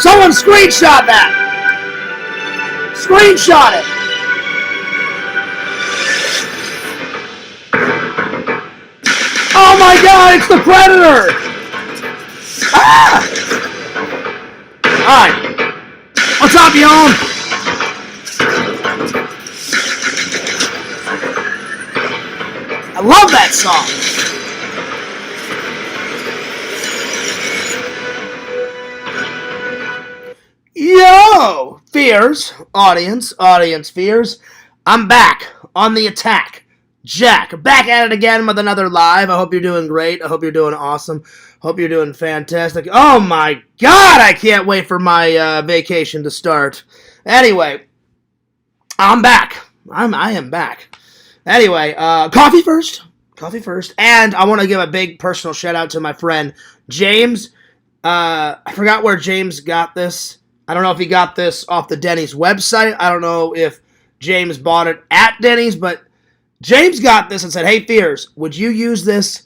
Someone screenshot that! Screenshot it! Oh my god, it's the Predator! Ah! Alright. What's up, y'all? I love that song. Yo! Fears, audience fears. I'm back on the attack. Jack, back at it again with another live. I hope you're doing great. I hope you're doing awesome. Hope you're doing fantastic. Oh my god, I can't wait for my vacation to start. Anyway, I'm back. I am back. Anyway, coffee first. Coffee first. And I want to give a big personal shout out to my friend James. I forgot where James got this. I don't know if he got this off the Denny's website. I don't know if James bought it at Denny's, but James got this and said, hey, Fears, would you use this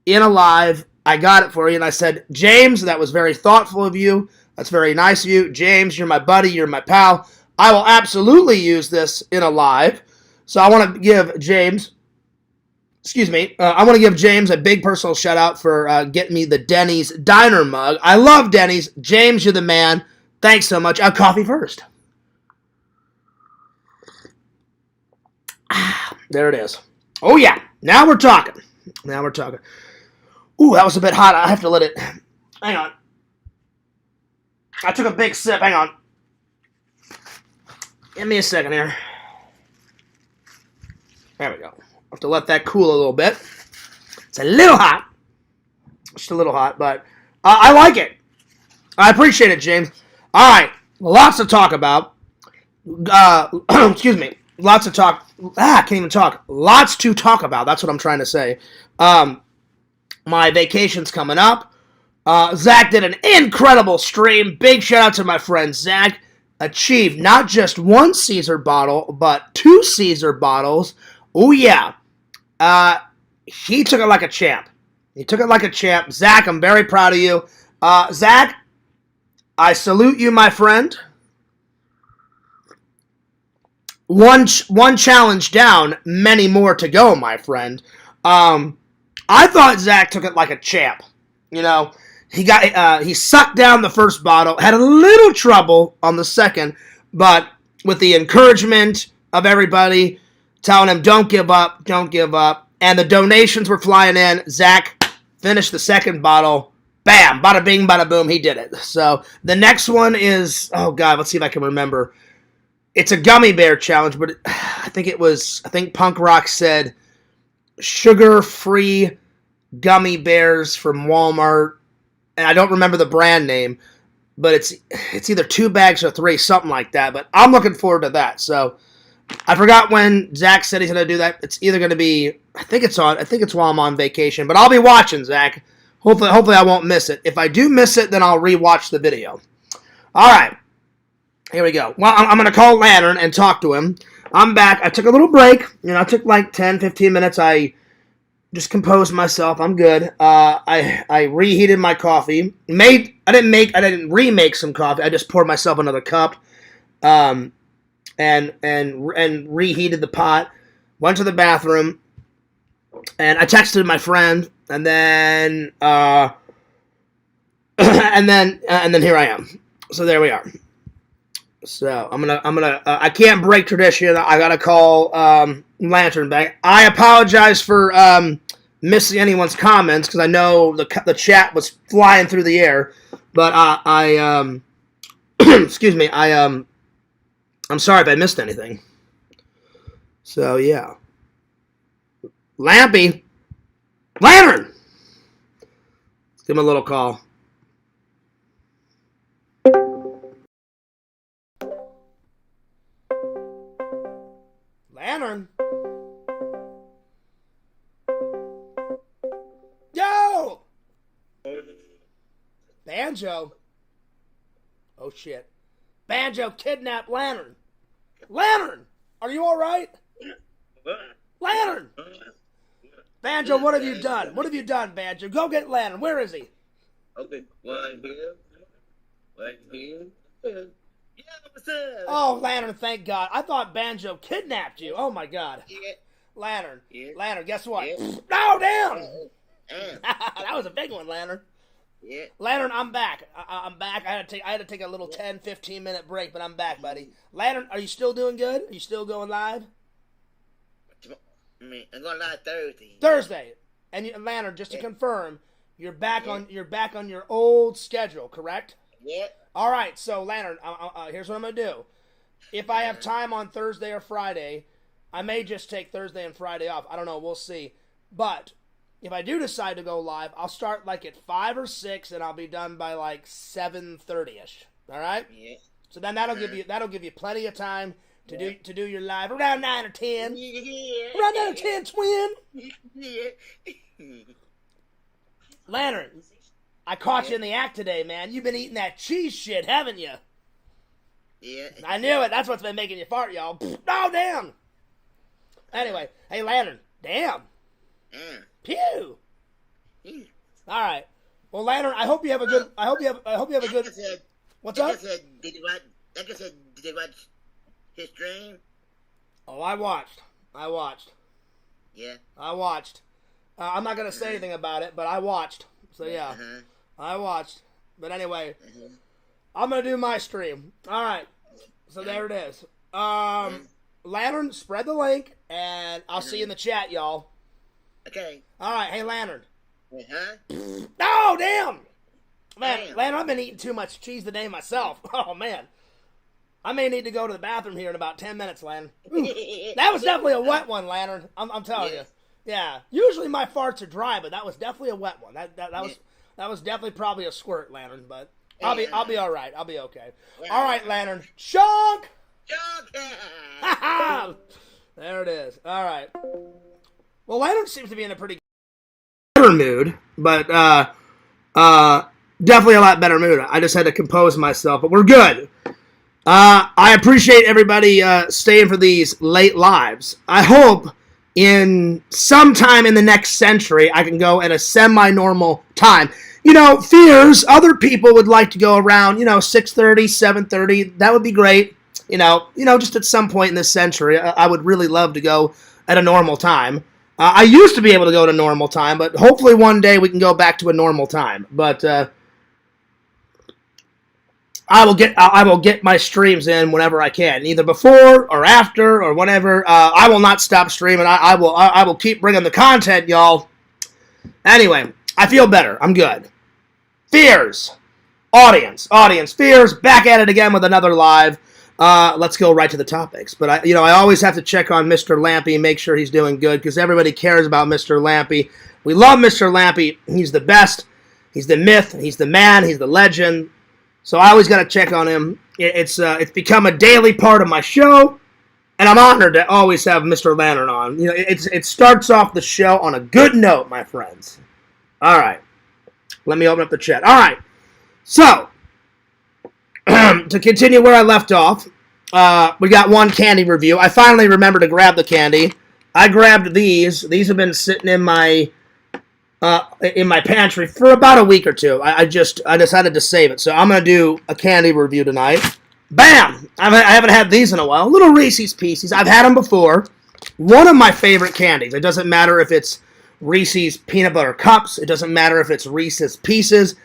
in a live? I got it for you. And I said, James, that was very thoughtful of you. That's very nice of you. James, you're my buddy. You're my pal. I will absolutely use this in a live. So I want to give James, I want to give James a big personal shout out for getting me the Denny's Diner mug. I love Denny's. James, you're the man. Thanks so much. Coffee first. There it is. Oh, yeah. Now we're talking. Now we're talking. Ooh, that was a bit hot. I have to let it... Hang on. I took a big sip. Hang on. Give me a second here. There we go. I have to let that cool a little bit. It's a little hot. Just a little hot, but I like it. I appreciate it, James. All right. Lots to talk about. Excuse me. Lots to talk. I can't even talk. Lots to talk about. That's what I'm trying to say. My vacation's coming up. Zach did an incredible stream. Big shout out to my friend Zach. Achieved not just one Caesar bottle, but 2 Caesar bottles. Oh, yeah. He took it like a champ. He took it like a champ. Zach, I'm very proud of you. Zach, I salute you, my friend. One challenge down, many more to go, my friend. I thought Zach took it like a champ. You know, he sucked down the first bottle, had a little trouble on the second, but with the encouragement of everybody telling him, don't give up, and the donations were flying in, Zach finished the second bottle. Bam, bada bing, bada boom, he did it. So the next one is, oh God, let's see if I can remember. It's a gummy bear challenge, but I think Punk Rock said sugar-free gummy bears from Walmart, and I don't remember the brand name, but it's either 2 bags or 3, something like that, but I'm looking forward to that. So I forgot when Zach said he's going to do that. It's either going to be, I think it's while I'm on vacation, but I'll be watching, Zach. Hopefully I won't miss it. If I do miss it, then I'll rewatch the video. All right. Here we go. Well, I'm going to call Lantern and talk to him. I'm back. I took a little break. You know, I took like 10, 15 minutes. I just composed myself. I'm good. I reheated my coffee. I didn't remake some coffee. I just poured myself another cup. And reheated the pot. Went to the bathroom. And I texted my friend. And then and then here I am. So there we are. So I can't break tradition. I gotta call Lantern back. I apologize for missing anyone's comments because I know the chat was flying through the air. But excuse me. I'm sorry if I missed anything. So yeah, Lantern. Let's give him a little call. Lantern. Yo! Banjo. Oh shit. Banjo kidnapped Lantern. Lantern! Are you alright? Lantern! Banjo, what have you done? What have you done, Banjo? Go get Lantern. Where is he? Okay, well, I'm here. Yeah, what's up? Oh, Lantern, thank God. I thought Banjo kidnapped you. Oh, my God. Yeah, Lantern. yeah, Lantern, guess what? yeah. No, down! Damn. That was a big one, Lantern. Yeah. Lantern, I'm back. I'm back. I had to take a little 10, 15-minute break, but I'm back, buddy. Lantern, are you still doing good? Are you still going live? I mean, I'm going live Thursday. Thursday. And Lantern, just to confirm, you're back on your old schedule, correct? Yeah. All right. So Lantern, here's what I'm gonna do. If I have time on Thursday or Friday, I may just take Thursday and Friday off. I don't know. We'll see. But if I do decide to go live, I'll start like at 5 or 6, and I'll be done by like 7:30ish. All right. Yeah. So then that'll give you plenty of time to do your live around 9 or 10. Yeah. Around 9 or 10, twin. Yeah. Lantern, I caught you in the act today, man. You've been eating that cheese shit, haven't you? Yeah. I knew it. That's what's been making you fart, y'all. Oh, damn. Anyway, hey, Lantern. Damn. Pew. All right. Well, Lantern, I hope you have a good. I hope you have a good. What's up? Did you watch his stream? Oh, I watched. Yeah. I watched. I'm not gonna say anything about it, but I watched. So yeah, I watched. But anyway, I'm gonna do my stream. All right. So there it is. Lantern, spread the link, and I'll see you in the chat, y'all. Okay. All right. Hey, Lantern. Huh? Oh, damn. Man, Damn. Lantern, I've been eating too much cheese today myself. Oh, man. I may need to go to the bathroom here in about 10 minutes, Lantern. That was definitely a wet one, Lantern. I'm telling you. Yeah. Usually my farts are dry, but that was definitely a wet one. That was definitely probably a squirt, Lantern, but I'll be all right. I'll be okay. All right, Lantern. Shunk! There it is. All right. Well, Lantern seems to be in a pretty better mood, but definitely a lot better mood. I just had to compose myself, but we're good. I appreciate everybody staying for these late lives. I hope in sometime in the next century I can go at a semi-normal time. You know, fears, other people would like to go around, 6:30, 7:30. That would be great. You know, just at some point in this century, I would really love to go at a normal time. I used to be able to go to normal time, but hopefully one day we can go back to a normal time. But I will get my streams in whenever I can, either before or after or whenever. I will not stop streaming. I will keep bringing the content, y'all. Anyway, I feel better. I'm good. Fears, audience, fears. Back at it again with another live. Let's go right to the topics. But I always have to check on Mr. Lampy and make sure he's doing good because everybody cares about Mr. Lampy. We love Mr. Lampy. He's the best. He's the myth. He's the man. He's the legend. So I always got to check on him. It's become a daily part of my show, and I'm honored to always have Mr. Lantern on. It starts off the show on a good note, my friends. All right, let me open up the chat. All right, so to continue where I left off, we got one candy review. I finally remembered to grab the candy. I grabbed these. These have been sitting in my pantry for about a week or two. I decided to save it, so I'm gonna do a candy review tonight. Bam! I haven't had these in a while. Little Reese's Pieces. I've had them before. One of my favorite candies. It doesn't matter if it's Reese's Peanut Butter Cups. It doesn't matter if it's Reese's Pieces.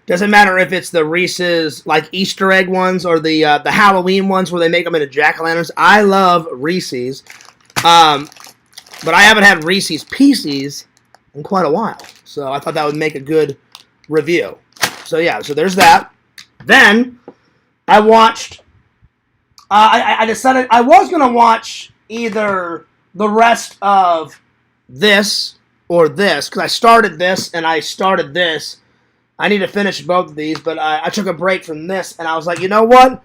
Doesn't matter if it's the Reese's like Easter egg ones or the Halloween ones where they make them into jack-o'-lanterns. I love Reese's, but I haven't had Reese's Pieces in quite a while, so I thought that would make a good review. So yeah, so there's that. Then I watched. I decided I was gonna watch either the rest of this or this because I started this and I started this. I need to finish both of these, but I took a break from this, and I was like, you know what?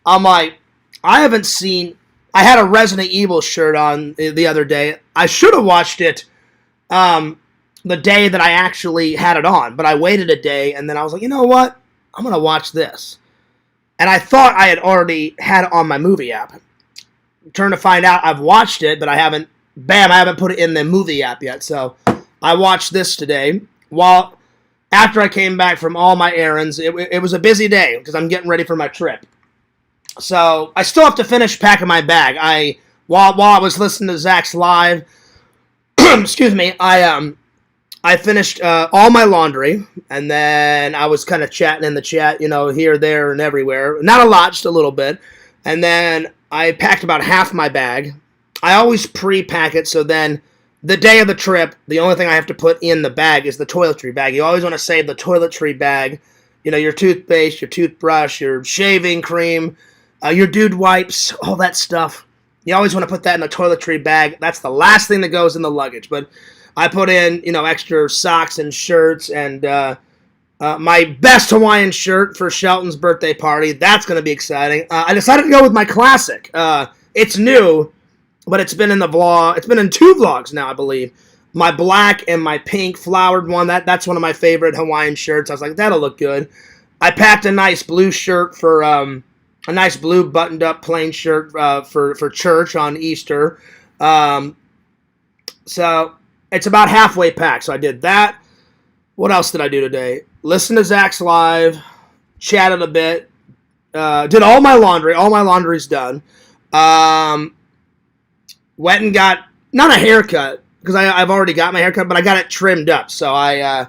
I'm like, I haven't seen... I had a Resident Evil shirt on the other day. I should have watched it the day that I actually had it on, but I waited a day, and then I was like, you know what? I'm going to watch this. And I thought I had already had it on my movie app. Turned to find out I've watched it, but I haven't put it in the movie app yet, so I watched this today. While after I came back from all my errands. It was a busy day because I'm getting ready for my trip. So I still have to finish packing my bag. While I was listening to Zach's live, excuse me, I finished all my laundry, and then I was kind of chatting in the chat, here, there, and everywhere. Not a lot, just a little bit. And then I packed about half my bag. I always pre-pack it, so then the day of the trip, the only thing I have to put in the bag is the toiletry bag. You always want to save the toiletry bag, your toothpaste, your toothbrush, your shaving cream, your dude wipes, all that stuff. You always want to put that in the toiletry bag. That's the last thing that goes in the luggage. But I put in, extra socks and shirts and my best Hawaiian shirt for Shelton's birthday party. That's going to be exciting. I decided to go with my classic. It's new, but it's been in the vlog. It's been in 2 vlogs now, I believe. My black and my pink flowered one. That's one of my favorite Hawaiian shirts. I was like, that'll look good. I packed a nice blue shirt for a nice blue buttoned-up plain shirt for church on Easter. So it's about halfway packed. So I did that. What else did I do today? Listen to Zach's live, chatted a bit, did all my laundry. All my laundry's done. Went and got, not a haircut, because I've already got my haircut, but I got it trimmed up. So and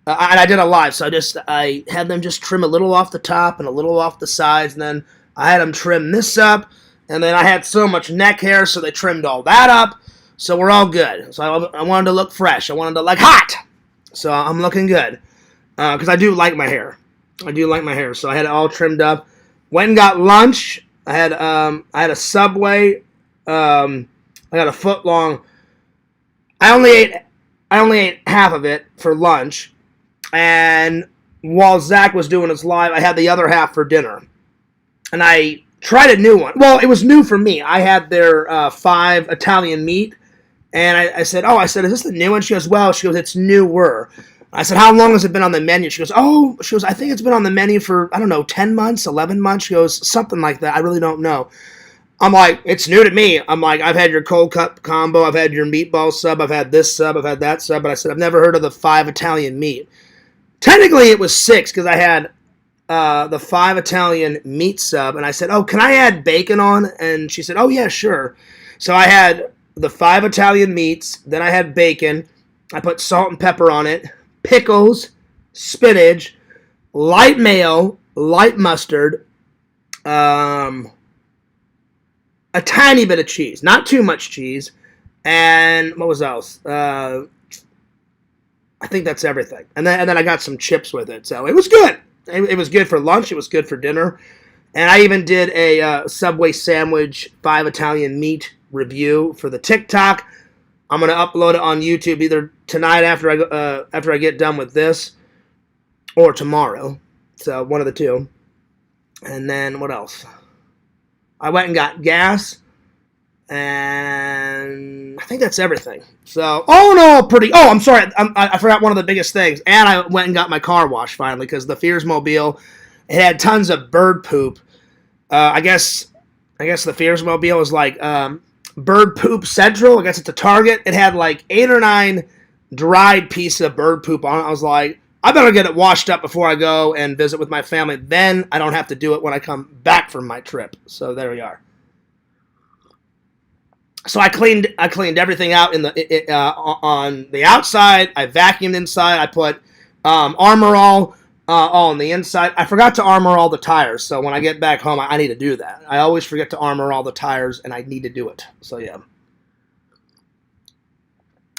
I did a live, so I had them just trim a little off the top and a little off the sides, and then I had them trim this up, and then I had so much neck hair, so they trimmed all that up, so we're all good. So I wanted to look fresh. I wanted to look hot. So I'm looking good, because I do like my hair. So I had it all trimmed up. Went and got lunch. I had a Subway. I got a foot long. I only ate half of it for lunch, and while Zach was doing his live, I had the other half for dinner. And I tried a new one. Well, it was new for me. I had their 5 Italian meat, and I said, is this the new one? She goes, it's newer. I said, how long has it been on the menu? She goes, I think it's been on the menu for, 10 months, 11 months. She goes, something like that. I really don't know. I'm like, it's new to me. I'm like, I've had your cold cut combo. I've had your meatball sub. I've had this sub. I've had that sub. But I said, I've never heard of the 5 Italian meat. Technically, it was 6 because I had the 5 Italian meat sub. And I said, can I add bacon on? And she said, yeah, sure. So I had the 5 Italian meats. Then I had bacon. I put salt and pepper on it. Pickles, spinach, light mayo, light mustard, a tiny bit of cheese, not too much cheese, and what was else? I think that's everything. And then I got some chips with it, so it was good. It was good for lunch. It was good for dinner, and I even did a Subway sandwich 5 Italian meat review for the TikTok. I'm gonna upload it on YouTube either tonight after I get done with this, or tomorrow. So one of the two. And then what else? I went and got gas, and I think that's everything. So, all in all, I'm sorry, I forgot one of the biggest things. And I went and got my car washed finally, because the Fears Mobile, it had tons of bird poop. I guess the Fears Mobile was like bird poop central. I guess it's a Target. It had like 8 or 9 dried pieces of bird poop on it. I was like, I better get it washed up before I go and visit with my family. Then I don't have to do it when I come back from my trip. So there we are. So I cleaned everything out on the outside. I vacuumed inside. I put Armor All on the inside. I forgot to armor all the tires. So when I get back home, I need to do that. I always forget to armor all the tires, and I need to do it. So yeah.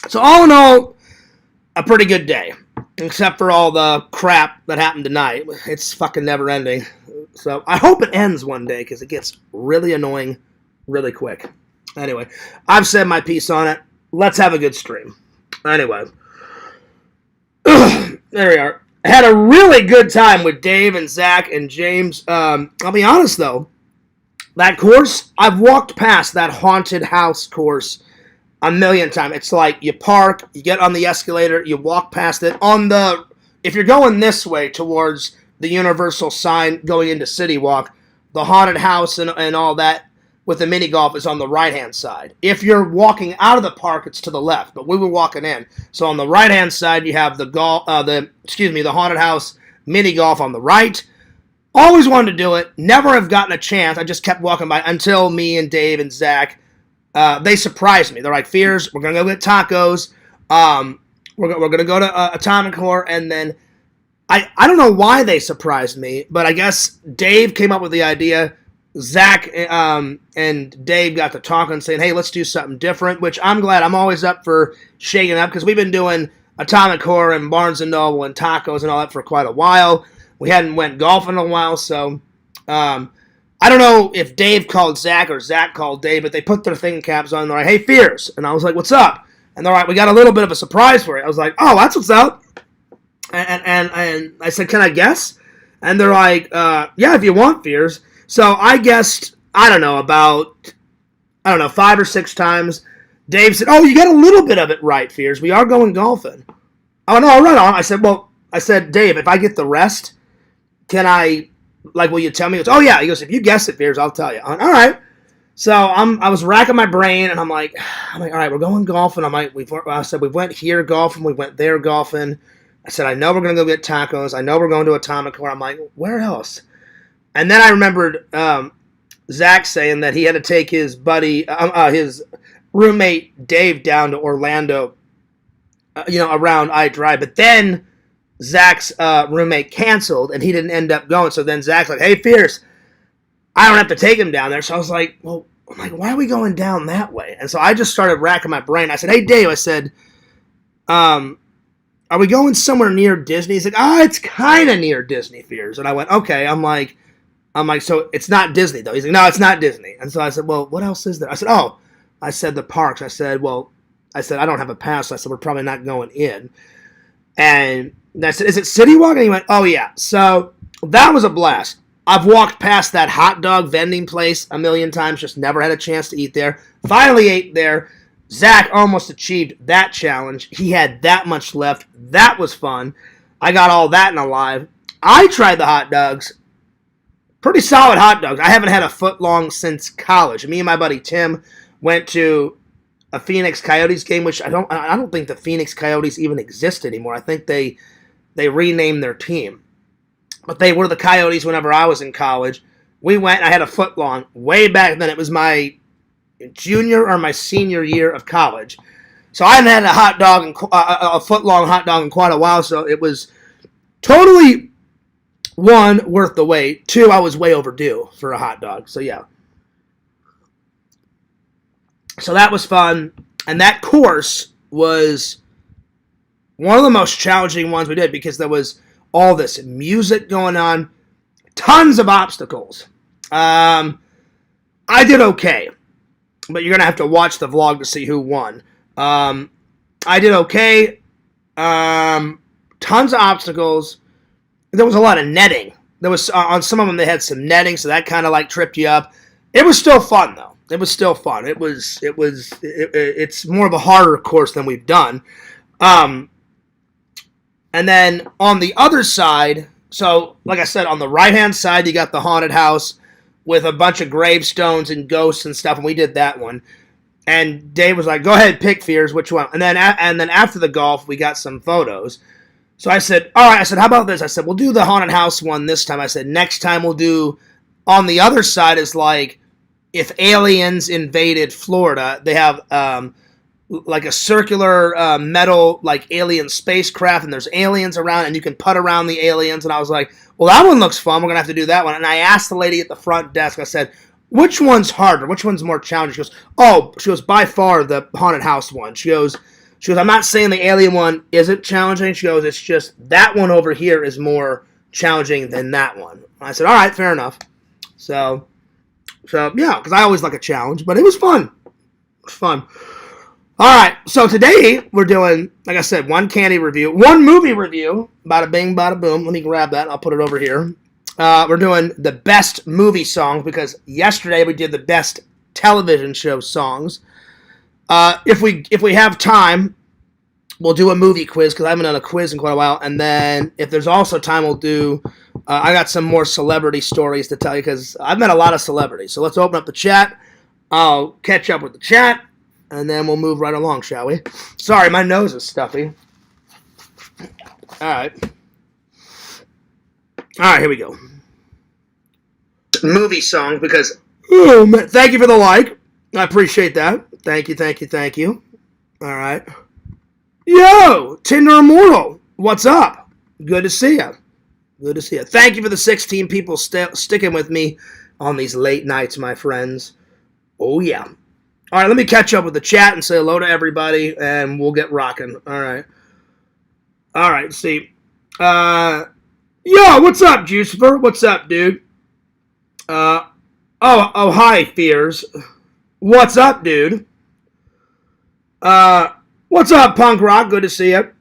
So all in all, a pretty good day. Except for all the crap that happened tonight. It's fucking never ending. So I hope it ends one day, because it gets really annoying really quick. Anyway, I've said my piece on it. Let's have a good stream. Anyway. There we are. I had a really good time with Dave and Zach and James. I'll be honest, though. That course, I've walked past that haunted house course a million times. It's like you park, you get on the escalator, you walk past it. If you're going this way towards the Universal sign going into City Walk, the haunted house and all that, with the mini golf is on the right-hand side. If you're walking out of the park, it's to the left, but we were walking in. So on the right-hand side, you have the haunted house mini golf on the right. Always wanted to do it. Never have gotten a chance. I just kept walking by until me and Dave and Zach, they surprised me. They're like, Fears, we're going to go get tacos. We're going to go to Atomic Core, and then I don't know why they surprised me, but I guess Dave came up with the idea. Zach and Dave got to talking, saying, hey, let's do something different, which I'm glad. I'm always up for shaking up because we've been doing Atomic Core and Barnes & Noble and tacos and all that for quite a while. We hadn't went golfing in a while, so I don't know if Dave called Zach or Zach called Dave, but they put their thinking caps on and they're like, hey, Fears. And I was like, what's up? And they're like, we got a little bit of a surprise for you. I was like, oh, that's what's up. And I said, can I guess? And they're like, yeah, if you want, Fears. So I guessed, I don't know, 5 or 6 times. Dave said, oh, you got a little bit of it right, Fears. We are going golfing. Oh, no, right on. I said, Dave, if I get the rest, can I, will you tell me? He goes, oh, yeah. He goes, if you guess it, Fears, I'll tell you. All right. So I was racking my brain, and I'm like, all right, we're going golfing. I said, we went here golfing. We went there golfing. I said, I know we're going to go get tacos. I know we're going to Atomic Core. I'm like, where else? And then I remembered Zach saying that he had to take his buddy, his roommate Dave down to Orlando, around I-Drive. But then Zach's roommate canceled, and he didn't end up going. So then Zach's like, hey, Fierce, I don't have to take him down there. So I was like, why are we going down that way? And so I just started racking my brain. I said, hey, Dave, I said, are we going somewhere near Disney? He's like, it's kind of near Disney, Fears. And I went, okay. I'm like, so it's not Disney, though. He's like, no, it's not Disney. And so I said, well, what else is there? I said, the parks. I said, I don't have a pass. So I said, we're probably not going in. And I said, is it City Walk? And he went, oh, yeah. So that was a blast. I've walked past that hot dog vending place a million times, just never had a chance to eat there. Finally ate there. Zach almost achieved that challenge. He had that much left. That was fun. I got all that in a live. I tried the hot dogs. Pretty solid hot dogs. I haven't had a foot long since college. Me and my buddy Tim went to a Phoenix Coyotes game, which I don't think the Phoenix Coyotes even exist anymore. I think they renamed their team. But they were the Coyotes whenever I was in college. We went, and I had a foot long. Way back then, it was my junior or my senior year of college. So I hadn't had a hot dog, a foot long hot dog in quite a while, so it was totally, 1, worth the wait. 2, I was way overdue for a hot dog. So yeah. So that was fun. And that course was one of the most challenging ones we did because there was all this music going on, tons of obstacles. I did okay, but you're going to have to watch the vlog to see who won. I did okay. Tons of obstacles. There was a lot of netting. There was on some of them they had some netting, so that kind of tripped you up. It was still fun though. It was still fun. It's more of a harder course than we've done. And then on the other side, so like I said, on the right-hand side, you got the haunted house with a bunch of gravestones and ghosts and stuff, and we did that one. And Dave was like, go ahead, pick, Fears, which one? And then after the golf, we got some photos. So I said, all right, how about this? I said, we'll do the haunted house one this time. I said, next time we'll do, on the other side is if aliens invaded Florida, they have a circular metal alien spacecraft, and there's aliens around, and you can putt around the aliens. And I was like, well, that one looks fun. We're gonna have to do that one. And I asked the lady at the front desk, I said, which one's harder? Which one's more challenging? She goes, by far the haunted house one. She goes, I'm not saying the alien one isn't challenging. She goes, it's just that one over here is more challenging than that one. I said, all right, fair enough. So yeah, because I always like a challenge, but it was fun. It was fun. All right, so today we're doing, like I said, one candy review, one movie review. Bada bing, bada boom. Let me grab that. I'll put it over here. We're doing the best movie songs because yesterday we did the best television show songs. If we have time, we'll do a movie quiz because I haven't done a quiz in quite a while. And then if there's also time, we'll do. I got some more celebrity stories to tell you because I've met a lot of celebrities. So let's open up the chat. I'll catch up with the chat, and then we'll move right along, shall we? Sorry, my nose is stuffy. All right. All right, here we go. Movie song, because, oh, man, thank you for the like. I appreciate that. Thank you. All right. Yo, Tinder Immortal, what's up? Good to see you. Thank you for the 16 people sticking with me on these late nights, my friends. Oh, yeah. All right, let me catch up with the chat and say hello to everybody, and we'll get rocking. All right, see. Yo, what's up, Jucifer? What's up, dude? Hi, Fears. What's up, dude? What's up, Punk Rock? Good to see you.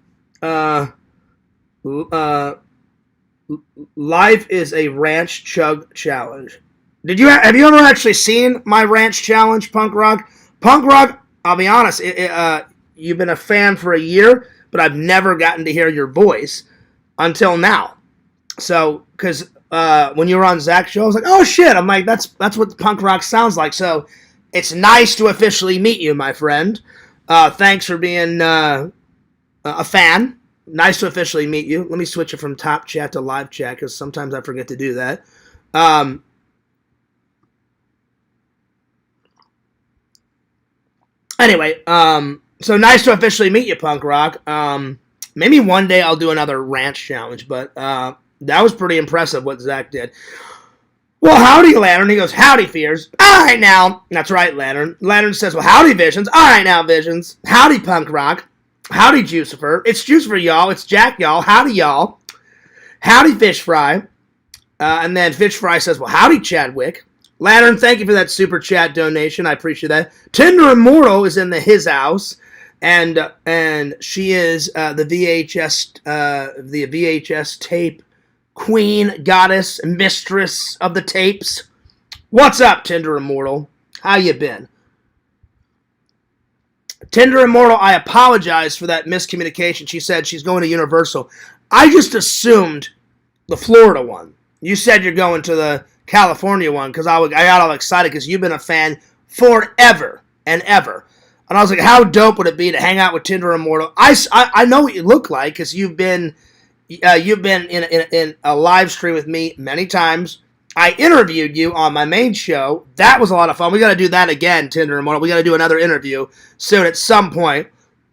Life is a ranch chug challenge. Have you ever actually seen my ranch challenge, Punk Rock? Punk Rock, I'll be honest, you've been a fan for a year, but I've never gotten to hear your voice until now. So, because when you were on Zach's show, I was like, oh shit, I'm like, that's what Punk Rock sounds like. So, it's nice to officially meet you, my friend. Thanks for being a fan. Nice to officially meet you. Let me switch it from top chat to live chat, because sometimes I forget to do that. Anyway, so nice to officially meet you, Punk Rock. Maybe one day I'll do another ranch challenge, but that was pretty impressive what Zach did. Well, howdy, Lantern. He goes, howdy, Fears. All right, now. That's right, Lantern. Lantern says, well, howdy, Visions. All right, now, Visions. Howdy, Punk Rock. Howdy, Jucifer. It's Jucifer, y'all. It's Jack, y'all. Howdy, y'all. Howdy, Fish Fry. And then Fish Fry says, well, howdy, Chadwick. Lantern, thank you for that super chat donation. I appreciate that. Tinder Immortal is in his house, and she is the VHS tape queen, goddess, mistress of the tapes. What's up, Tinder Immortal? How you been? Tinder Immortal, I apologize for that miscommunication. She said she's going to Universal. I just assumed the Florida one. You said you're going to the California one, because I got all excited because you've been a fan forever and ever. And I was like, how dope would it be to hang out with Tinder Immortal? I know what you look like, because you've been in a live stream with me many times. I interviewed you on my main show. That was a lot of fun. We got to do that again, Tinder Immortal. We got to do another interview soon at some point.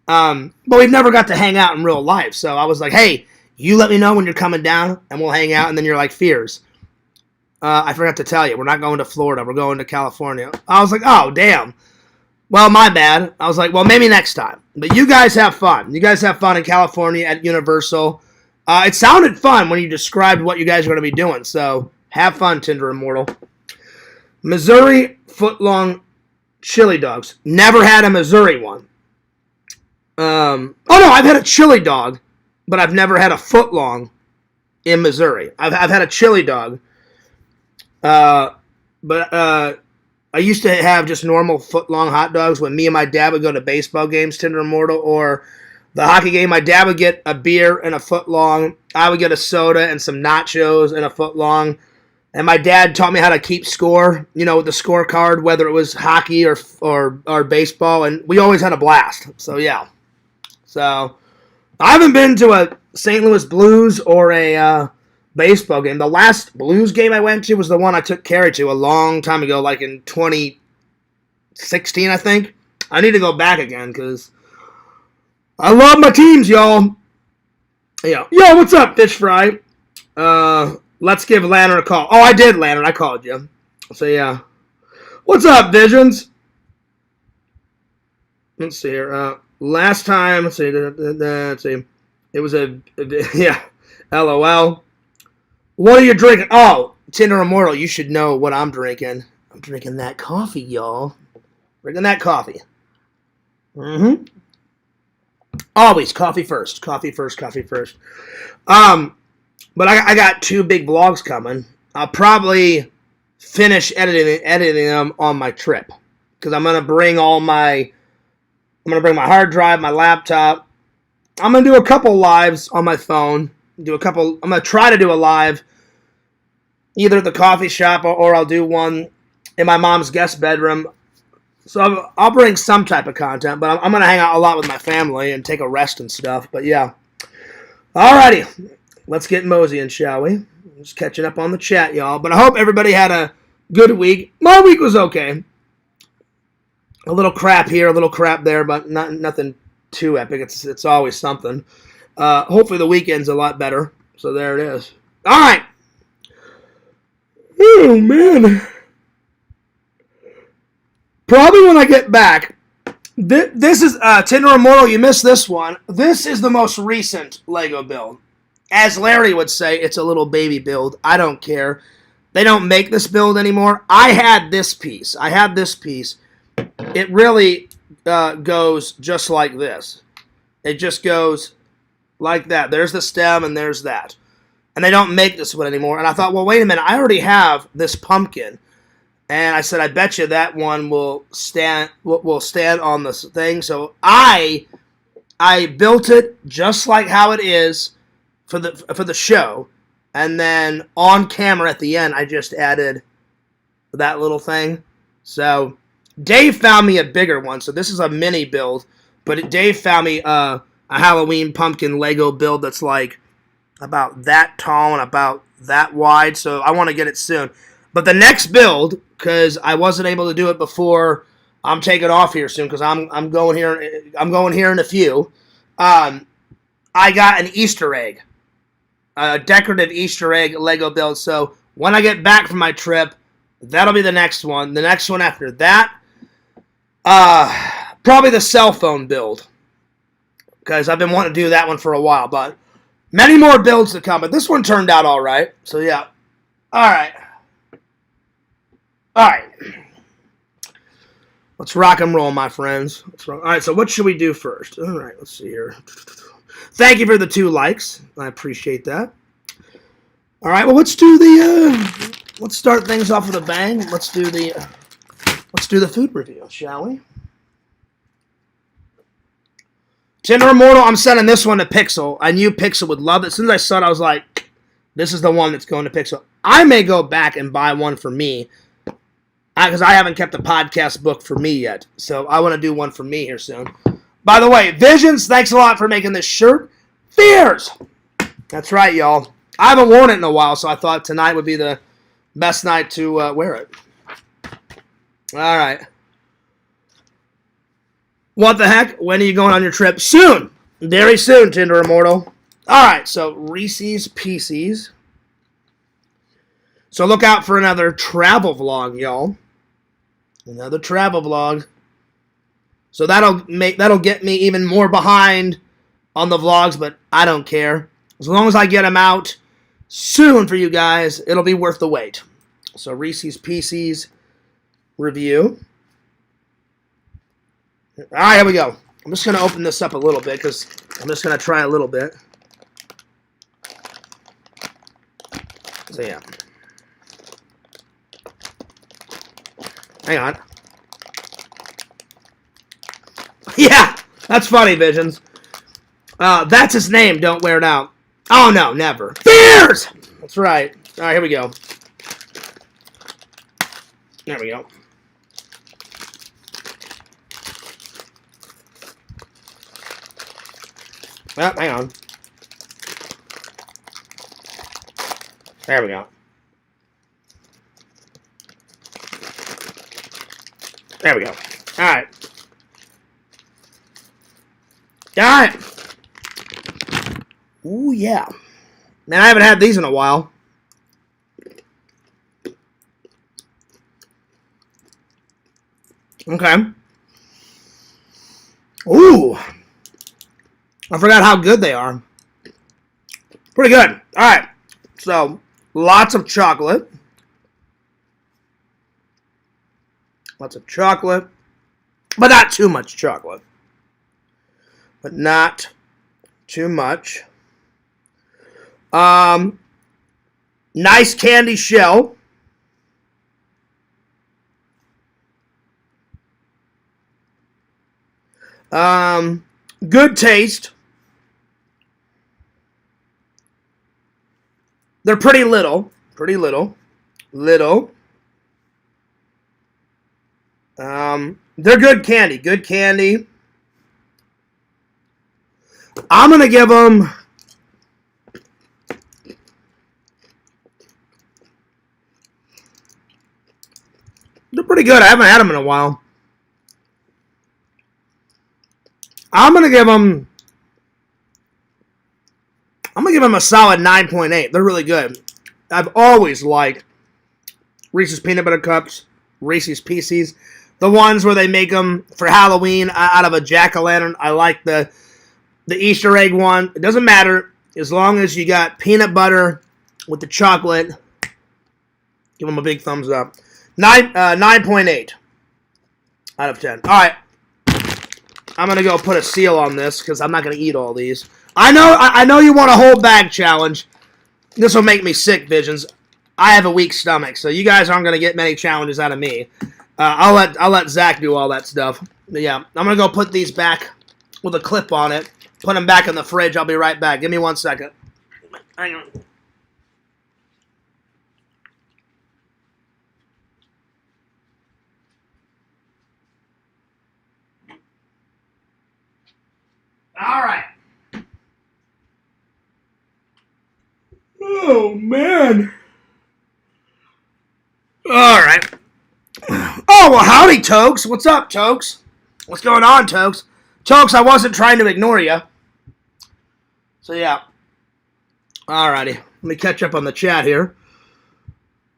But we've never got to hang out in real life. So I was like, hey, you let me know when you're coming down, and we'll hang out. And then you're like, Fears. I forgot to tell you, we're not going to Florida. We're going to California. I was like, oh, damn. Well, my bad. I was like, well, maybe next time. But you guys have fun. You guys have fun in California at Universal. It sounded fun when you described what you guys are going to be doing. So have fun, Tinder Immortal. Missouri footlong chili dogs. Never had a Missouri one. Oh, no, I've had a chili dog, but I've never had a footlong in Missouri. I've had a chili dog. But I used to have just normal foot-long hot dogs when me and my dad would go to baseball games, Tinder Immortal, or the hockey game. My dad would get a beer and a foot-long. I would get a soda and some nachos and a foot-long. And my dad taught me how to keep score, with the scorecard, whether it was hockey or baseball, and we always had a blast. So, yeah. So, I haven't been to a St. Louis Blues or a baseball game. The last Blues game I went to was the one I took Carrie to a long time ago, like in 2016, I think. I need to go back again because I love my teams, y'all. Yeah. Yo, what's up, Fish Fry? Let's give Lantern a call. Oh, I did, Lantern. I called you. So, yeah. What's up, Visions? Let's see here. Last time, let's see. It was yeah. LOL. What are you drinking? Oh, Tinder Immortal, you should know what I'm drinking. I'm drinking that coffee, y'all. Drinking that coffee. Mm-hmm. Always coffee first. Coffee first. But I got 2 big vlogs coming. I'll probably finish editing them on my trip. Because I'm going to bring my hard drive, my laptop. I'm going to do a couple lives on my phone. I'm going to try to do a live either at the coffee shop or I'll do one in my mom's guest bedroom. So I'll bring some type of content, but I'm going to hang out a lot with my family and take a rest and stuff. But yeah. Alrighty. Let's get moseying, shall we? Just catching up on the chat, y'all. But I hope everybody had a good week. My week was okay. A little crap here, a little crap there, but nothing too epic. It's always something. Hopefully the weekend's a lot better. So there it is. All right. Oh, man. Probably when I get back. This is Tinder Immortal. You missed this one. This is the most recent Lego build. As Larry would say, it's a little baby build. I don't care. They don't make this build anymore. I had this piece. It really goes just like this. It just goes like that. There's the stem and there's that. And they don't make this one anymore. And I thought, well, wait a minute. I already have this pumpkin. And I said, I bet you that one will stand on this thing. So I built it just like how it is for the show. And then on camera at the end, I just added that little thing. So Dave found me a bigger one. So this is a mini build. But Dave found me a Halloween pumpkin Lego build that's like about that tall and about that wide. So I want to get it soon. But the next build, because I wasn't able to do it before, I'm taking off here soon because I'm going here. I'm going here in a few. I got an Easter egg, a decorative Easter egg Lego build. So when I get back from my trip, that'll be the next one. The next one after that, probably the cell phone build, because I've been wanting to do that one for a while. But many more builds to come. But this one turned out all right. So yeah, all right. All right. Let's rock and roll, my friends. All right, so what should we do first? All right, let's see here. Thank you for the 2 likes. I appreciate that. All right, well, let's start things off with a bang. Let's do the food review, shall we? Tinder Immortal, I'm sending this one to Pixel. I knew Pixel would love it. As soon as I saw it, I was like, this is the one that's going to Pixel. I may go back and buy one for me, because I haven't kept a podcast book for me yet. So I want to do one for me here soon. By the way, Visions, thanks a lot for making this shirt. Fears! That's right, y'all. I haven't worn it in a while, so I thought tonight would be the best night to wear it. All right. What the heck? When are you going on your trip? Soon! Very soon, Tinder Immortal. All right, so Reese's Pieces. So look out for another travel vlog, y'all. Another travel vlog. So that'll get me even more behind on the vlogs, but I don't care. As long as I get them out soon for you guys, it'll be worth the wait. So Reese's Pieces review. All right, here we go. I'm just going to open this up a little bit because I'm just going to try a little bit. So yeah. Hang on. Yeah, that's funny, Visions. That's his name. Don't wear it out. Oh, no, never. Fears! That's right. All right, here we go. There we go. Well, hang on. There we go. There we go. All right. All right. Ooh, yeah. Man, I haven't had these in a while. Okay. Ooh. I forgot how good they are. Pretty good. All right. So, lots of chocolate. Lots of chocolate. But not too much chocolate. But not too much. Nice candy shell. Good taste. They're pretty little. Pretty little. Little. They're good candy. Good candy. I'm going to give them... They're pretty good. I haven't had them in a while. I'm going to give them a solid 9.8. They're really good. I've always liked Reese's Peanut Butter Cups, Reese's Pieces. The ones where they make them for Halloween out of a jack-o'-lantern. I like the Easter egg one. It doesn't matter. As long as you got peanut butter with the chocolate, give them a big thumbs up. 9.8 out of 10. All right. I'm going to go put a seal on this because I'm not going to eat all these. I know you want a whole bag challenge. This will make me sick, Visions. I have a weak stomach, so you guys aren't going to get many challenges out of me. I'll let Zach do all that stuff. But yeah, I'm going to go put these back with a clip on it. Put them back in the fridge. I'll be right back. Give me 1 second. Hang on. All right. Oh, man. All right. Oh, well, howdy, Tokes. What's up, Tokes? What's going on, Tokes? Tokes, I wasn't trying to ignore you. So, yeah. Alrighty. Let me catch up on the chat here.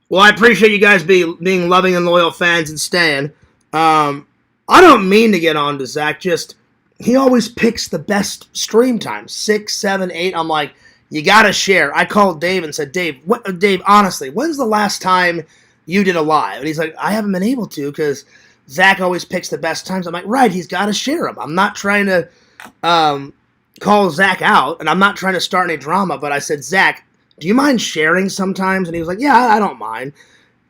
Well, I appreciate you guys being loving and loyal fans and staying. I don't mean to get on to Zach, just... He always picks the best stream times, 6, 7, 8. I'm like, you gotta share. I called Dave and said, Dave, honestly, when's the last time you did a live? And he's like, I haven't been able to because Zach always picks the best times. I'm like, right, he's got to share them. I'm not trying to call Zach out, and I'm not trying to start any drama, but I said, Zach, do you mind sharing sometimes? And he was like, yeah, I don't mind.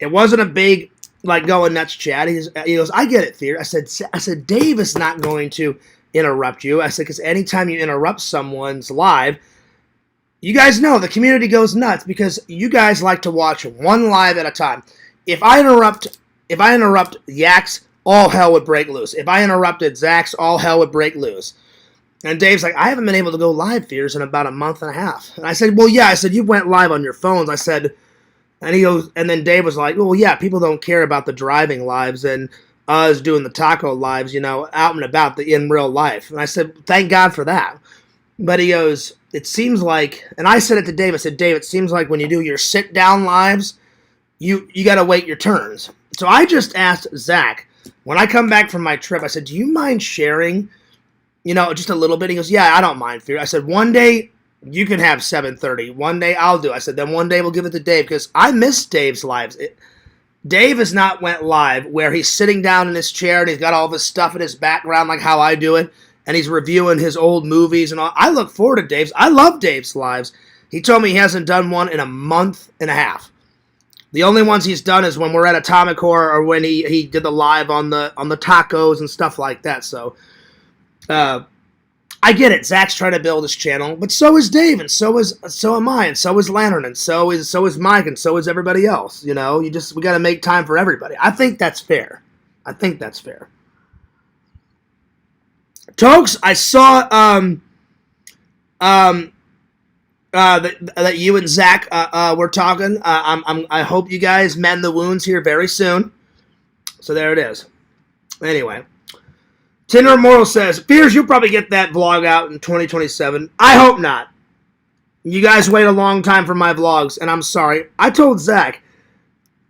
It wasn't a big, going nuts chat. He goes, I get it, Fear. I said, Dave is not going to interrupt you. I said, because anytime you interrupt someone's live, you guys know the community goes nuts because you guys like to watch one live at a time. If I interrupt Yak's, all hell would break loose. If I interrupted Zach's, all hell would break loose. And Dave's like, I haven't been able to go live, Fears, in about a month and a half. And I said, well, yeah. I said, you went live on your phones. I said, and he goes, and then Dave was like, well, yeah, people don't care about the driving lives and us doing the taco lives, out and about in real life. And I said, thank God for that. But he goes, it seems like, and I said it to Dave, I said, Dave, it seems like when you do your sit-down lives, you got to wait your turns. So I just asked Zach, when I come back from my trip, I said, do you mind sharing, just a little bit? He goes, yeah, I don't mind, Fear. I said, one day you can have 7:30. One day I'll do. I said, then one day we'll give it to Dave because I miss Dave's lives. Dave has not went live where he's sitting down in his chair and he's got all of his stuff in his background like how I do it, and he's reviewing his old movies and all. I look forward to Dave's. I love Dave's lives. He told me he hasn't done one in a month and a half. The only ones he's done is when we're at Atomic Horror or when he did the live on the tacos and stuff like that. So I get it. Zach's trying to build his channel, but so is Dave, and so am I, and so is Lantern, and so is Mike, and so is everybody else. We got to make time for everybody. I think that's fair. Tokes, I saw that you and Zach were talking. I hope you guys mend the wounds here very soon. So there it is. Anyway. Tinder Immortal says, Fears, you'll probably get that vlog out in 2027. I hope not. You guys wait a long time for my vlogs, and I'm sorry. I told Zach,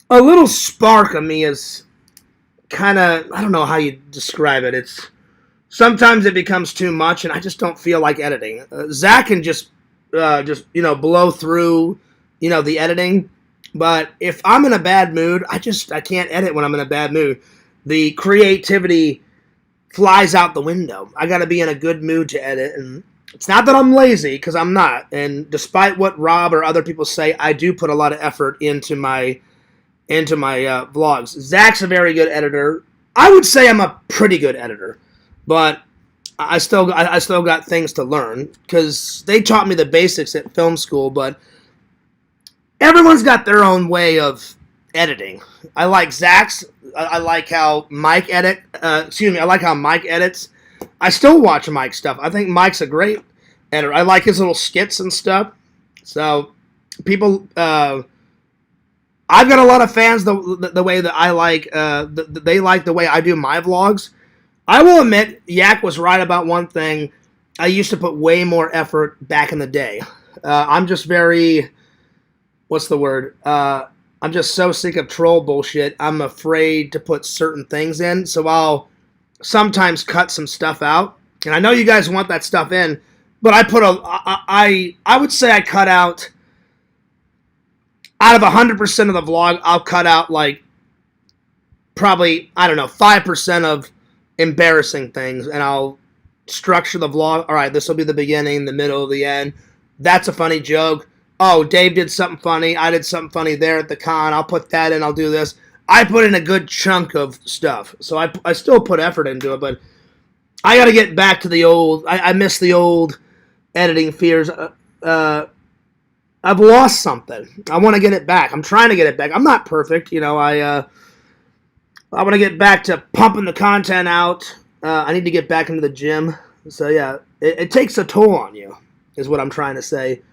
a little spark of me is kind of, I don't know how you describe it. Sometimes it becomes too much, and I just don't feel like editing. Zach can just blow through, the editing. But if I'm in a bad mood, I can't edit when I'm in a bad mood. The creativity flies out the window. I got to be in a good mood to edit, and it's not that I'm lazy, because I'm not. And despite what Rob or other people say, I do put a lot of effort into my vlogs. Zach's a very good editor. I would say I'm a pretty good editor, but I still got things to learn because they taught me the basics at film school. But everyone's got their own way of editing. I like Zach's. I like how Mike I like how Mike edits. I still watch Mike's stuff. I think Mike's a great editor. I like his little skits and stuff. So people, I've got a lot of fans the way that I like. They like the way I do my vlogs. I will admit, Yak was right about one thing. I used to put way more effort back in the day. I'm just very, what's the word? I'm just so sick of troll bullshit. I'm afraid to put certain things in, so I'll sometimes cut some stuff out. And I know you guys want that stuff in, but I would say I cut out of 100% of the vlog, I'll cut out like probably, I don't know, 5% of embarrassing things, and I'll structure the vlog. All right, this will be the beginning, the middle, the end. That's a funny joke. Oh, Dave did something funny. I did something funny there at the con. I'll put that in. I'll do this. I put in a good chunk of stuff. So I still put effort into it, but I got to get back to the old. I miss the old editing fears. I've lost something. I want to get it back. I'm trying to get it back. I'm not perfect. You know, I want to get back to pumping the content out. I need to get back into the gym. So, yeah, it takes a toll on you, is what I'm trying to say.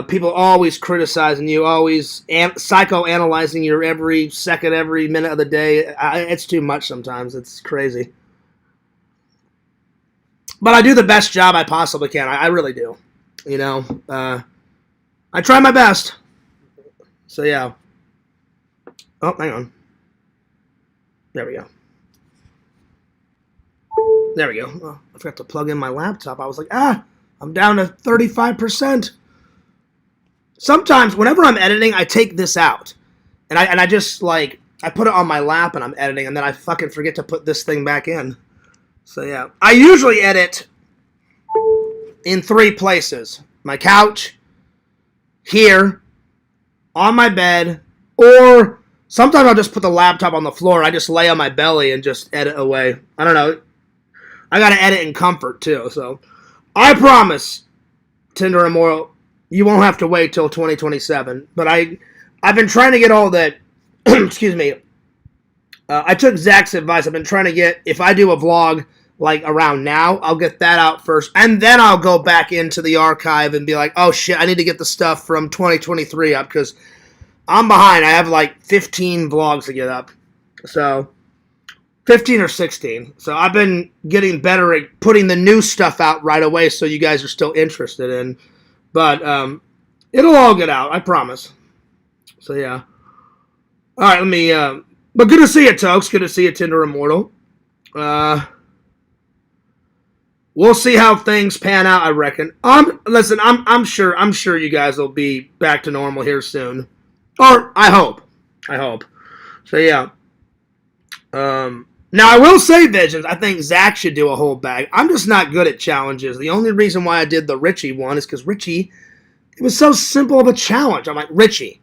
People always criticizing you, always psychoanalyzing your every second, every minute of the day. It's too much sometimes. It's crazy. But I do the best job I possibly can. I really do. You know, I try my best. So, yeah. Oh, hang on. There we go. There we go. Oh, I forgot to plug in my laptop. I was like, I'm down to 35%. Sometimes, whenever I'm editing, I take this out. And I just, like, I put it on my lap and I'm editing, and then I fucking forget to put this thing back in. So, yeah. I usually edit in 3 places. My couch, here, on my bed, or sometimes I'll just put the laptop on the floor. I just lay on my belly and just edit away. I don't know. I gotta edit in comfort, too. So, I promise, Tinder Immoral, you won't have to wait till 2027. But I've been trying to get all that. Excuse me. I took Zach's advice. I've been trying to get, if I do a vlog like around now, I'll get that out first, and then I'll go back into the archive and be like, oh shit, I need to get the stuff from 2023 up, because I'm behind. I have like 15 vlogs to get up. So 15 or 16. So I've been getting better at putting the new stuff out right away, so you guys are still interested in. But it'll all get out, I promise. So, yeah. All right, let me... but good to see you, Tokes. Good to see you, Tinder Immortal. We'll see how things pan out, I reckon. Listen, I'm sure you guys will be back to normal here soon. Or, I hope. So, yeah. Now, I will say, Visions, I think Zach should do a whole bag. I'm just not good at challenges. The only reason why I did the Richie one is because Richie, it was so simple of a challenge. I'm like, Richie,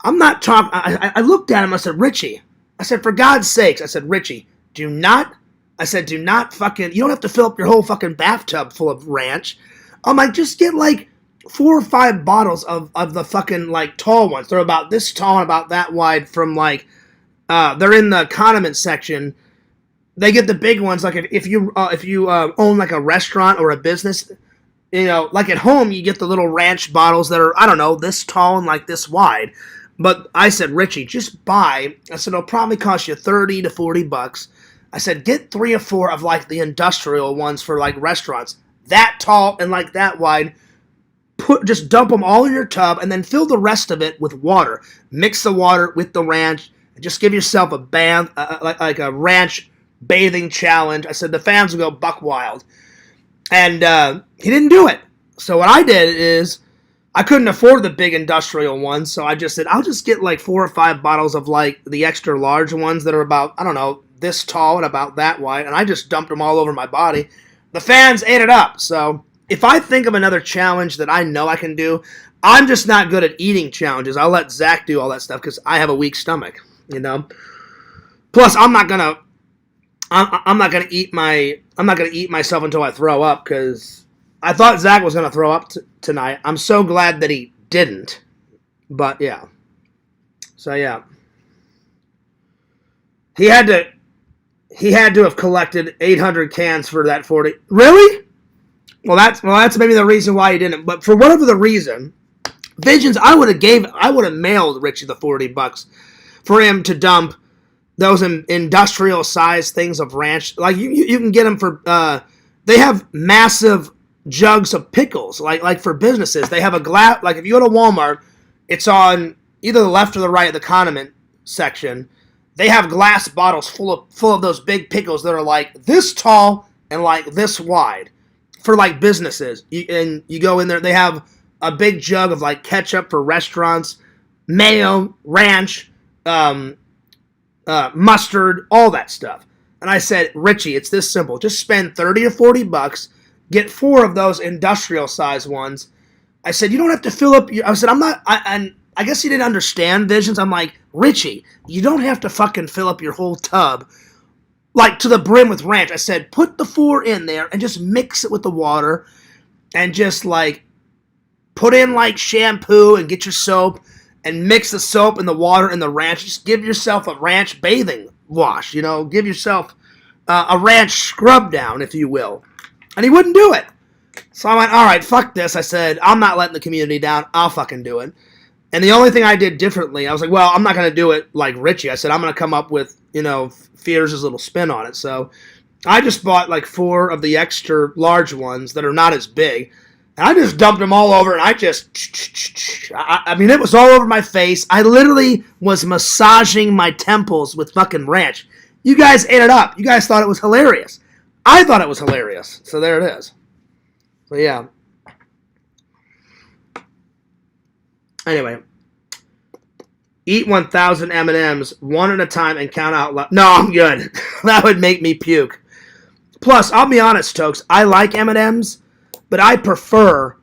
I'm not talking. I looked at him. I said, Richie. I said, for God's sakes. I said, Richie, do not fucking, you don't have to fill up your whole fucking bathtub full of ranch. I'm like, just get like 4 or 5 bottles of the fucking like tall ones. They're about this tall and about that wide from like, they're in the condiment section. They get the big ones, like if you own like a restaurant or a business, you know, like at home you get the little ranch bottles that are, I don't know, this tall and like this wide. But I said, Richie, just buy. I said, it'll probably cost you $30 to $40. I said, get 3 or 4 of like the industrial ones for like restaurants, that tall and like that wide. Just dump them all in your tub and then fill the rest of it with water. Mix the water with the ranch. And just give yourself a bath, like a ranch bathing challenge. I said the fans will go buck wild. And he didn't do it. So what I did is, I couldn't afford the big industrial ones, so I just said, I'll just get like 4 or 5 bottles of like the extra large ones that are about, I don't know, this tall and about that wide, and I just dumped them all over my body. The fans ate it up. So if I think of another challenge that I know I can do, I'm just not good at eating challenges. I'll let Zach do all that stuff because I have a weak stomach, you know. Plus, I'm not gonna eat myself until I throw up, because I thought Zach was gonna throw up tonight. I'm so glad that he didn't. But yeah. So yeah. He had to have collected 800 cans for that 40. Really? Well, that's maybe the reason why he didn't. But for whatever the reason, Visions, I would have mailed Richie the $40 for him to dump those industrial size things of ranch. Like you can get them for. They have massive jugs of pickles, like for businesses. They have a glass. Like if you go to Walmart, it's on either the left or the right of the condiment section. They have glass bottles full of those big pickles that are like this tall and like this wide for like businesses. You go in there, they have a big jug of like ketchup for restaurants, mayo, ranch, mustard, all that stuff. And I said, Richie, it's this simple. Just spend $30 or $40, get 4 of those industrial size ones. I said, you don't have to fill up your. I said, and I guess he didn't understand Visions. I'm like, Richie, you don't have to fucking fill up your whole tub like to the brim with ranch. I said, put the 4 in there and just mix it with the water and just like put in like shampoo and get your soap and mix the soap and the water and the ranch. Just give yourself a ranch bathing wash, give yourself a ranch scrub down, if you will. And he wouldn't do it. So I went, all right, fuck this. I said, I'm not letting the community down. I'll fucking do it. And the only thing I did differently, I was like, well, I'm not going to do it like Richie. I said, I'm going to come up with, Fears' little spin on it. So I just bought like 4 of the extra large ones that are not as big. And I just dumped them all over, and I mean, it was all over my face. I literally was massaging my temples with fucking ranch. You guys ate it up. You guys thought it was hilarious. I thought it was hilarious. So there it is. So yeah. Anyway. Eat 1,000 M&Ms one at a time and count out loud. No, I'm good. That would make me puke. Plus, I'll be honest, Tokes. I like M&Ms, but I prefer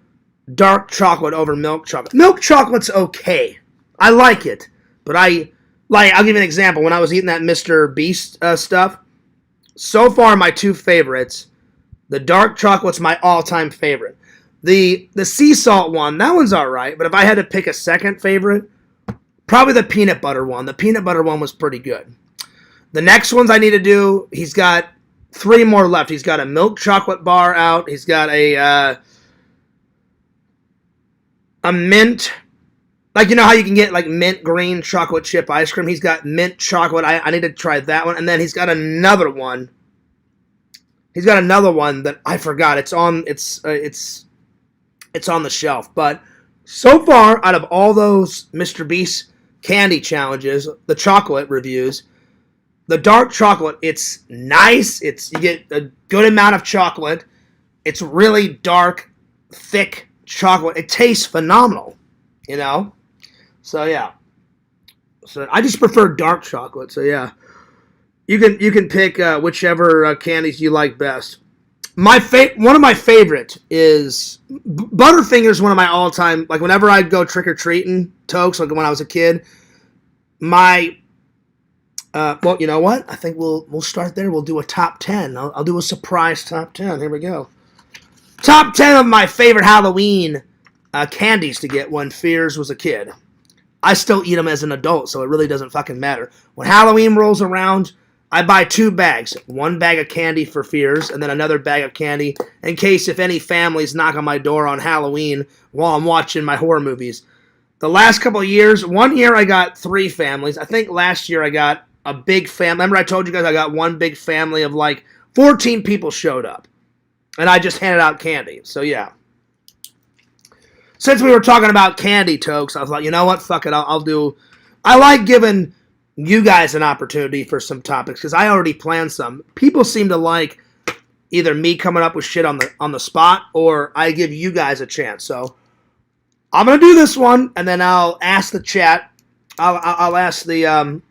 dark chocolate over milk chocolate. Milk chocolate's okay. I like it. But I'll give you an example. When I was eating that Mr. Beast stuff, so far my 2 favorites, the dark chocolate's my all-time favorite. The sea salt one, that one's alright, but if I had to pick a second favorite, probably the peanut butter one. The peanut butter one was pretty good. The next ones I need to do, he's got 3 more left. He's got a milk chocolate bar out. He's got a mint, like how you can get like mint green chocolate chip ice cream. He's got mint chocolate. I need to try that one. And then he's got another one. He's got another one that I forgot. It's on the shelf. But so far, out of all those Mr. Beast candy challenges, the chocolate reviews, the dark chocolate, it's nice. You get a good amount of chocolate. It's really dark, thick chocolate. It tastes phenomenal, So yeah. So I just prefer dark chocolate. So yeah, you can pick whichever candies you like best. One of my favorite is Butterfinger's one of my all-time. Like whenever I'd go trick or treating, Tokes, like when I was a kid, well, you know what? I think we'll start there. We'll do a top 10. I'll do a surprise top 10. Here we go. Top 10 of my favorite Halloween candies to get when Fears was a kid. I still eat them as an adult, so it really doesn't fucking matter. When Halloween rolls around, I buy 2 bags. 1 bag of candy for Fears, and then another bag of candy in case if any families knock on my door on Halloween while I'm watching my horror movies. The last couple of years, one year I got 3 families. I think last year I got a big family. Remember I told you guys I got one big family of like 14 people showed up. And I just handed out candy. So yeah. Since we were talking about candy, Tokes, I was like, you know what? Fuck it. I'll do. I like giving you guys an opportunity for some topics because I already planned some. People seem to like either me coming up with shit on the spot or I give you guys a chance. So I'm gonna do this one and then I'll ask the chat. I'll ask the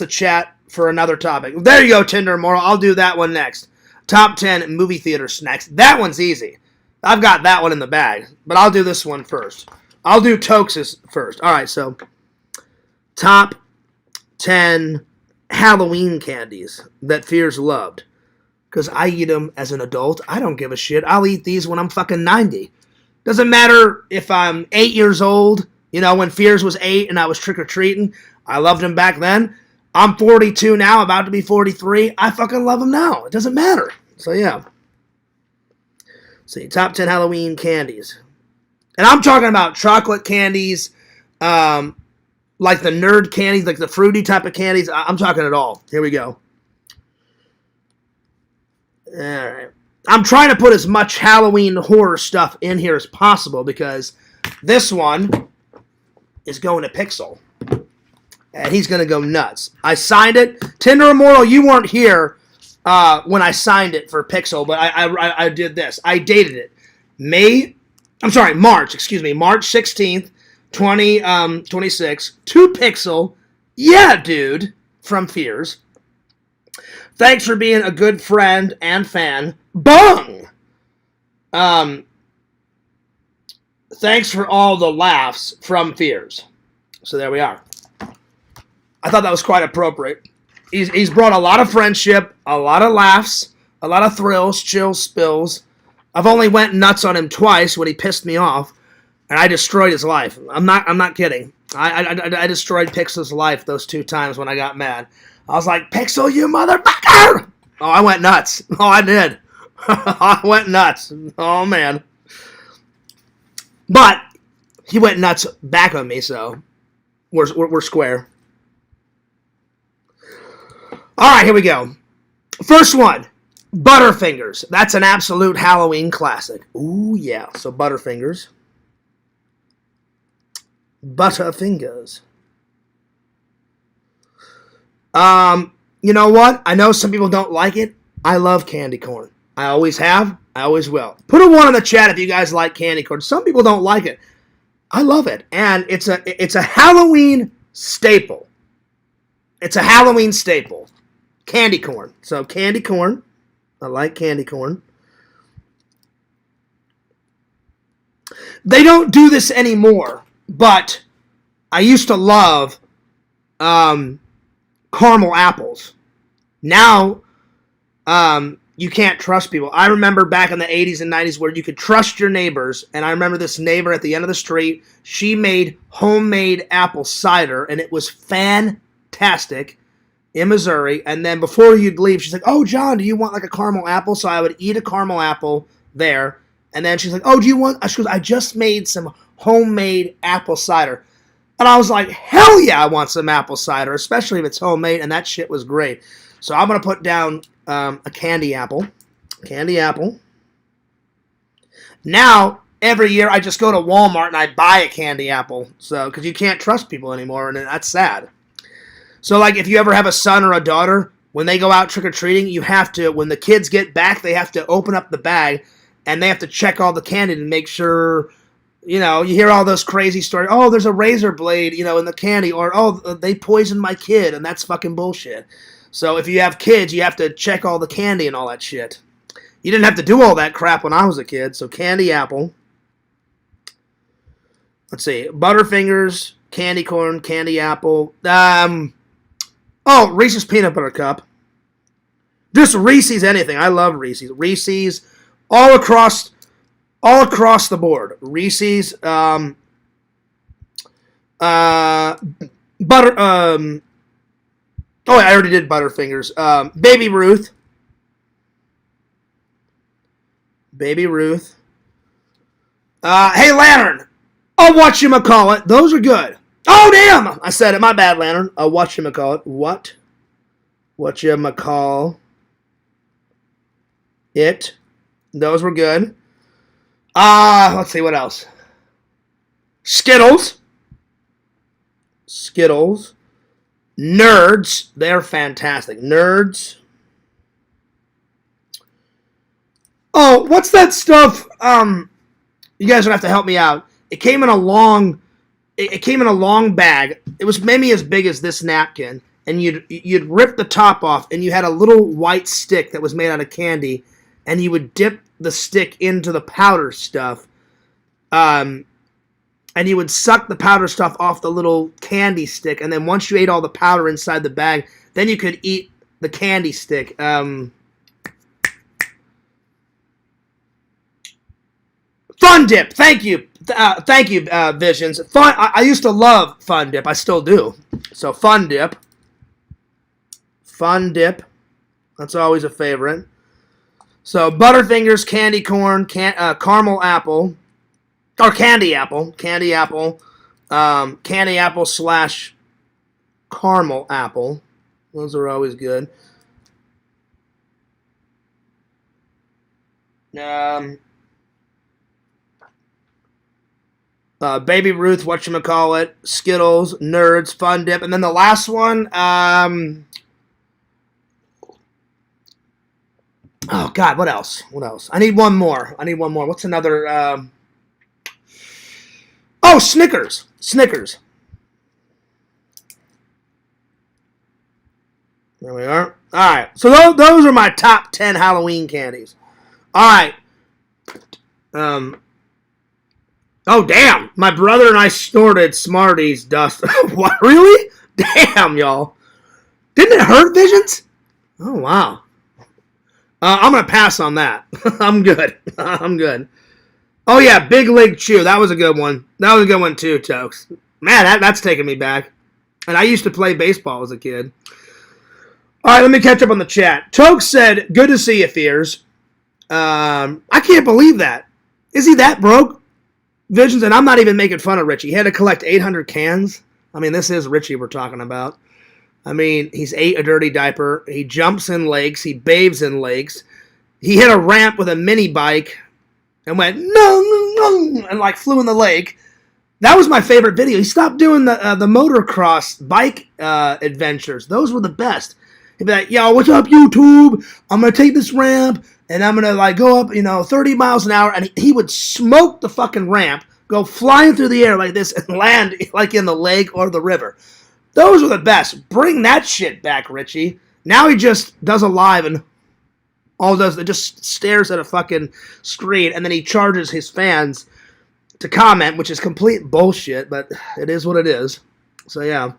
chat for another topic. There you go, Tinder Moral. I'll do that one next. Top 10 movie theater snacks. That one's easy. I've got that one in the bag. But I'll do this one first. I'll do Tokes' first. Alright, so top 10 Halloween candies that Fears loved. Because I eat them as an adult. I don't give a shit. I'll eat these when I'm fucking 90. Doesn't matter if I'm 8 years old. When Fears was 8 and I was trick-or-treating. I loved him back then. I'm 42 now, about to be 43. I fucking love them now. It doesn't matter. So, yeah. See, top 10 Halloween candies. And I'm talking about chocolate candies, like the nerd candies, like the fruity type of candies. I'm talking it all. Here we go. All right. I'm trying to put as much Halloween horror stuff in here as possible because this one is going to Pixel. And he's going to go nuts. I signed it. Tinder Immortal, you weren't here when I signed it for Pixel, but I did this. I dated it. March 16th, 2026. To Pixel. Yeah, dude. From Fears. Thanks for being a good friend and fan. Bung! Thanks for all the laughs from Fears. So there we are. I thought that was quite appropriate. He's brought a lot of friendship, a lot of laughs, a lot of thrills, chills, spills. I've only went nuts on him twice when he pissed me off, and I destroyed his life. I'm not kidding. I destroyed Pixel's life those 2 times when I got mad. I was like, Pixel, you motherfucker! Oh, I went nuts. Oh, I did. I went nuts. Oh, man. But he went nuts back on me, so we're square. All right, here we go. First one, Butterfingers. That's an absolute Halloween classic. Ooh, yeah. So Butterfingers. Butterfingers. You know what? I know some people don't like it. I love candy corn. I always have. I always will. Put a 1 in the chat if you guys like candy corn. Some people don't like it. I love it. And it's a Halloween staple. It's a Halloween staple. Candy corn. So candy corn. I like candy corn. They don't do this anymore, but I used to love caramel apples. Now, you can't trust people. I remember back in the 80s and 90s where you could trust your neighbors, and I remember this neighbor at the end of the street. She made homemade apple cider, and it was fantastic. In Missouri, and then before you'd leave, she's like, oh, John, do you want like a caramel apple? So I would eat a caramel apple there, and then she's like, oh, do you want, she goes, I just made some homemade apple cider. And I was like, hell yeah, I want some apple cider, especially if it's homemade, and that shit was great. So I'm going to put down a candy apple. Candy apple. Now, every year, I just go to Walmart and I buy a candy apple, so because you can't trust people anymore, and that's sad. So, like, if you ever have a son or a daughter, when they go out trick-or-treating, you have to, when the kids get back, they have to open up the bag, and they have to check all the candy to make sure, you know, you hear all those crazy stories. Oh, there's a razor blade, you know, in the candy, or, oh, they poisoned my kid, and that's fucking bullshit. So, if you have kids, you have to check all the candy and all that shit. You didn't have to do all that crap when I was a kid, so candy apple. Let's see, Butterfingers, candy corn, candy apple, oh, Reese's Peanut Butter Cup. Just Reese's anything. I love Reese's. Reese's all across the board. Reese's butter oh, I already did Butterfingers. Baby Ruth. Baby Ruth. Hey Lantern. Oh, whatchamacallit. Those are good. Oh, damn! I said it. My bad, Lantern. Whatchamacallit. What? Whatchamacall. It. Those were good. Let's see, what else? Skittles. Skittles. Nerds. They're fantastic. Nerds. Oh, what's that stuff? You guys are going to have to help me out. It came in a long... It came in a long bag. It was maybe as big as this napkin, and you'd rip the top off, and you had a little white stick that was made out of candy, and you would dip the stick into the powder stuff, and you would suck the powder stuff off the little candy stick, and then once you ate all the powder inside the bag, then you could eat the candy stick. Fun Dip, thank you. Thank you, Visions. I used to love Fun Dip. I still do. So Fun Dip. Fun Dip. That's always a favorite. So Butterfingers, candy corn, caramel apple, or candy apple, candy apple / caramel apple. Those are always good. Baby Ruth, whatchamacallit, Skittles, Nerds, Fun Dip, and then the last one, oh God, what else? What else? I need one more. What's another? Oh, Snickers. Snickers. There we are. All right. So those are my top 10 Halloween candies. All right. Oh, damn. My brother and I snorted Smarties dust. What? Really? Damn, y'all. Didn't it hurt, Visions? Oh, wow. I'm going to pass on that. I'm good. I'm good. Oh, yeah, Big League Chew. That was a good one. That was a good one, too, Tokes. Man, that's taking me back. And I used to play baseball as a kid. All right, let me catch up on the chat. Tokes said, good to see you, Fears. I can't believe that. Is he that broke? Visions, and I'm not even making fun of Richie. He had to collect 800 cans. I mean, this is Richie we're talking about. I mean, he's ate a dirty diaper. He jumps in lakes. He bathes in lakes. He hit a ramp with a mini bike and went, no, and like flew in the lake. That was my favorite video. He stopped doing the motocross bike adventures. Those were the best. He'd be like, yo, what's up, YouTube? I'm going to take this ramp, and I'm going to like go up, 30 miles an hour. And he would smoke the fucking ramp, go flying through the air like this, and land like in the lake or the river. Those were the best. Bring that shit back, Richie. Now he just does a live and just stares at a fucking screen, and then he charges his fans to comment, which is complete bullshit, but it is what it is. So, yeah.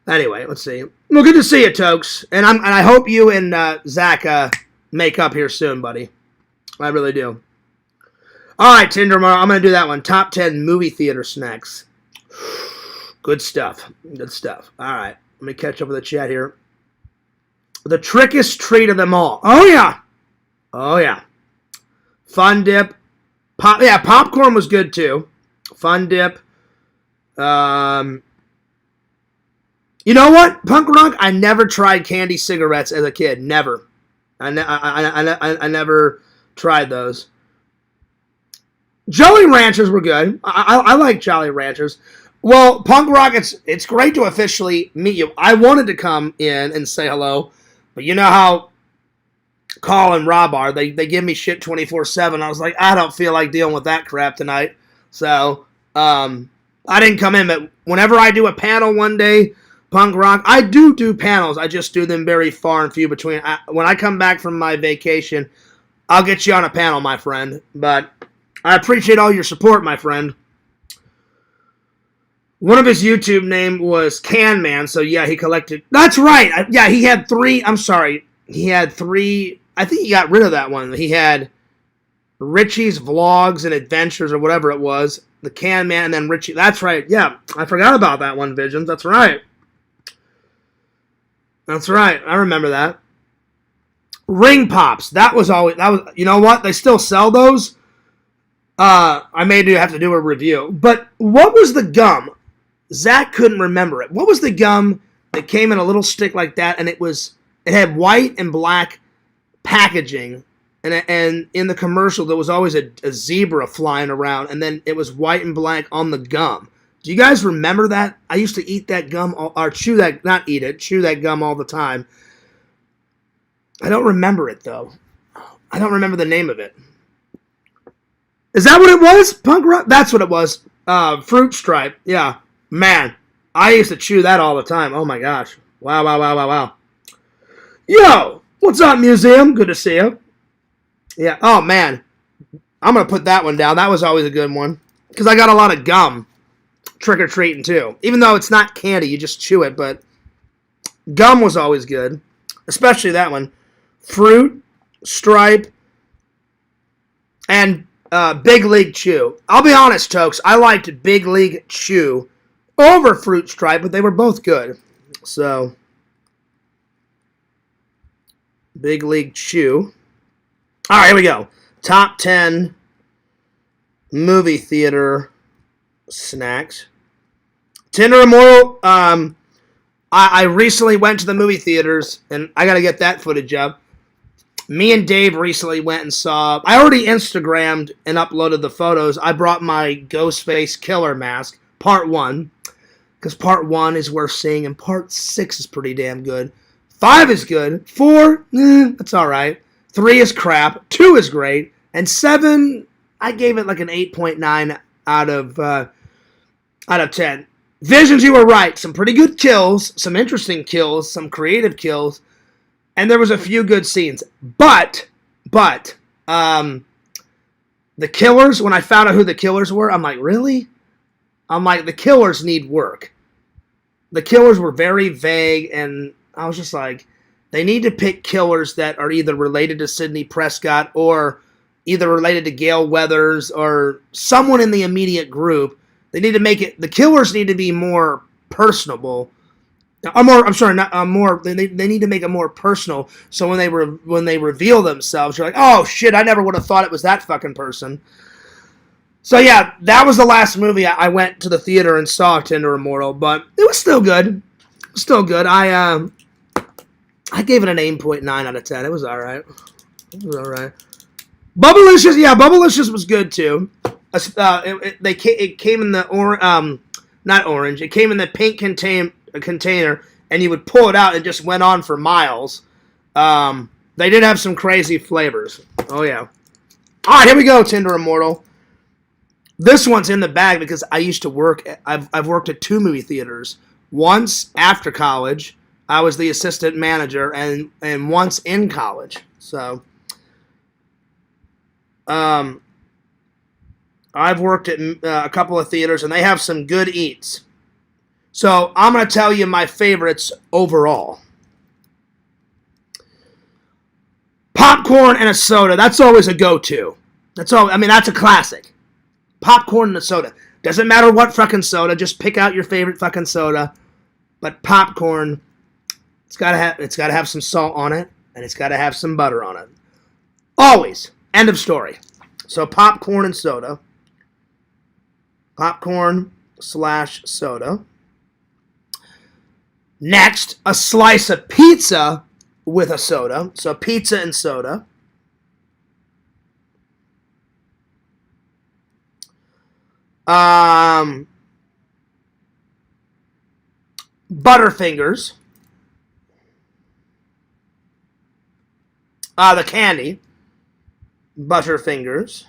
Anyway, let's see. Well, good to see you, Tokes. And I hope you and Zach make up here soon, buddy. I really do. All right, Tindermar, I'm going to do that one. Top 10 movie theater snacks. Good stuff. Good stuff. All right. Let me catch up with the chat here. The trickiest treat of them all. Oh, yeah. Oh, yeah. Fun Dip. Popcorn was good, too. Fun Dip. You know what, Punk Rock? I never tried candy cigarettes as a kid. Never. I never tried those. Jolly Ranchers were good. I like Jolly Ranchers. Well, Punk Rock, it's great to officially meet you. I wanted to come in and say hello, but you know how Carl and Rob are. They give me shit 24/7. I was like, I don't feel like dealing with that crap tonight. So, I didn't come in, but whenever I do a panel one day, Punk Rock, I do panels. I just do them very far and few between. When I come back from my vacation, I'll get you on a panel, my friend. But I appreciate all your support, my friend. One of his YouTube name was Can Man, so yeah, he collected. That's right. Yeah, he had 3. I'm sorry. He had 3. I think he got rid of that one. He had Richie's Vlogs and Adventures or whatever it was. The Can Man and then Richie. That's right. Yeah, I forgot about that one, Visions. That's right. That's right. I remember that. Ring Pops. That was. You know what? They still sell those. I may have to do a review. But what was the gum? Zach couldn't remember it. What was the gum that came in a little stick like that, and it had white and black packaging, and in the commercial there was always a zebra flying around, and then it was white and black on the gum. Do you guys remember that? I used to eat that gum, or chew that gum all the time. I don't remember it, though. I don't remember the name of it. Is that what it was? Punk Rock? That's what it was. Fruit Stripe. Yeah. Man, I used to chew that all the time. Oh, my gosh. Wow. Yo, what's up, Museum? Good to see you. Yeah. Oh, man. I'm going to put that one down. That was always a good one. Because I got a lot of gum. Trick-or-treating, too. Even though it's not candy, you just chew it, but gum was always good. Especially that one. Fruit, Stripe, and Big League Chew. I'll be honest, Tokes, I liked Big League Chew over Fruit Stripe, but they were both good. So, Big League Chew. All right, here we go. Top 10 movie theater snacks. Tinder Immortal. I recently went to the movie theaters, and I got to get that footage up. Me and Dave recently went and saw. I already Instagrammed and uploaded the photos. I brought my Ghostface Killer mask, Part 1, because Part 1 is worth seeing, and Part 6 is pretty damn good. 5 is good. 4, that's all right. 3 is crap. 2 is great. And 7, I gave it like an 8.9 out of 10. Visions, you were right. Some pretty good kills, some interesting kills, some creative kills, and there was a few good scenes. But, the killers, when I found out who the killers were, I'm like, really? I'm like, the killers need work. The killers were very vague, and I was just like, they need to pick killers that are either related to Sidney Prescott or either related to Gale Weathers or someone in the immediate group. They need to make it. The killers need to be more personable. They need to make it more personal. So when they reveal themselves, you're like, oh shit, I never would have thought it was that fucking person. So yeah, that was the last movie I went to the theater and saw, Tinder Immortal, but it was still good. Still good. I gave it an 8.9 out of 10. It was all right. Bubblicious was good too. It came in the not orange. It came in the pink container, and you would pull it out, and it just went on for miles. They did have some crazy flavors. Oh yeah. All right, here we go. Tinder Immortal. This one's in the bag because I used to work. I've worked at 2 movie theaters. Once after college, I was the assistant manager, and once in college. So, I've worked at a couple of theaters, and they have some good eats. So I'm going to tell you my favorites overall. Popcorn and a soda. That's always a go-to. That's a classic. Popcorn and a soda. Doesn't matter what fucking soda. Just pick out your favorite fucking soda. But popcorn, it's got to have some salt on it, and it's got to have some butter on it. Always. End of story. So popcorn and soda. Popcorn/soda. Next, a slice of pizza with a soda. So pizza and soda. Butterfingers. The candy. Butterfingers.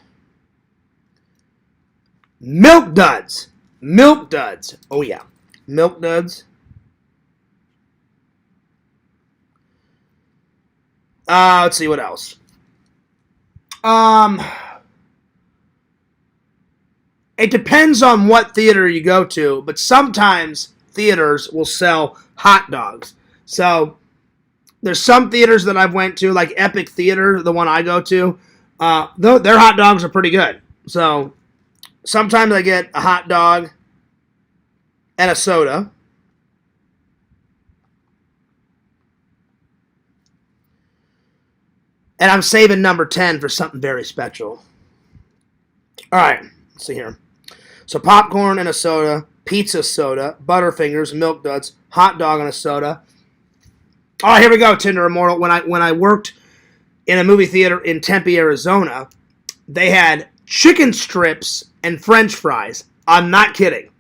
Milk Duds. Oh, yeah. Milk Duds. Let's see what else. It depends on what theater you go to, but sometimes theaters will sell hot dogs. So there's some theaters that I've went to, like Epic Theater, the one I go to. Their hot dogs are pretty good. So sometimes I get a hot dog and a soda. And I'm saving number 10 for something very special. All right, let's see here. So popcorn and a soda, pizza soda, Butterfingers, Milk Duds, hot dog and a soda. All right, here we go, Tinder Immortal. When I worked in a movie theater in Tempe, Arizona, they had chicken strips and French fries. I'm not kidding.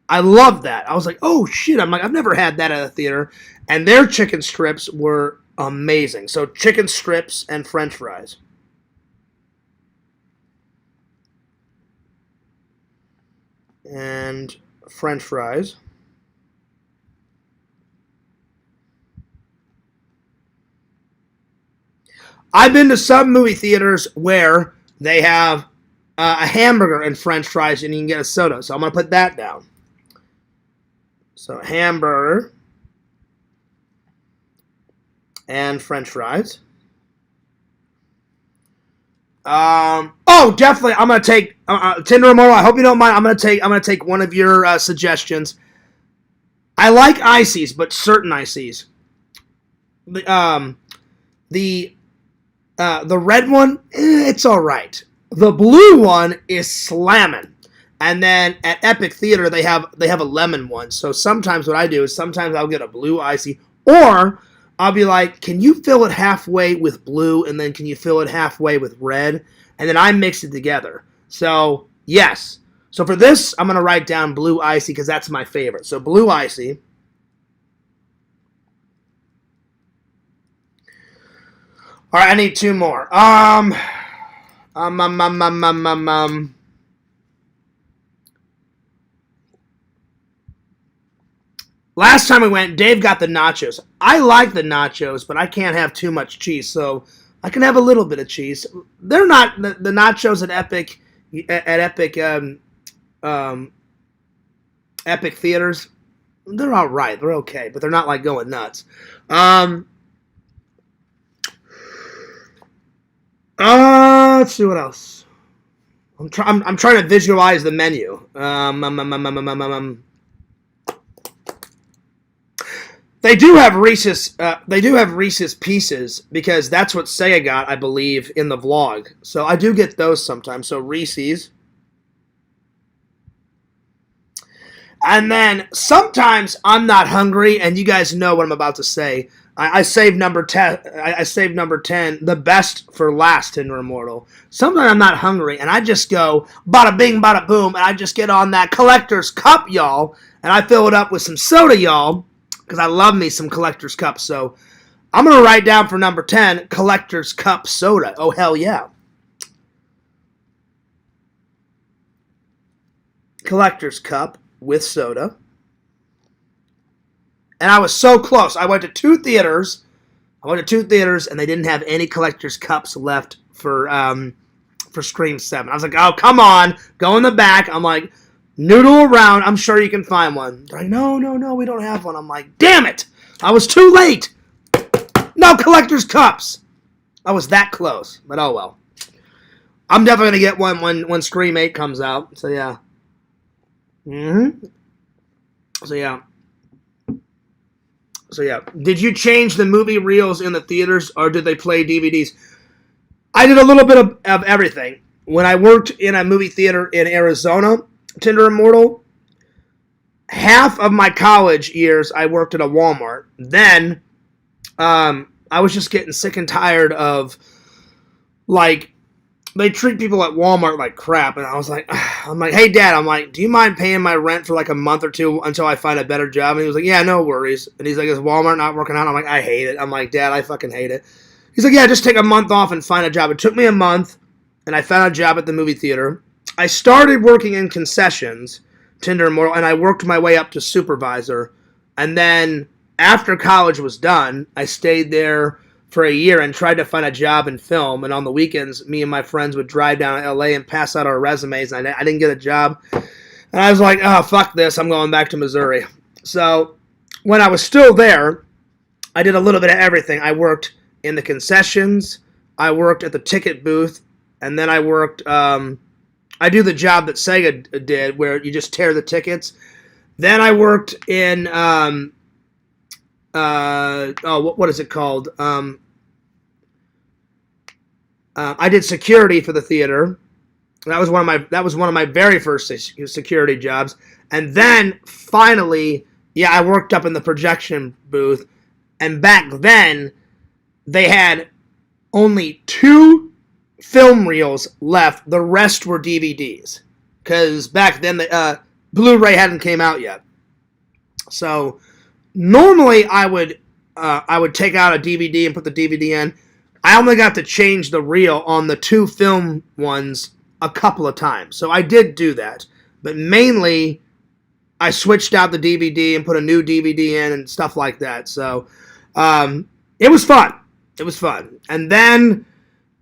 I loved that. I was like, oh shit. I'm like, I've never had that at a theater. And their chicken strips were amazing. So chicken strips and French fries. And French fries. I've been to some movie theaters where they have a hamburger and French fries, and you can get a soda. So I'm going to put that down. So hamburger and French fries. Definitely. I'm going to take Tinder Immortal. I hope you don't mind. I'm going to take one of your suggestions. I like ices, but certain ices. The red one, it's all right. The blue one is slamming. And then at Epic Theater, they have a lemon one. So sometimes what I do is sometimes I'll get a blue icy, or I'll be like, can you fill it halfway with blue, and then can you fill it halfway with red? And then I mix it together. So, yes. So for this, I'm going to write down blue icy because that's my favorite. So blue icy. All right, I need two more. Last time we went, Dave got the nachos. I like the nachos, but I can't have too much cheese, so I can have a little bit of cheese. They're not the nachos at Epic Theaters. They're all right. They're okay, but they're not like going nuts. Let's see what else. I'm trying to visualize the menu. They do have Reese's. They do have Reese's Pieces because that's what Sega got, I believe, in the vlog. So I do get those sometimes. So Reese's. And then sometimes I'm not hungry, and you guys know what I'm about to say. I saved number 10. I saved number 10, the best for last, Tinder Immortal. Sometimes I'm not hungry, and I just go bada bing, bada boom, and I just get on that collector's cup, y'all, and I fill it up with some soda, y'all, because I love me some collector's cup. So I'm gonna write down for number 10, collector's cup soda. Oh hell yeah! Collector's cup with soda. And I was so close. I went to two theaters, and they didn't have any collector's cups left for Scream 7. I was like, oh, come on. Go in the back. I'm like, noodle around. I'm sure you can find one. They're like, no, we don't have one. I'm like, damn it. I was too late. No collector's cups. I was that close, but oh well. I'm definitely going to get one when Scream 8 comes out. So, yeah. So yeah, did you change the movie reels in the theaters, or did they play DVDs? I did a little bit of everything. When I worked in a movie theater in Arizona, Tinder Immortal, half of my college years I worked at a Walmart. Then I was just getting sick and tired of, like, they treat people at Walmart like crap, and I was like, I'm like, hey, Dad, I'm like, do you mind paying my rent for like a month or two until I find a better job? And he was like, yeah, no worries. And he's like, is Walmart not working out? I'm like, I hate it. I'm like, Dad, I fucking hate it. He's like, yeah, just take a month off and find a job. It took me a month, and I found a job at the movie theater. I started working in concessions, Tinder Immortal, and I worked my way up to supervisor. And then after college was done, I stayed there for a year and tried to find a job in film. And on the weekends, me and my friends would drive down to LA and pass out our resumes, and I didn't get a job. And I was like, oh, fuck this. I'm going back to Missouri. So when I was still there, I did a little bit of everything. I worked in the concessions. I worked at the ticket booth. And then I worked, I do the job that Sega did where you just tear the tickets. Then I worked in, what is it called? I did security for the theater. That was one of my very first security jobs. And then finally, I worked up in the projection booth. And back then, they had only 2 film reels left. The rest were DVDs, because back then the Blu-ray hadn't came out yet. So normally I would take out a DVD and put the DVD in. I only got to change the reel on the 2 film ones a couple of times. So I did do that. But mainly, I switched out the DVD and put a new DVD in and stuff like that. So it was fun. It was fun. And then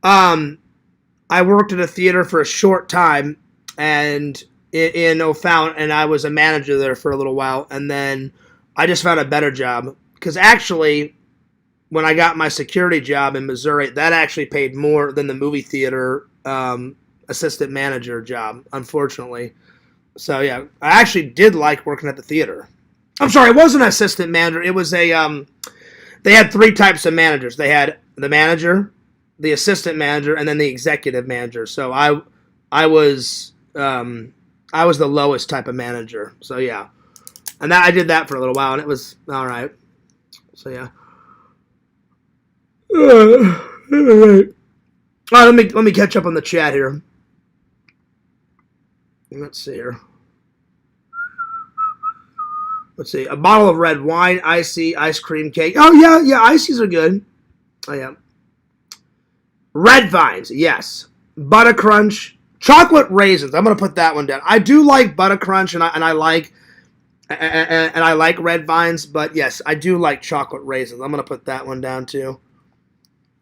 I worked at a theater for a short time and in O'Fallon, and I was a manager there for a little while. And then I just found a better job. Because actually, when I got my security job in Missouri, that actually paid more than the movie theater assistant manager job, unfortunately. So, yeah, I actually did like working at the theater. I'm sorry, it wasn't an assistant manager. It was a, they had 3 types of managers. They had the manager, the assistant manager, and then the executive manager. So I was the lowest type of manager. So yeah, and I did that for a little while, and it was all right. So yeah. All right. All right, let me catch up on the chat here. Let's see here. Let's see. A bottle of red wine, icy, ice cream cake. Oh yeah, ices are good. Oh yeah. Red vines, yes. Butter crunch, chocolate raisins. I'm gonna put that one down. I do like butter crunch, and I like red vines, but yes, I do like chocolate raisins. I'm gonna put that one down too.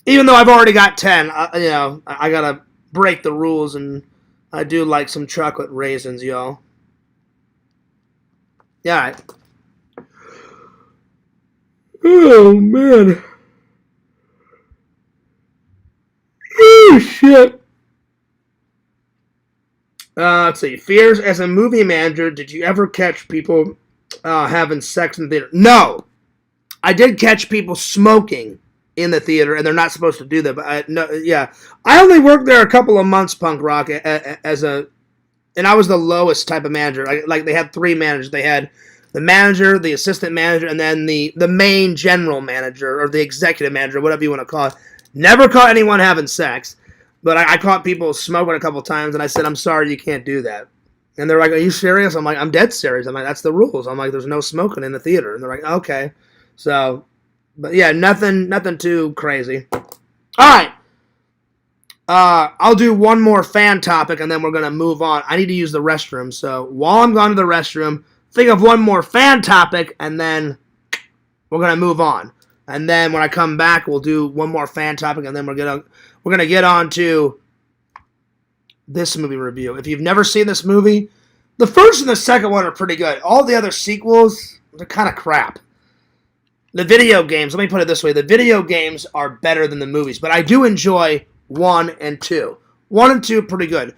Even though I've already got 10, I gotta break the rules, and I do like some chocolate raisins, y'all. Yeah. All right. Oh man. Oh shit. Let's see. Fears as a movie manager. Did you ever catch people having sex in the theater? No. I did catch people smoking in the theater, and they're not supposed to do that. But I only worked there a couple of months, punk rock, and I was the lowest type of manager. Like they had 3 managers. They had the manager, the assistant manager, and then the main general manager or the executive manager, whatever you want to call it. Never caught anyone having sex, but I caught people smoking a couple times, and I said, "I'm sorry, you can't do that." And they're like, "Are you serious?" I'm like, "I'm dead serious." I'm like, "That's the rules." I'm like, "There's no smoking in the theater," and they're like, "Okay." So, but yeah, nothing too crazy. All right. I'll do one more fan topic, and then we're gonna move on. I need to use the restroom, so while I'm going to the restroom, think of one more fan topic, and then we're gonna move on. And then when I come back, we'll do one more fan topic, and then we're gonna get on to this movie review. If you've never seen this movie, the first and the second one are pretty good. All the other sequels, they're kind of crap. The video games, let me put it this way, the video games are better than the movies, but I do enjoy 1 and 2. 1 and 2, pretty good.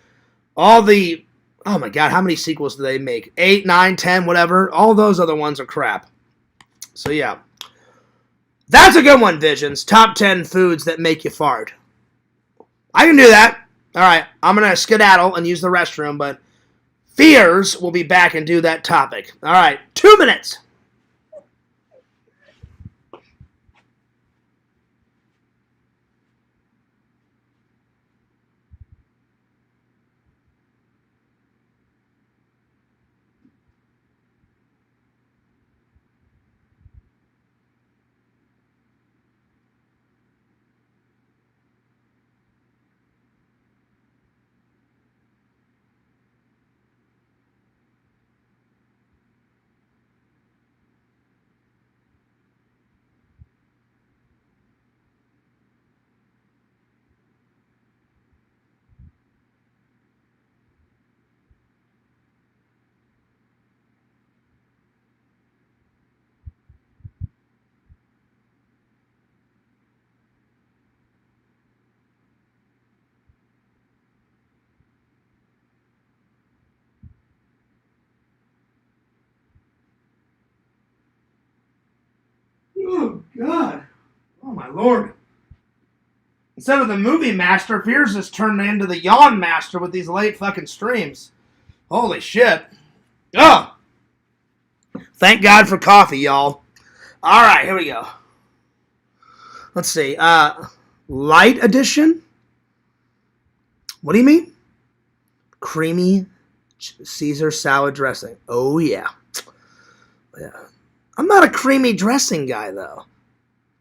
All the, oh my god, how many sequels do they make? 8, 9, 10, whatever. All those other ones are crap. So yeah. That's a good one, Visions. Top 10 foods that make you fart. I can do that. All right, I'm going to skedaddle and use the restroom, but Fears will be back and do that topic. All right, 2 minutes. Oh, God. Oh, my Lord. Instead of the movie master, Fears has turned into the yawn master with these late fucking streams. Holy shit. Oh! Thank God for coffee, y'all. All right, here we go. Let's see. Light edition? What do you mean? Creamy Caesar salad dressing. Oh, yeah. Yeah. I'm not a creamy dressing guy, though.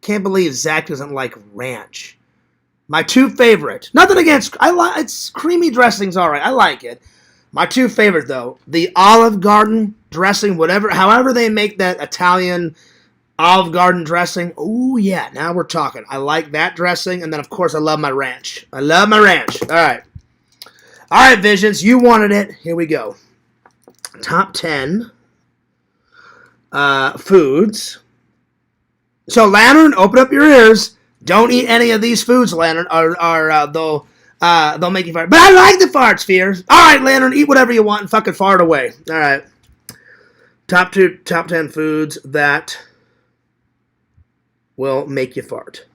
Can't believe Zach doesn't like ranch. My 2 favorite. Nothing against. It's creamy dressing's all right. I like it. My 2 favorite, though, the Olive Garden dressing, however they make that Italian Olive Garden dressing. Oh, yeah, now we're talking. I like that dressing, and then, of course, I love my ranch. I love my ranch. All right. All right, Visions, you wanted it. Here we go. Top 10 foods. So, Lantern, open up your ears. Don't eat any of these foods, Lantern, or they'll make you fart. But I like the farts, Fears. All right, Lantern, eat whatever you want and fucking fart away. All right. Top 10 foods that will make you fart.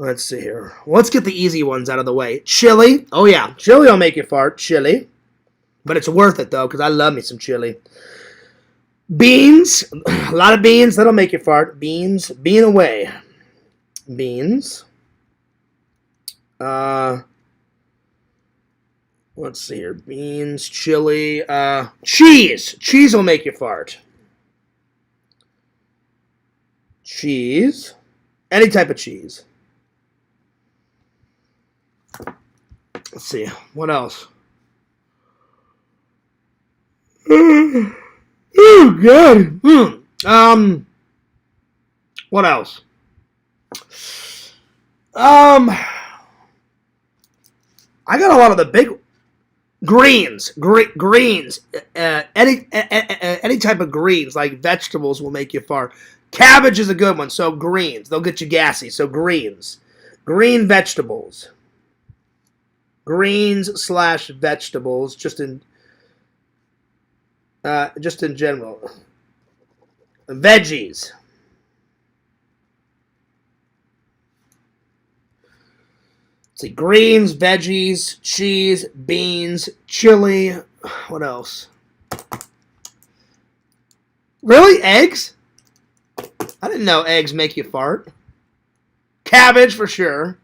Let's see here. Let's get the easy ones out of the way. Chili. Oh, yeah. Chili will make you fart. Chili. But it's worth it, though, because I love me some chili. Beans. A lot of beans. That'll make you fart. Beans. Bean away. Beans. Let's see here. Beans. Chili. Cheese. Cheese will make you fart. Cheese. Any type of cheese. Let's see. What else? Oh, God. What else? I got a lot of the big greens. Greens. Any type of greens, like vegetables, will make you fart. Cabbage is a good one. So greens. They'll get you gassy. So greens. Green vegetables. Greens/vegetables, just in general. Veggies. Let's see, greens, veggies, cheese, beans, chili. What else? Really, eggs? I didn't know eggs make you fart. Cabbage for sure.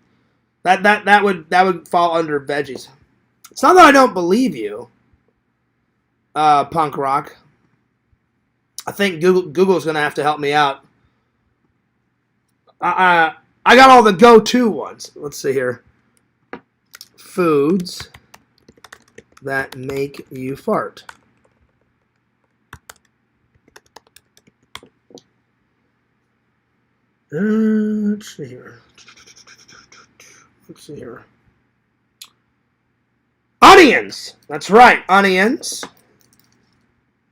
That would fall under veggies. It's not that I don't believe you, punk rock. I think Google's gonna have to help me out. I got all the go-to ones. Let's see here. Foods that make you fart. Let's see here. Let's see here. Onions! That's right, onions.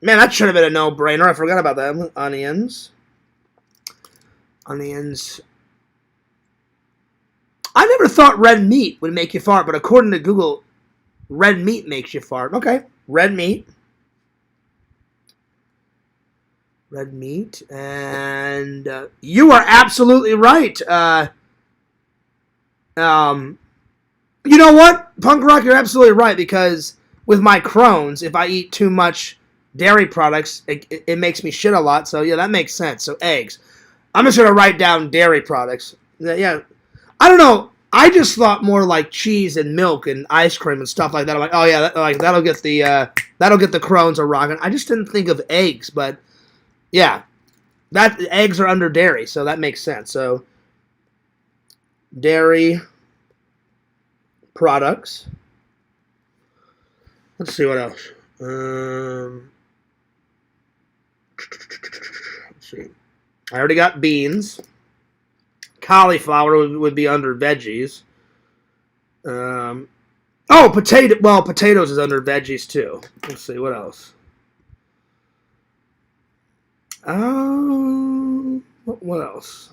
Man, that should have been a no-brainer. I forgot about that. Onions. Onions. I never thought red meat would make you fart, but according to Google, red meat makes you fart. Okay, red meat. Red meat. And you are absolutely right. You know what, Punk Rock, you're absolutely right, because with my Crohn's, if I eat too much dairy products, it makes me shit a lot. So yeah, that makes sense. So eggs. I'm just gonna write down dairy products. Yeah, I don't know. I just thought more like cheese and milk and ice cream and stuff like that. I'm like, oh yeah, that'll get the Crohn's a rocking. I just didn't think of eggs, but yeah, that eggs are under dairy, so that makes sense. So dairy products. Let's see what else. Let's see. I already got beans. Cauliflower would be under veggies. Potato. Well, potatoes is under veggies too. Let's see what else. What else?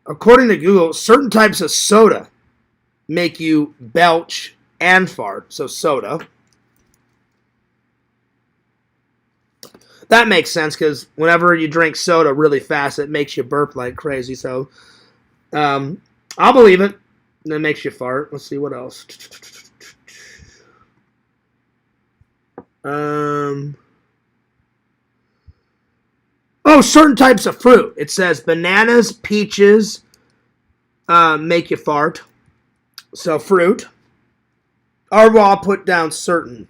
According to Google, certain types of soda make you belch and fart. So soda. That makes sense because whenever you drink soda really fast, it makes you burp like crazy. So I'll believe it. That makes you fart. Let's see what else. Certain types of fruit. It says bananas, peaches make you fart. So fruit. Or well, I'll put down certain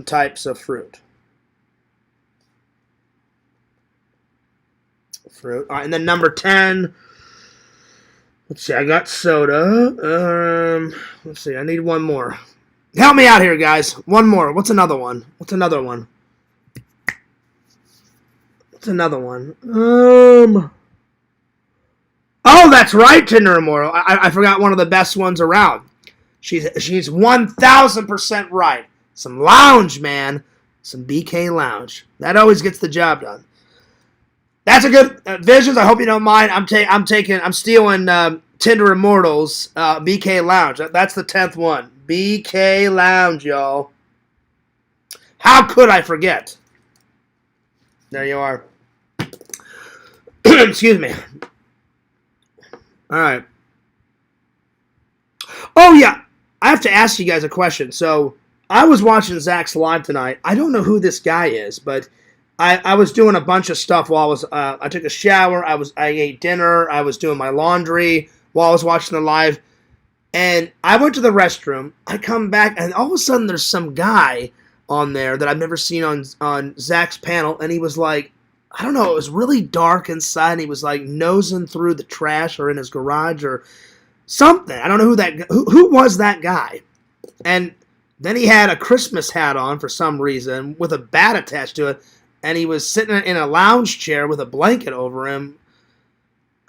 types of fruit. Fruit. All right, and then number 10. Let's see, I got soda. Let's see, I need one more. Help me out here, guys. One more. What's another one? Oh, that's right, Tinder Immortal. I forgot one of the best ones around. She's 1,000% right. Some lounge, man. Some BK lounge. That always gets the job done. That's a good Visions. I hope you don't mind. I'm stealing Tinder Immortals BK Lounge. That's the 10th one. BK Lounge, y'all. How could I forget? There you are. Excuse me. All right. Oh, yeah. I have to ask you guys a question. So, I was watching Zach's live tonight. I don't know who this guy is, but I was doing a bunch of stuff while I took a shower. I ate dinner. I was doing my laundry while I was watching the live. And I went to the restroom. I come back, and all of a sudden there's some guy on there that I've never seen on Zach's panel. And he was like, I don't know, it was really dark inside. And he was like nosing through the trash or in his garage or something. I don't know who was that guy. And then he had a Christmas hat on for some reason with a bat attached to it. And he was sitting in a lounge chair with a blanket over him.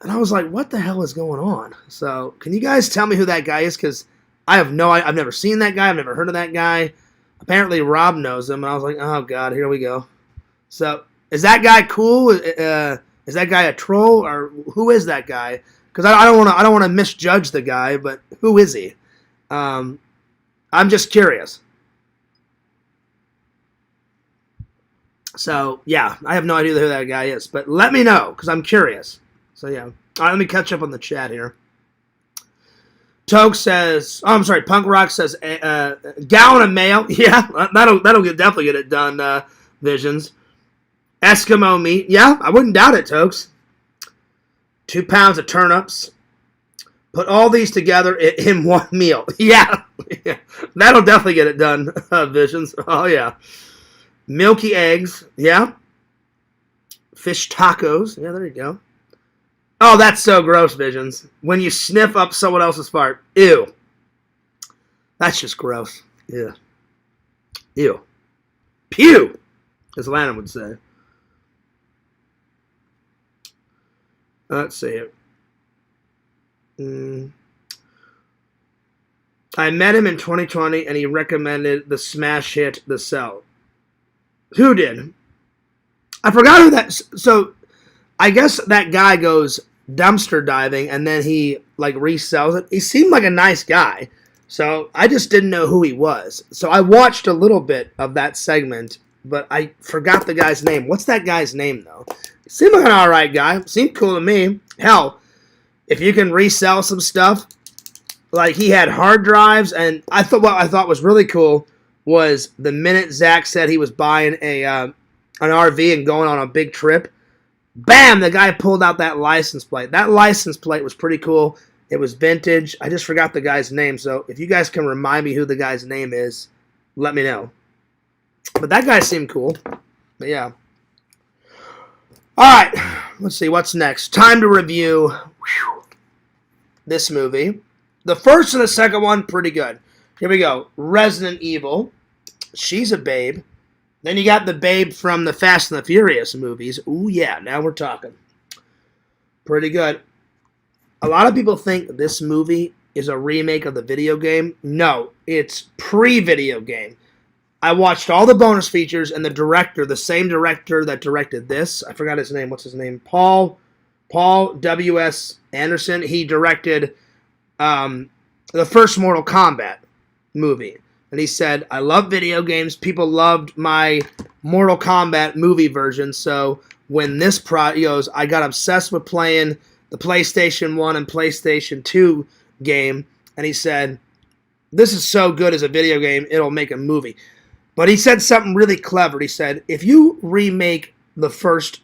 And I was like, what the hell is going on? So, can you guys tell me who that guy is? Because I've never seen that guy. I've never heard of that guy. Apparently, Rob knows him. And I was like, oh, God, here we go. So, is that guy cool? Is that guy a troll? Or who is that guy? Because I don't want to misjudge the guy, but who is he? I'm just curious. So, yeah, I have no idea who that guy is. But let me know, because I'm curious. So, yeah. All right, let me catch up on the chat here. Toke says, Punk Rock says, gallon of mayo. Yeah, that'll definitely get it done, Visions. Eskimo meat. Yeah, I wouldn't doubt it, Tokes. 2 pounds of turnips. Put all these together in one meal. Yeah. That'll definitely get it done, Visions. Oh, yeah. Milky eggs. Yeah. Fish tacos. Yeah, there you go. Oh, that's so gross, Visions. When you sniff up someone else's fart. Ew. That's just gross. Yeah. Ew. Pew, as Lanham would say. Let's see. I met him in 2020, and he recommended the smash hit The Cell. Who did? I forgot who that... So, I guess that guy goes dumpster diving, and then he, like, resells it. He seemed like a nice guy, so I just didn't know who he was. So I watched a little bit of that segment, but I forgot the guy's name. What's that guy's name, though? He seemed like an alright guy. Seemed cool to me. Hell, if you can resell some stuff, like he had hard drives, and what I thought was really cool was the minute Zach said he was buying an RV and going on a big trip, bam, the guy pulled out that license plate. That license plate was pretty cool. It was vintage. I just forgot the guy's name, so if you guys can remind me who the guy's name is, let me know. But that guy seemed cool. But yeah. Alright, let's see, what's next? Time to review this movie. The first and the second one, pretty good. Here we go. Resident Evil. She's a babe. Then you got the babe from the Fast and the Furious movies. Ooh, yeah, now we're talking. Pretty good. A lot of people think this movie is a remake of the video game. No, it's pre-video game. I watched all the bonus features, and the director, the same director that directed this, I forgot his name. What's his name? Paul W.S. Anderson. He directed the first Mortal Kombat movie. And he said, I love video games. People loved my Mortal Kombat movie version. So when this goes, I got obsessed with playing the PlayStation 1 and PlayStation 2 game. And he said, this is so good as a video game, it'll make a movie. But he said something really clever. He said, if you remake the first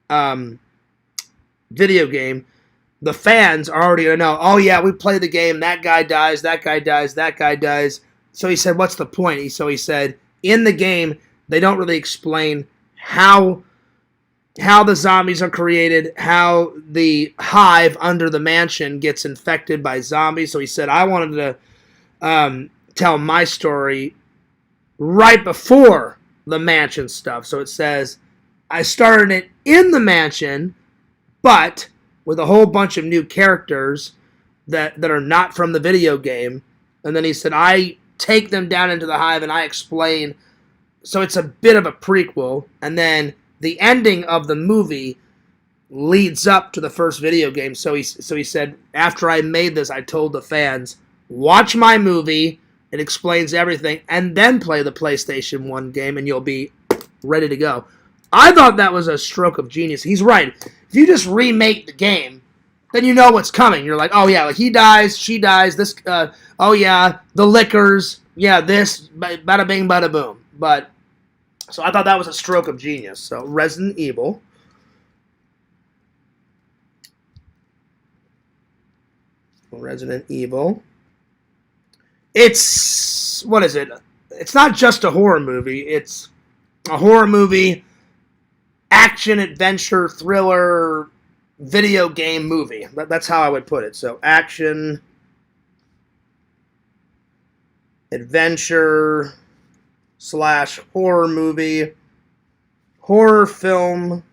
video game, the fans are already going to know, oh yeah, we play the game, that guy dies, that guy dies, that guy dies. So he said, what's the point? So he said, in the game, they don't really explain how the zombies are created, how the hive under the mansion gets infected by zombies. So he said, I wanted to tell my story right before the mansion stuff. So it says, I started it in the mansion, but with a whole bunch of new characters that are not from the video game. And then he said, I take them down into the hive and I explain. So it's a bit of a prequel. And then the ending of the movie leads up to the first video game. So he said, after I made this, I told the fans, watch my movie. It explains everything. And then play the PlayStation 1 game and you'll be ready to go. I thought that was a stroke of genius. He's right. If If you just remake the game, then you know what's coming. You're like, oh yeah, like he dies, she dies, this, oh yeah, the liquors, yeah, this, bada bing, bada boom. But, so I thought that was a stroke of genius. So Resident Evil. Resident Evil. It's, what is it? It's not just a horror movie. It's a horror movie, action, adventure, thriller, video game movie. That's how I would put it. So action, adventure / horror movie, horror film,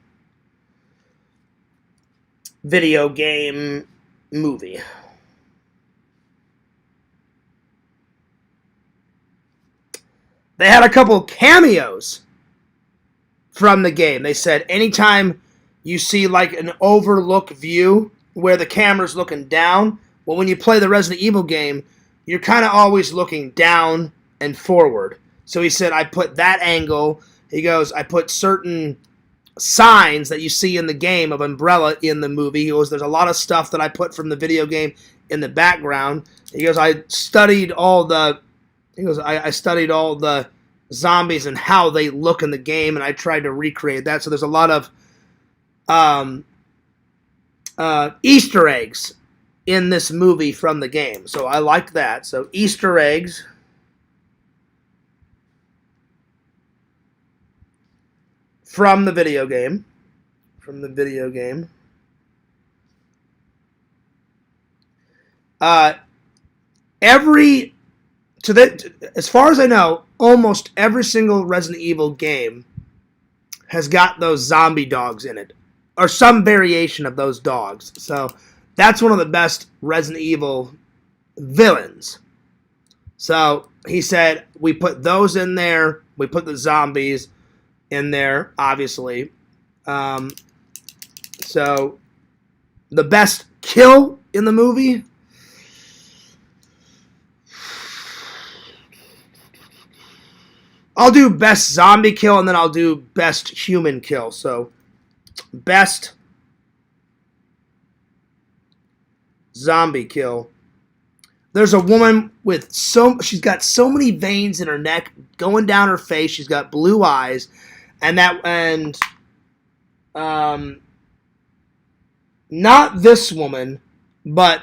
video game movie. They had a couple cameos from the game. They said anytime you see like an overlook view where the camera's looking down, well, when you play the Resident Evil game, you're kind of always looking down and forward. So he said, I put that angle. He goes, I put certain signs that you see in the game of Umbrella in the movie. He goes, there's a lot of stuff that I put from the video game in the background. He goes, I studied all the zombies and how they look in the game, and I tried to recreate that. So there's a lot of Easter eggs in this movie from the game. So I liked that. So Easter eggs. From the video game. As far as I know, almost every single Resident Evil game has got those zombie dogs in it, or some variation of those dogs. So that's one of the best Resident Evil villains. So he said, we put those in there. We put the zombies in there, obviously. So the best kill in the movie, I'll do best zombie kill, and then I'll do best human kill. So best zombie kill. There's a woman with she's got so many veins in her neck going down her face. She's got blue eyes, and not this woman, but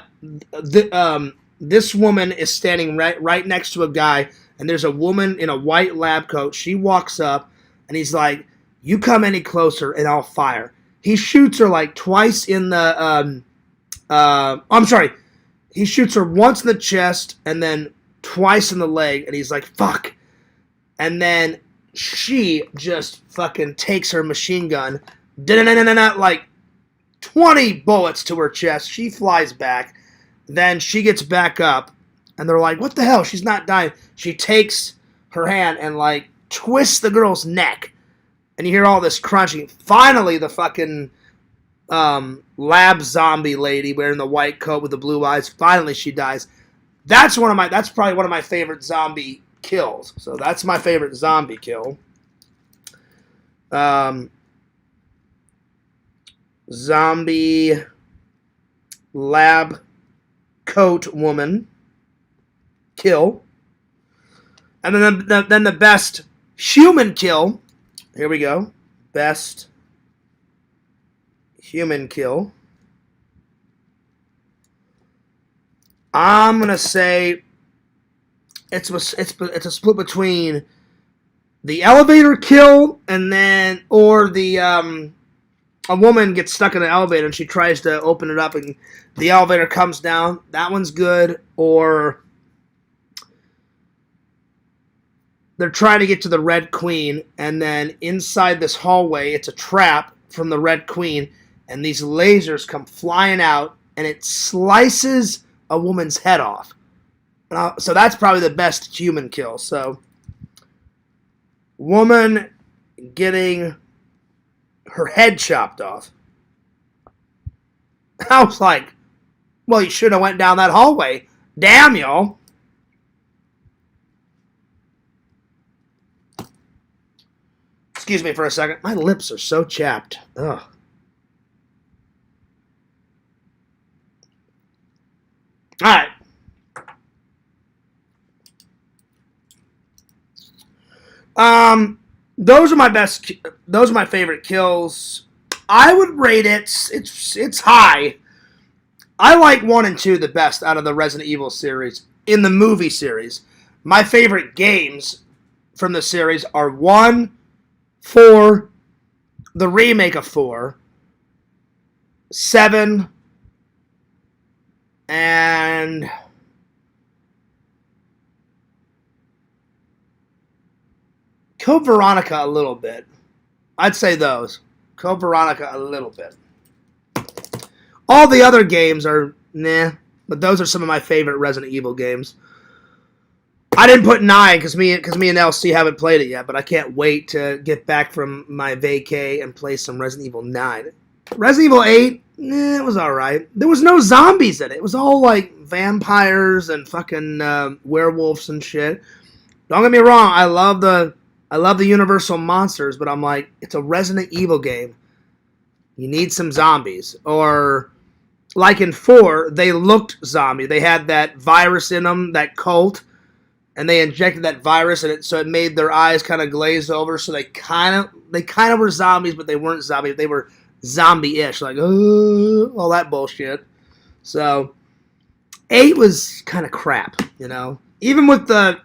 this woman is standing right next to a guy, and there's a woman in a white lab coat. She walks up, and he's like, "You come any closer, and I'll fire." He shoots her like twice in the. I'm sorry. He shoots her once in the chest and then twice in the leg, and he's like, "Fuck!" And then she just fucking takes her machine gun, like 20 bullets to her chest. She flies back. Then she gets back up, and they're like, "What the hell? She's not dying." She takes her hand and like twists the girl's neck, and you hear all this crunching. Finally, the fucking lab zombie lady wearing the white coat with the blue eyes. Finally, she dies. That's probably one of my favorite zombie kills. So that's my favorite zombie kill. Zombie lab coat woman kill. And then the best human kill. Here we go. Best human kill. I'm gonna say it's a split between the elevator kill and then a woman gets stuck in an elevator and she tries to open it up and the elevator comes down. That one's good. Or they're trying to get to the Red Queen, and then inside this hallway, it's a trap from the Red Queen, and these lasers come flying out, and it slices a woman's head off. So that's probably the best human kill. So, woman getting her head chopped off. I was like, well, you should have went down that hallway. Damn, y'all. Excuse me for a second. My lips are so chapped. Ugh. All right. Those are my best. Those are my favorite kills. I would rate it. It's high. I like 1 and 2 the best out of the Resident Evil series in the movie series. My favorite games from the series are 1, 4, the remake of 4, 7, and Code Veronica a little bit. I'd say those. Code Veronica a little bit. All the other games are nah, but those are some of my favorite Resident Evil games. I didn't put 9 because me and LC haven't played it yet, but I can't wait to get back from my vacay and play some Resident Evil 9. Resident Evil 8, it was alright. There was no zombies in it. It was all like vampires and fucking werewolves and shit. Don't get me wrong, I love the Universal monsters, but I'm like, it's a Resident Evil game. You need some zombies. Or like in 4, they looked zombie. They had that virus in them, that cult, and they injected that virus in it, so it made their eyes kind of glaze over. So they kind of were zombies, but they weren't zombies. They were zombie-ish, like all that bullshit. So 8 was kind of crap, you know. Even with the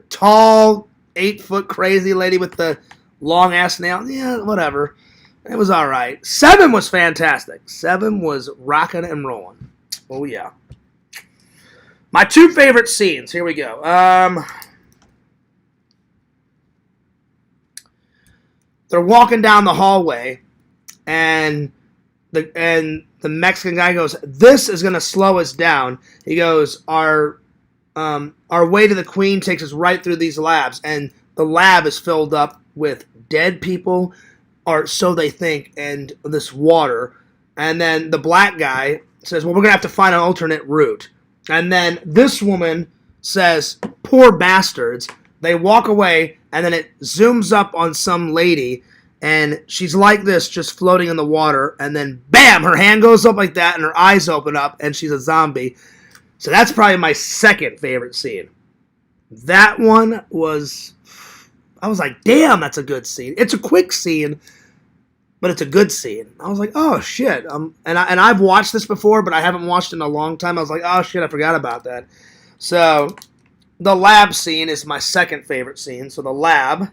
tall 8-foot crazy lady with the long ass nails, yeah, whatever. It was all right. 7 was fantastic. 7 was rocking and rolling. Oh yeah. My 2 favorite scenes. Here we go. They're walking down the hallway, and the Mexican guy goes, "This is gonna slow us down." He goes, "Our way to the Queen takes us right through these labs, and the lab is filled up with dead people, or so they think, and this water." And then the black guy says, "Well, we're gonna have to find an alternate route." And then this woman says, "Poor bastards." They walk away, and then it zooms up on some lady, and she's like this, just floating in the water, and then bam, her hand goes up like that, and her eyes open up, and she's a zombie. So that's probably my second favorite scene. That one was, I was like, damn, that's a good scene. It's a quick scene, but it's a good scene. I was like, oh shit. And I've watched this before, but I haven't watched it in a long time. I was like, oh shit, I forgot about that. So the lab scene is my second favorite scene. So the lab.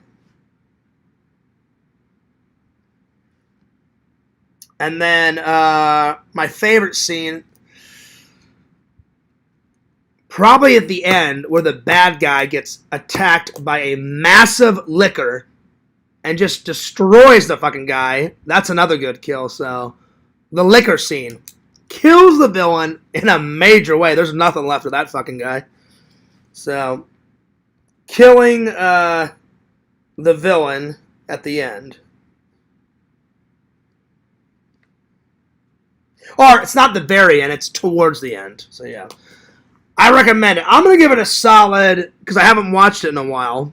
And then my favorite scene, probably at the end, where the bad guy gets attacked by a massive licker and just destroys the fucking guy. That's another good kill. So the liquor scene kills the villain in a major way. There's nothing left of that fucking guy. So killing the villain at the end. Or it's not the very end, it's towards the end. So yeah. I recommend it. I'm going to give it a solid, because I haven't watched it in a while.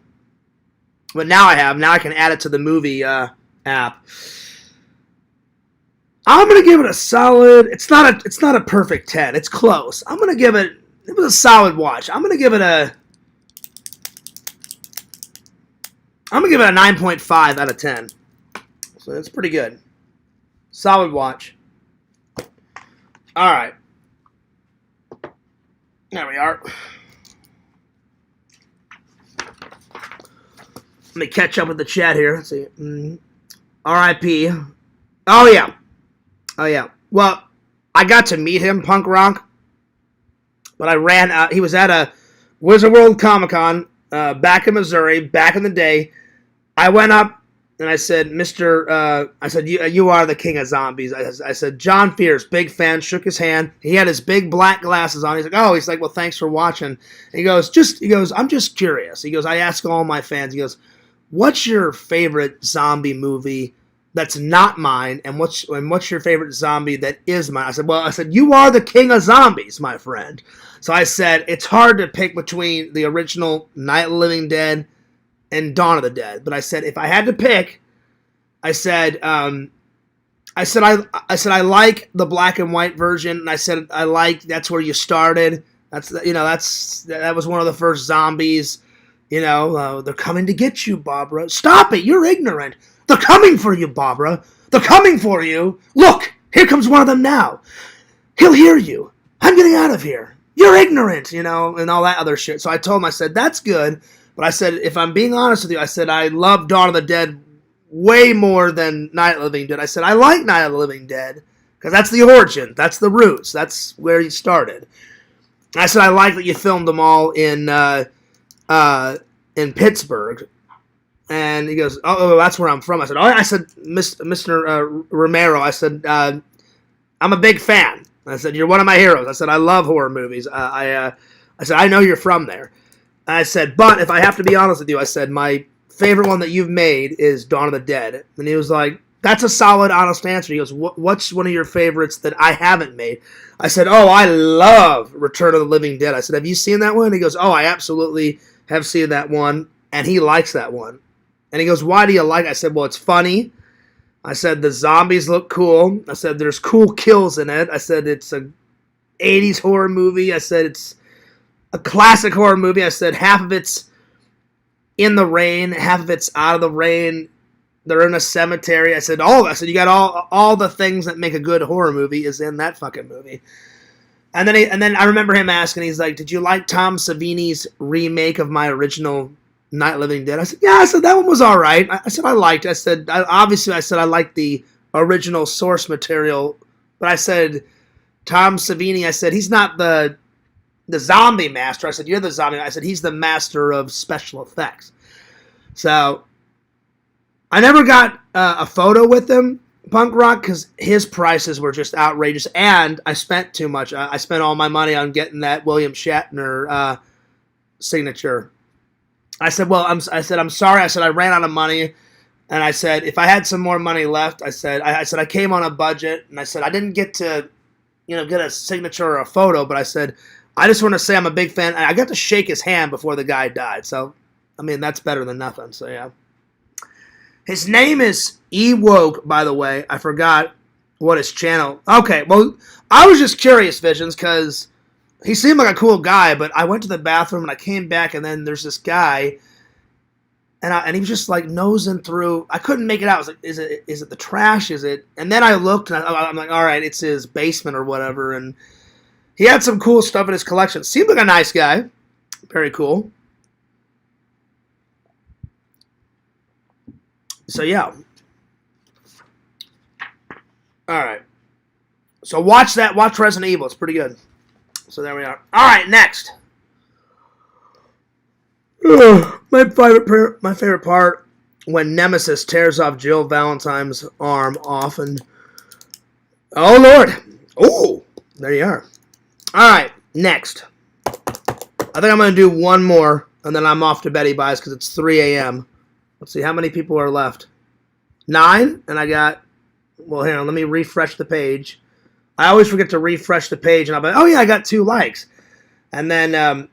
But now I have. Now I can add it to the movie app. I'm going to give it a solid. It's not a perfect 10. It's close. I'm going to give it. It was a solid watch. I'm going to give it a 9.5 out of 10. So it's pretty good. Solid watch. All right. There we are. Let me catch up with the chat here. Let's see. R.I.P. Oh, yeah. Oh, yeah. Well, I got to meet him, Punk Rock. But I ran out. He was at a Wizard World Comic-Con back in Missouri, back in the day. I went up and I said, you are the king of zombies. I said, John Fierce, big fan, shook his hand. He had his big black glasses on. He's like, well, thanks for watching. And he goes, I'm just curious. He goes, I ask all my fans, he goes, what's your favorite zombie movie that's not mine? And what's your favorite zombie that is mine? I said, you are the king of zombies, my friend. So I said, it's hard to pick between the original Night of the Living Dead and Dawn of the Dead. But I said, if I had to pick, I said, I said I like the black and white version, and I said I like that's where you started. That was one of the first zombies. They're coming to get you, Barbara. Stop it! You're ignorant. They're coming for you, Barbara. They're coming for you. Look, here comes one of them now. He'll hear you. I'm getting out of here. You're ignorant, and all that other shit. So I told him, I said, that's good. But I said, if I'm being honest with you, I said, I love Dawn of the Dead way more than Night of the Living Dead. I said, I like Night of the Living Dead because that's the origin. That's the roots. That's where you started. I said, I like that you filmed them all in Pittsburgh. And he goes, oh, that's where I'm from. I said, Mr. Romero, I said, I'm a big fan. I said, you're one of my heroes. I said, I love horror movies. I said, I know you're from there. I said, but if I have to be honest with you, I said, my favorite one that you've made is Dawn of the Dead. And he was like, that's a solid, honest answer. He goes, what's one of your favorites that I haven't made? I said, oh, I love Return of the Living Dead. I said, have you seen that one? He goes, oh, I absolutely have seen that one. And he likes that one. And he goes, why do you like it? I said, well, it's funny. I said, the zombies look cool. I said, there's cool kills in it. I said, it's a 80s horror movie. I said, it's a classic horror movie. I said, half of it's in the rain, half of it's out of the rain. They're in a cemetery. I said, you got all the things that make a good horror movie is in that fucking movie. And then I remember him asking, he's like, did you like Tom Savini's remake of my original Night of the Living Dead? I said, yeah. I said, that one was all right. I said, I liked it. I said, obviously, I liked the original source material. But I said, Tom Savini, I said, he's not the zombie master. I said, you're the zombie. I said, he's the master of special effects. So I never got a photo with him, Punk Rock, because his prices were just outrageous, and I spent too much. I spent all my money on getting that William Shatner signature. I said, I'm sorry. I said, I ran out of money, and I said, if I had some more money left, I said, I came on a budget, and I said, I didn't get to, get a signature or a photo, but I said, I just want to say I'm a big fan. I got to shake his hand before the guy died, so, that's better than nothing, so yeah. His name is Ewoke, by the way. I forgot what his channel. Okay, well, I was just curious, Visions, because he seemed like a cool guy, but I went to the bathroom and I came back, and then there's this guy, and he was just like nosing through. I couldn't make it out. I was like, is it the trash? Is it? And then I looked, and I'm like, all right, it's his basement or whatever, and he had some cool stuff in his collection. Seemed like a nice guy. Very cool. So, yeah. Alright. So, watch that. Watch Resident Evil. It's pretty good. So, there we are. Alright, next. My favorite part, when Nemesis tears off Jill Valentine's arm off and... Oh, Lord. Oh, there you are. Alright, next. I think I'm going to do one more, and then I'm off to Betty Buys because it's 3 a.m. Let's see, how many people are left? 9, and I got, well, hang on, let me refresh the page. I always forget to refresh the page, and I'll be like, oh yeah, I got 2 likes. And then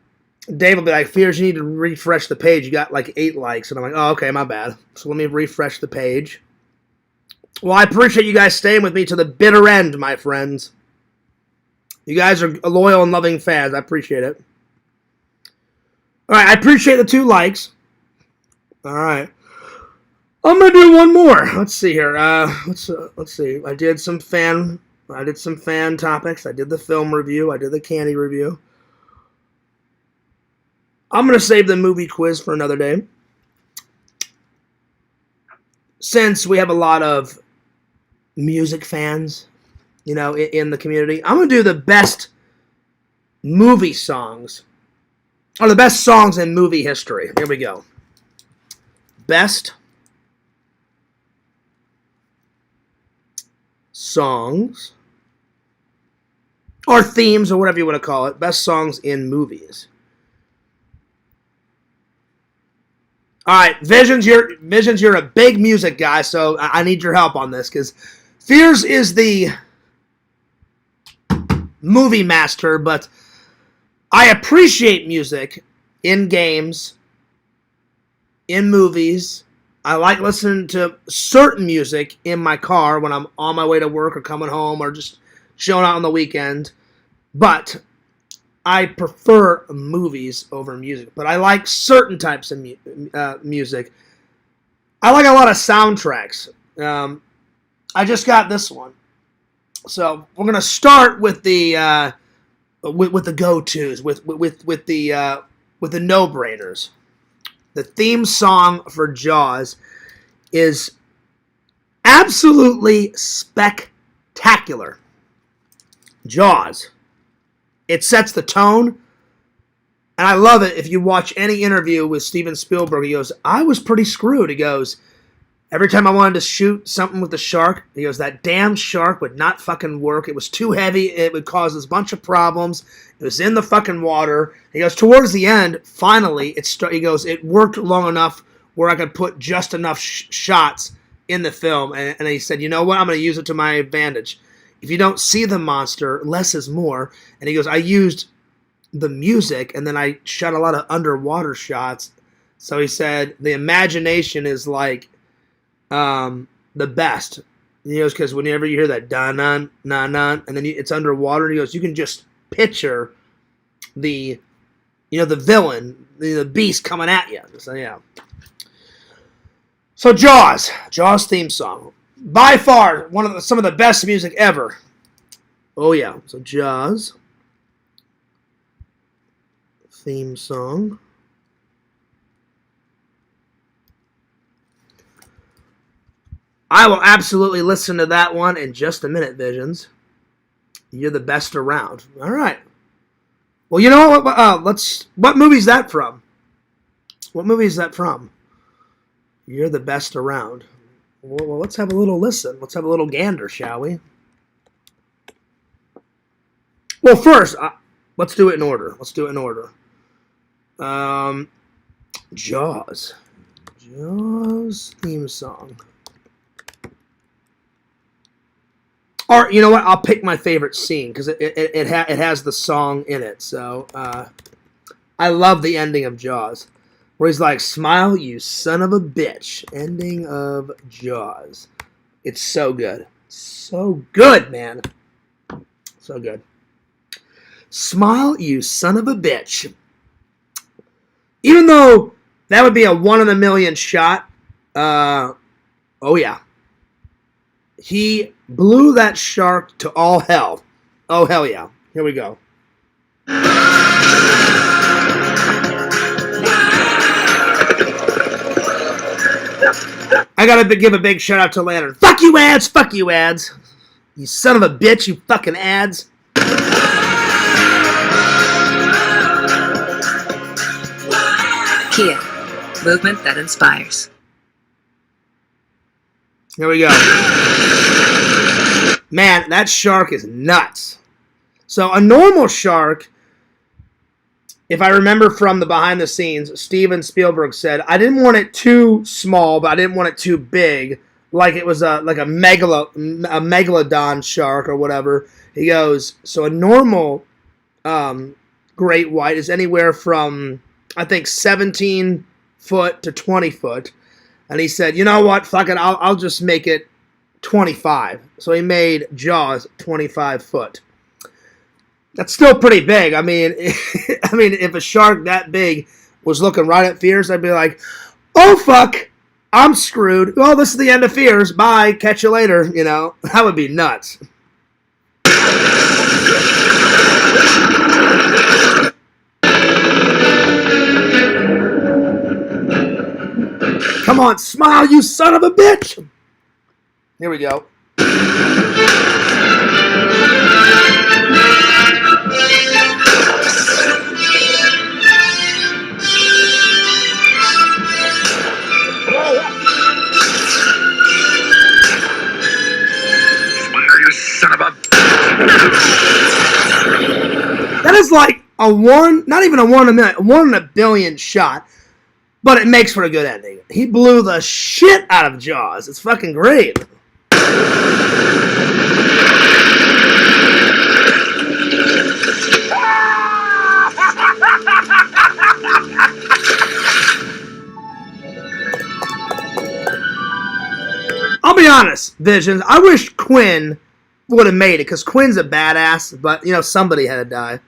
Dave will be like, Fears, you need to refresh the page. You got like 8 likes. And I'm like, oh, okay, my bad. So let me refresh the page. Well, I appreciate you guys staying with me to the bitter end, my friends. You guys are loyal and loving fans. I appreciate it. All right, I appreciate the 2 likes. All right. I'm gonna do one more. Let's see here. Let's see. I did some fan topics. I did the film review. I did the candy review. I'm gonna save the movie quiz for another day, since we have a lot of music fans, in the community. I'm gonna do the best movie songs, or the best songs in movie history. Here we go. Best songs, or themes, or whatever you want to call it. Best songs in movies. All right, Visions, you're a big music guy, so I need your help on this, because Fears is the movie master, but I appreciate music in games, in movies, I like listening to certain music in my car when I'm on my way to work or coming home or just chilling out on the weekend. But I prefer movies over music. But I like certain types of music. I like a lot of soundtracks. I just got this one. So we're gonna start with the go-tos, with the no-brainers. The theme song for Jaws is absolutely spectacular. Jaws. It sets the tone, and I love it. If you watch any interview with Steven Spielberg, he goes, I was pretty screwed. He goes, every time I wanted to shoot something with the shark, he goes, that damn shark would not fucking work. It was too heavy. It would cause us a bunch of problems. It was in the fucking water. He goes, towards the end, finally, he goes, it worked long enough where I could put just enough shots in the film. And he said, you know what? I'm going to use it to my advantage. If you don't see the monster, less is more. And he goes, I used the music, and then I shot a lot of underwater shots. So he said, the imagination is like the best. He goes, because whenever you hear that dun-dun, na-nun, and then it's underwater, he goes, you can just picture the villain, the beast coming at you. So yeah. So Jaws theme song, by far some of the best music ever. Oh yeah. So Jaws theme song. I will absolutely listen to that one in just a minute, Visions. You're the best around. All right. Well, you know what? What movie is that from? What movie is that from? You're the best around. Well, let's have a little listen. Let's have a little gander, shall we? Well, first, let's do it in order. Jaws theme song. Or, you know what? I'll pick my favorite scene because it has the song in it. So, I love the ending of Jaws. Where he's like, smile, you son of a bitch. Ending of Jaws. It's so good. So good, man. So good. Smile, you son of a bitch. Even though that would be a 1 in a million shot, oh yeah. He blew that shark to all hell. Oh, hell yeah. Here we go. I gotta give a big shout out to Lantern. Fuck you, ads! Fuck you, ads! You son of a bitch, you fucking ads! Kia, movement that inspires. Here we go. Man, that shark is nuts. So a normal shark, if I remember from the behind the scenes, Steven Spielberg said, I didn't want it too small, but I didn't want it too big, like it was a megalodon shark or whatever. He goes, so a normal great white is anywhere from, I think, 17 foot to 20 foot. And he said, you know what, fuck it, I'll just make it 25. So he made Jaws 25 foot. That's still pretty big. I mean, if a shark that big was looking right at Fears, I'd be like, oh, fuck, I'm screwed. Well, this is the end of Fears. Bye, catch you later, you know. That would be nuts. Come on, smile, you son of a bitch! Here we go. That is like a one, not even a 1 in a million, 1 in a billion shot. But it makes for a good ending. He blew the shit out of Jaws. It's fucking great. honest, Visions, I wish Quinn would have made it, because Quinn's a badass, but, you know, somebody had to die.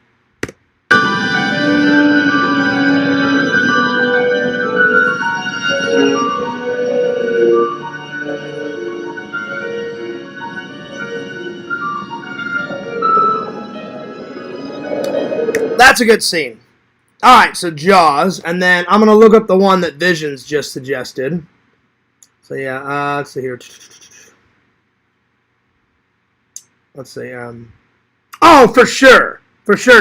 That's a good scene. Alright, so Jaws, and then I'm going to look up the one that Visions just suggested. So yeah, let's see here. Let's see, oh, for sure,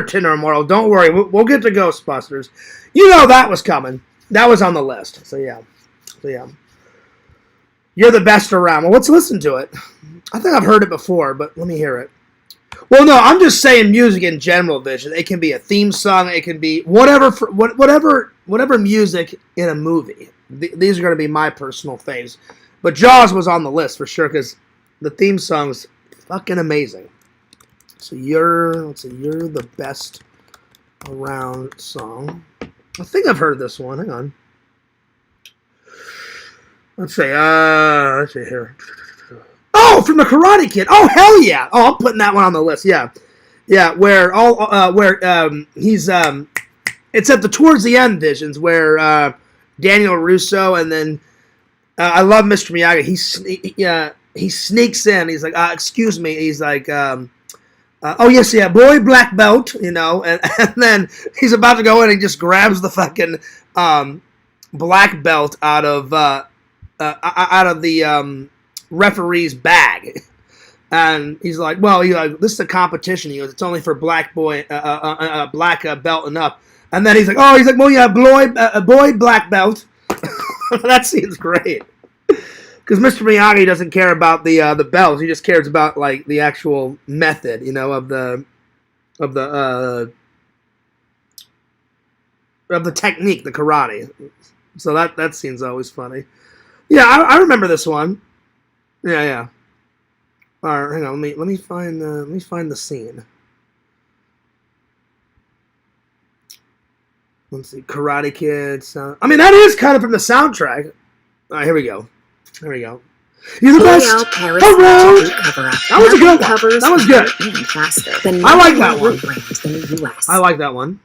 Tinder Immortal. Don't worry, we'll get to Ghostbusters. You know that was coming. That was on the list. So yeah. You're the best around. Well, let's listen to it. I think I've heard it before, but let me hear it. Well, no, I'm just saying music in general, Vision. It can be a theme song. It can be whatever music in a movie. These are going to be my personal faves. But Jaws was on the list for sure because the theme song's fucking amazing. So you're the best around song. I think I've heard this one. Hang on. Let's see here. Oh, from the Karate Kid. Oh, hell yeah. Oh, I'm putting that one on the list. Yeah. Where he's it's at the towards the end, Visions, where Daniel Russo, and then I love Mr. Miyagi. He sneaks in. He's like, excuse me. He's like, oh yes, yeah, boy, black belt, you know, and then he's about to go in and just grabs the fucking black belt out of the referee's bag, and he's like, well, this is a competition. He goes, it's only for black boy, black belt and up. And then he's like, well, yeah, boy, black belt. That seems great. Because Mr. Miyagi doesn't care about the belts. He just cares about like the actual method, you know, of the technique, the karate. So that scene's always funny. Yeah, I remember this one. Yeah. All right, hang on. Let me find the scene. Let's see, Karate Kid. I mean, that is kind of from the soundtrack. All right, here we go. You're the best. Around. That was a good one. That was good. I like that one. I like that one.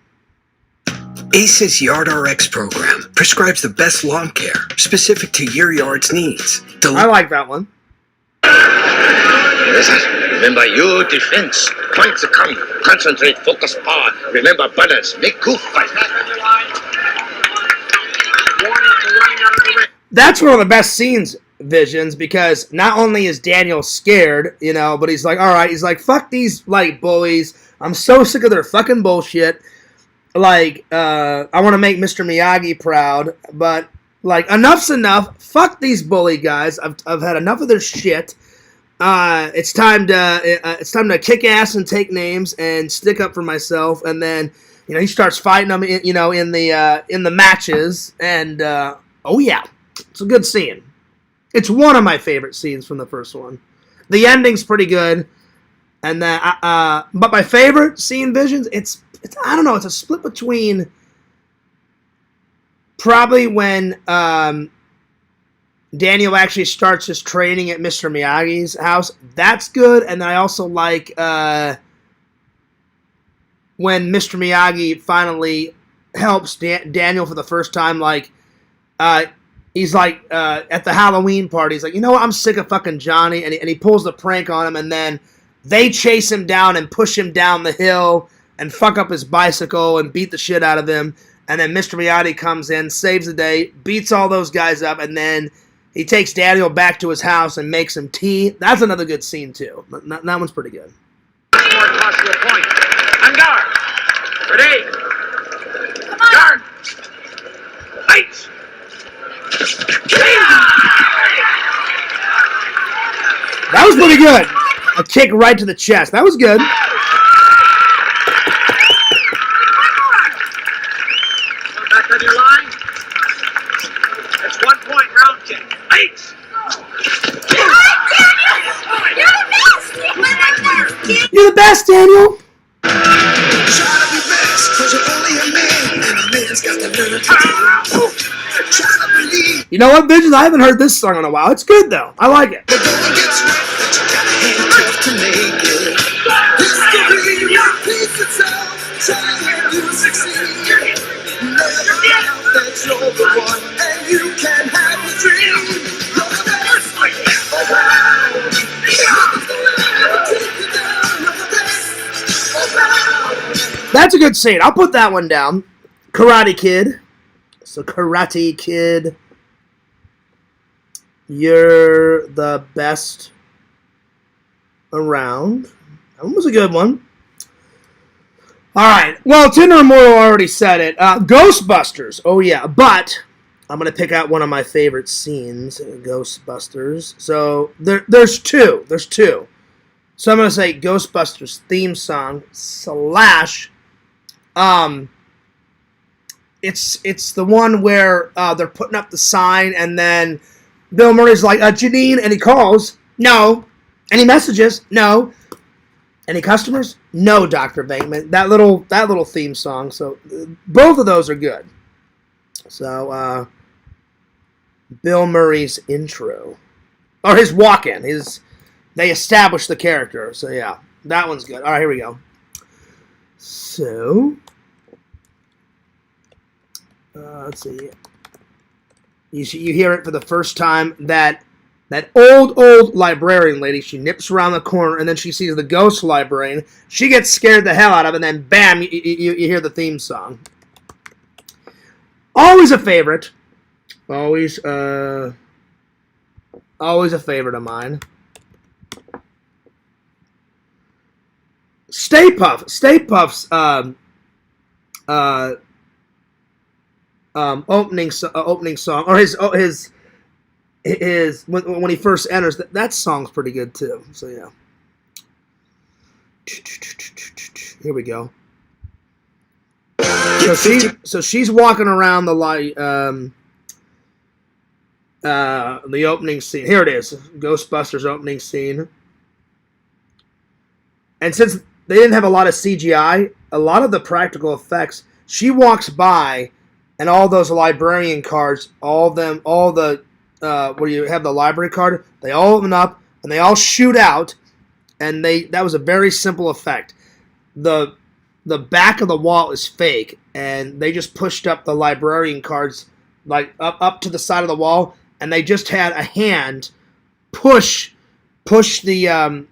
ACE's Yard RX program prescribes the best lawn care specific to your yard's needs. I like that one. Remember your defense. Points to come. Concentrate, focus, power. Remember balance. Make good fight. That's one of the best scenes, Visions, because not only is Daniel scared, you know, but he's like, all right, he's like, fuck these, like, bullies. I'm so sick of their fucking bullshit. Like, I want to make Mr. Miyagi proud, but, like, enough's enough. Fuck these bully guys. I've had enough of their shit. It's time to kick ass and take names and stick up for myself. And then, you know, he starts fighting them, in the matches. And oh yeah, it's a good scene. It's one of my favorite scenes from the first one. The ending's pretty good, and then but my favorite scene, Visions, it's I don't know, it's a split between probably when Daniel actually starts his training at Mr. Miyagi's house. That's good. And then I also like when Mr. Miyagi finally helps Daniel for the first time. Like, he's like at the Halloween party. He's like, you know what? I'm sick of fucking Johnny. And he pulls the prank on him. And then they chase him down and push him down the hill and fuck up his bicycle and beat the shit out of him. And then Mr. Miyagi comes in, saves the day, beats all those guys up, and then he takes Daniel back to his house and makes him tea. That's another good scene, too. That one's pretty good. More possible point. On guard. Ready. Come on. Guard. Lights. That was pretty good. A kick right to the chest. That was good. Back on your line. That's 1 point round kick. Lights. You're the best, Daniel. Try to be best, cause you're only a man, and a man's got to learn to do. Try to believe You know what, bitches? I haven't heard this song in a while. It's good, though. I like it. That's a good scene. I'll put that one down. Karate Kid. So, Karate Kid, you're the best around. That one was a good one. All right. Well, Tinder Immortal already said it. Ghostbusters. Oh, yeah. But I'm going to pick out one of my favorite scenes, Ghostbusters. So there's two. There's two. So I'm going to say Ghostbusters theme song / it's the one where they're putting up the sign, and then Bill Murray's like, Janine, and he calls. No. Any messages? No. Any customers? No, Dr. Bateman. That little theme song. So both of those are good. So Bill Murray's intro. Or his walk-in. They establish the character. So yeah, that one's good. All right, here we go. So let's see. You hear it for the first time. That old librarian lady, she nips around the corner, and then she sees the ghost librarian. She gets scared the hell out of it, and then bam, you hear the theme song. Always a favorite. Always a favorite of mine. Stay Puft's opening song, or his when he first enters, that song's pretty good too. So yeah, here we go. So she's walking around the opening scene. Here it is, Ghostbusters opening scene. And since they didn't have a lot of CGI, a lot of the practical effects, she walks by, and all those librarian cards, where you have the library card, they all open up, and they all shoot out, and that was a very simple effect. The back of the wall is fake, and they just pushed up the librarian cards like up to the side of the wall, and they just had a hand push the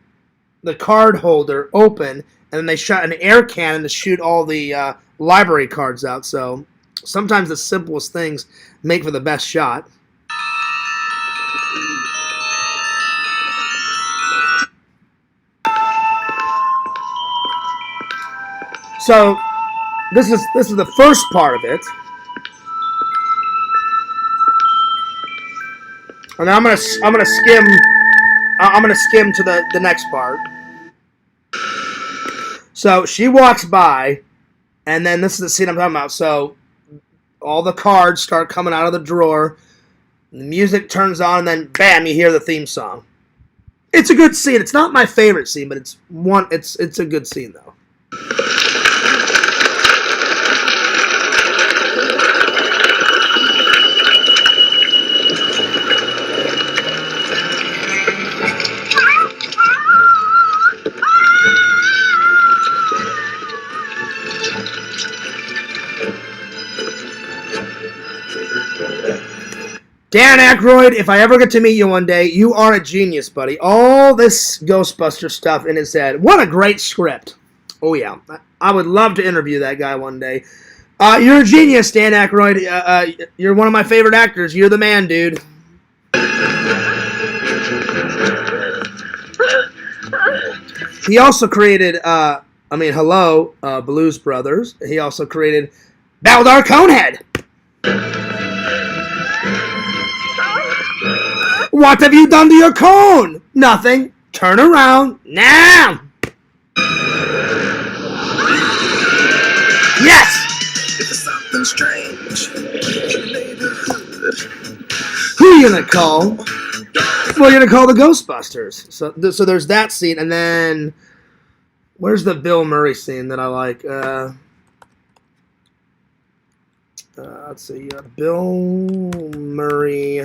card holder open, and then they shot an air cannon to shoot all the library cards out. So sometimes the simplest things make for the best shot. So this is the first part of it. And I'm gonna skim to the next part. So she walks by, and then this is the scene I'm talking about. So all the cards start coming out of the drawer, the music turns on, and then bam, you hear the theme song. It's a good scene. It's not my favorite scene, but it's a good scene though. Dan Aykroyd, if I ever get to meet you one day, you are a genius, buddy. All this Ghostbuster stuff in his head. What a great script. Oh, yeah. I would love to interview that guy one day. You're a genius, Dan Aykroyd. You're one of my favorite actors. You're the man, dude. He also created, Blues Brothers. He also created Baldar Conehead. What have you done to your cone? Nothing. Turn around now. Yes. It's something strange. Who are you gonna call? Well, you're gonna call the Ghostbusters. So there's that scene, and then where's the Bill Murray scene that I like? Let's see. Bill Murray.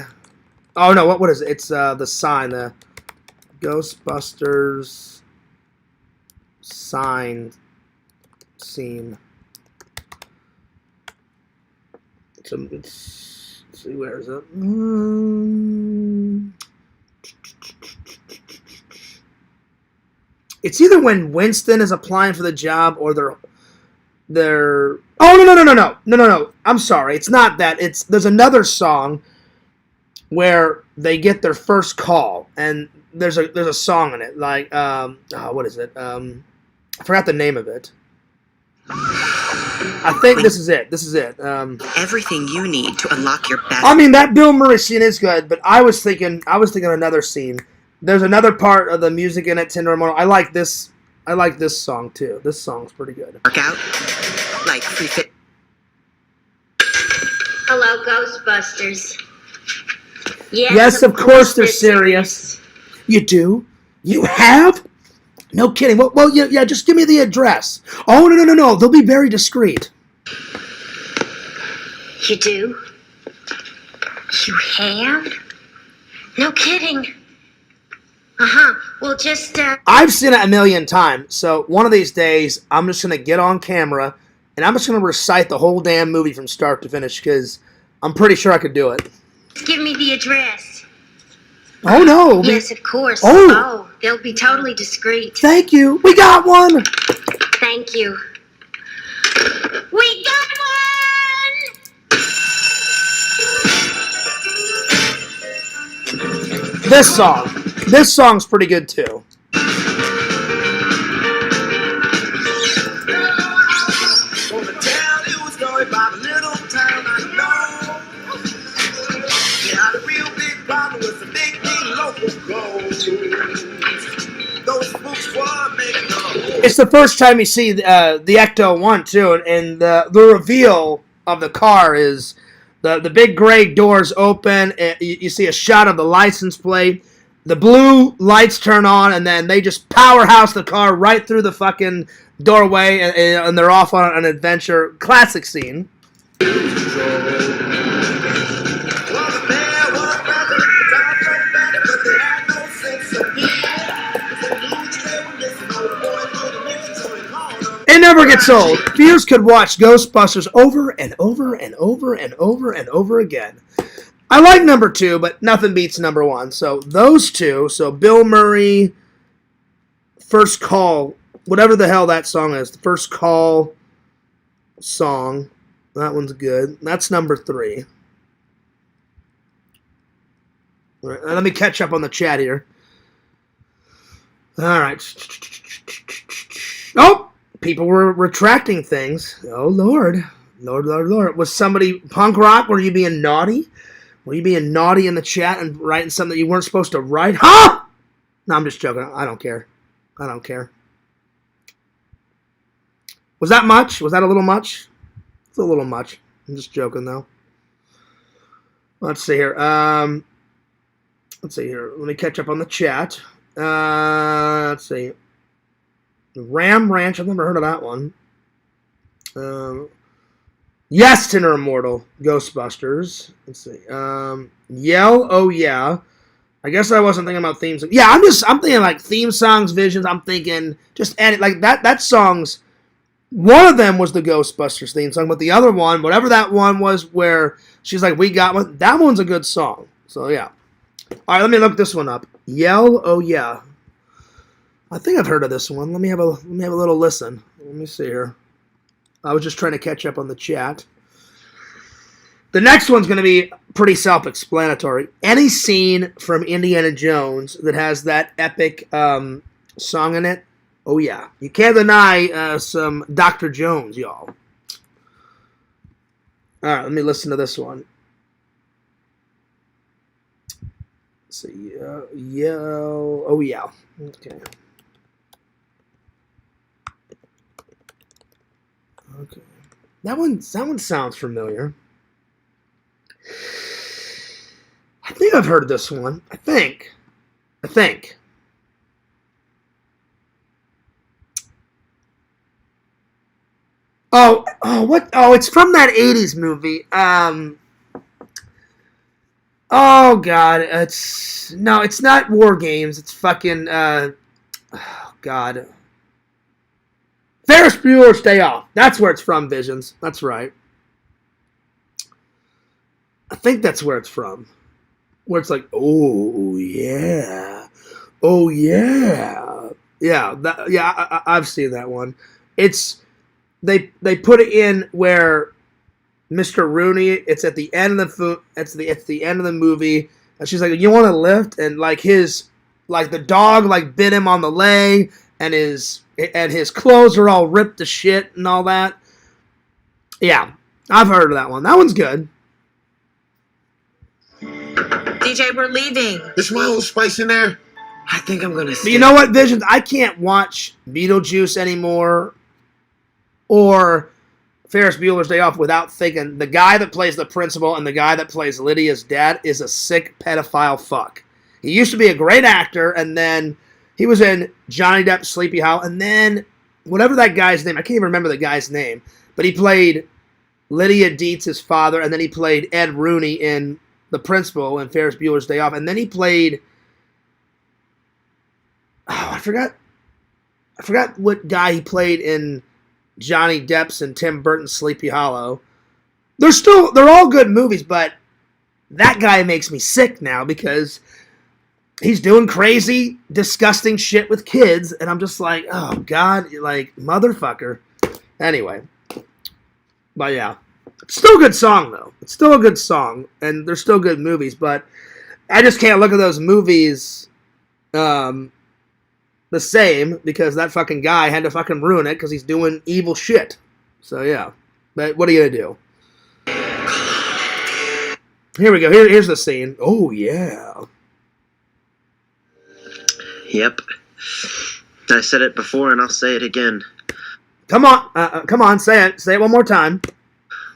Oh no, what is it? It's the sign, the Ghostbusters sign scene. So let's see, where is it? It's either when Winston is applying for the job or they're. Oh no! I'm sorry, it's not that. There's another song where they get their first call, and there's a song in it, like what is it? I forgot the name of it. I think this is it. Everything you need to unlock your best. I mean, that Bill Murray scene is good, but I was thinking another scene. There's another part of the music in it, Tinder Immortal. I like this song too. This song's pretty good. Workout, like free fit. Hello, Ghostbusters. Yes, of course they're serious. You do? You have? No kidding. Well, yeah. Just give me the address. Oh no. They'll be very discreet. You do? You have? No kidding. Well, just, I've seen it a million times, so one of these days, I'm just going to get on camera, and I'm just going to recite the whole damn movie from start to finish, because I'm pretty sure I could do it. give me the address. Oh, no. Yes, of course. Oh. They'll be totally discreet. Thank you. We got one. Thank you. We got one! This song's pretty good too. It's the first time you see the Ecto 1 too, and the reveal of the car is the big gray doors open. And you see a shot of the license plate. The blue lights turn on, and then they just powerhouse the car right through the fucking doorway, and they're off on an adventure. Classic scene. It never gets old. Viewers could watch Ghostbusters over and over and over and over and over again. I like number 2, but nothing beats number 1. So those two, so Bill Murray, First Call, whatever the hell that song is, the First Call song, that one's good. That's number 3. All right, let me catch up on the chat here. All right. Oh, people were retracting things. Oh, Lord. Lord. Was somebody punk rock? Were you being naughty? Were you being naughty in the chat and writing something that you weren't supposed to write? Huh? No, I'm just joking. I don't care. Was that much? Was that a little much? It's a little much. I'm just joking, though. Let's see here. Let me catch up on the chat. Let's see. Ram Ranch. I've never heard of that one. Yes, Tinder Immortal. Ghostbusters. Let's see. Yell. Oh yeah. I guess I wasn't thinking about themes. Yeah, I'm thinking like theme songs, visions. I'm thinking just edit like that song's. One of them was the Ghostbusters theme song, but the other one, whatever that one was, where she's like, "We got one." That one's a good song. So yeah. All right, let me look this one up. Yell. Oh yeah. I think I've heard of this one. Let me have a little listen. Let me see here. I was just trying to catch up on the chat. The next one's going to be pretty self-explanatory. Any scene from Indiana Jones that has that epic song in it, oh yeah. You can't deny some Dr. Jones, y'all. All right, let me listen to this one. Let's see. Yell. Oh yeah. Okay. Okay. That one sounds familiar. I think I've heard of this one. I think. What? Oh, it's from that 80s movie. Oh, God. It's not War Games. It's fucking, oh, God. Ferris Bueller's Day Off. That's where it's from, Visions. That's right. I think that's where it's from. Where it's like, oh, yeah. Oh, yeah. Yeah, I've seen that one. It's, they put it in where Mr. Rooney, it's at the end of the end of the movie, and she's like, you want to lift? And like the dog like bit him on the leg, and his clothes are all ripped to shit and all that. Yeah, I've heard of that one. That one's good. DJ, we're leaving. Is my old spice in there? I think I'm gonna. But you know what, Visions? I can't watch Beetlejuice anymore, or Ferris Bueller's Day Off without thinking the guy that plays the principal and the guy that plays Lydia's dad is a sick pedophile fuck. He used to be a great actor, and then he was in Johnny Depp's Sleepy Hollow, and then whatever that guy's name, I can't even remember the guy's name, but he played Lydia Dietz's father, and then he played Ed Rooney in The Principal in Ferris Bueller's Day Off, and then he played, I forgot what guy he played in Johnny Depp's and Tim Burton's Sleepy Hollow. They're all good movies, but that guy makes me sick now because he's doing crazy, disgusting shit with kids, and I'm just like, oh God, like motherfucker. Anyway, but yeah, it's still a good song though. It's still a good song, and they're still good movies. But I just can't look at those movies the same because that fucking guy had to fucking ruin it because he's doing evil shit. So yeah, but what are you gonna do? Here we go. Here's the scene. Oh yeah. Yep. I said it before and I'll say it again. Come on, say it. Say it one more time.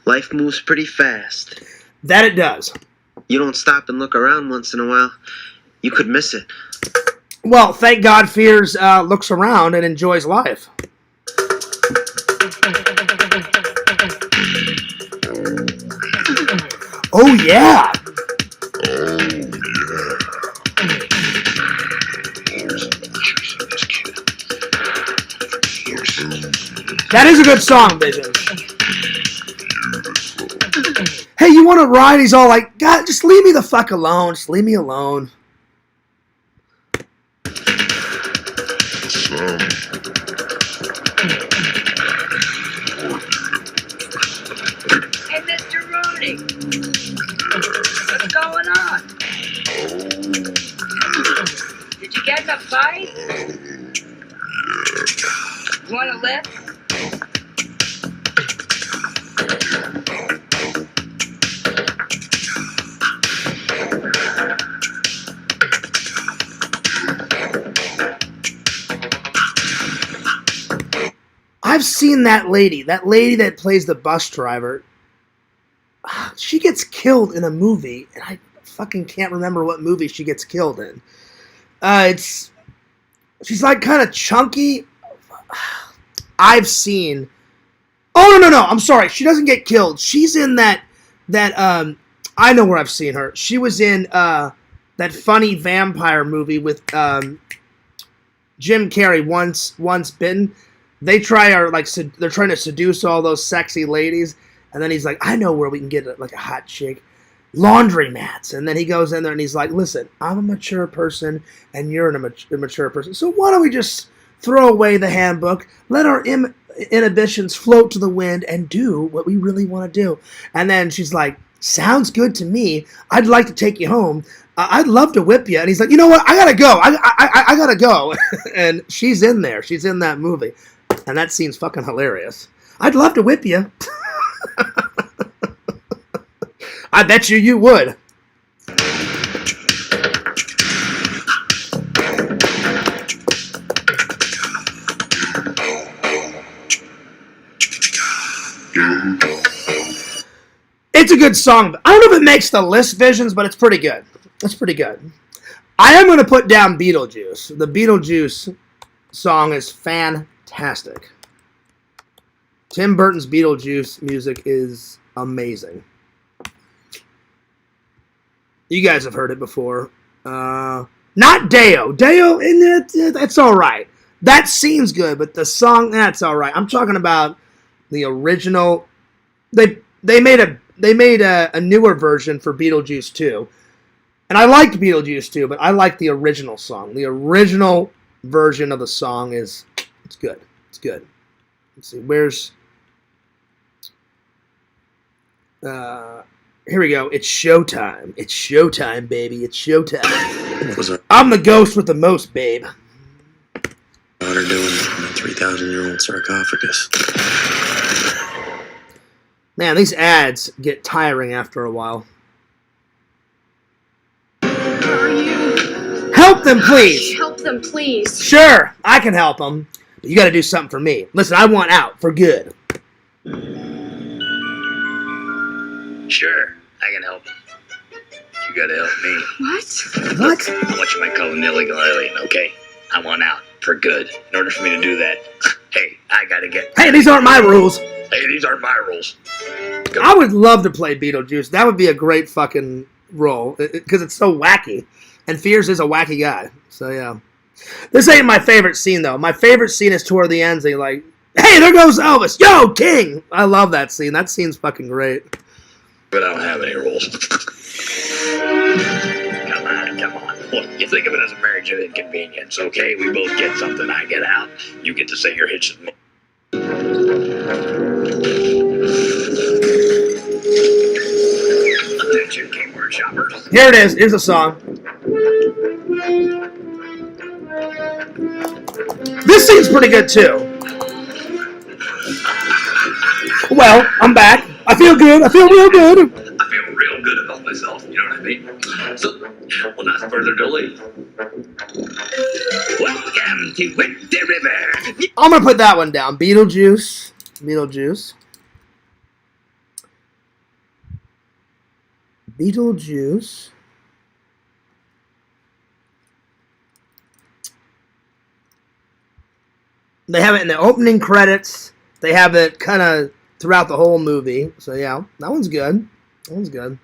Life moves pretty fast. That it does. You don't stop and look around once in a while, you could miss it. Well, thank God Fears looks around and enjoys life. Oh, yeah. That is a good song, Vision. Hey, you want to ride? He's all like, God, just leave me the fuck alone. Just leave me alone. Hey, Mr. Rooney. What's going on? Did you get in a fight? You want to lift? I've seen that lady that plays the bus driver. She gets killed in a movie, and I fucking can't remember what movie she gets killed in. She's like kind of chunky. I've seen. Oh no! I'm sorry. She doesn't get killed. She's in that. I know where I've seen her. She was in that funny vampire movie with Jim Carrey. Once Bitten. They're trying to seduce all those sexy ladies, and then he's like, I know where we can get like a hot chick. Laundromats. And then he goes in there and he's like, listen, I'm a mature person and you're a mature person. So why don't we just throw away the handbook, let our inhibitions float to the wind and do what we really want to do. And then she's like, sounds good to me. I'd like to take you home. I'd love to whip you. And he's like, you know what? I gotta go. I gotta go. And she's in there. She's in that movie. And that scene's fucking hilarious. I'd love to whip you. I bet you would. It's a good song. I don't know if it makes the list, Visions, but it's pretty good. It's pretty good. I am going to put down Beetlejuice. The Beetlejuice song is fantastic. Tim Burton's Beetlejuice music is amazing. You guys have heard it before. Not Deo. Deo, that's all right. That scene's good, but the song, that's all right. I'm talking about the original. They made a newer version for Beetlejuice 2. And I liked Beetlejuice 2, but I like the original song. The original version of the song it's good. It's good. Let's see, where's... here we go. It's showtime. It's showtime, baby. It's showtime. I'm the ghost with the most, babe. What are doing in a 3,000-year-old sarcophagus? Man, these ads get tiring after a while. Help them, please. Help them, please. Sure, I can help them. But you got to do something for me. Listen, I want out for good. Sure, I can help. You gotta help me. What? What? I'm what you might call an illegal alien, okay? I want out for good. In order for me to do that, hey, I gotta get... Hey, these aren't my rules. Hey, these aren't my rules. I would love to play Beetlejuice. That would be a great fucking role. Because it's so wacky. And Fears is a wacky guy. So, yeah. This ain't my favorite scene, though. My favorite scene is toward the end. They like, hey, there goes Elvis. Yo, King. I love that scene. That scene's fucking great. But I don't have any rules. Come on. Look, you think of it as a marriage of inconvenience, okay? We both get something, I get out. You get to say your hitches. Attention, keyboard shoppers. Here it is. Here's the song. This scene's pretty good, too. Well, I'm back. I feel good. I feel real good. I feel real good about myself, you know what I mean? So, without further delay, welcome to Winter River. I'm going to put that one down. Beetlejuice. Beetlejuice. Beetlejuice. They have it in the opening credits. They have it kind of throughout the whole movie. So, yeah, that one's good. That one's good.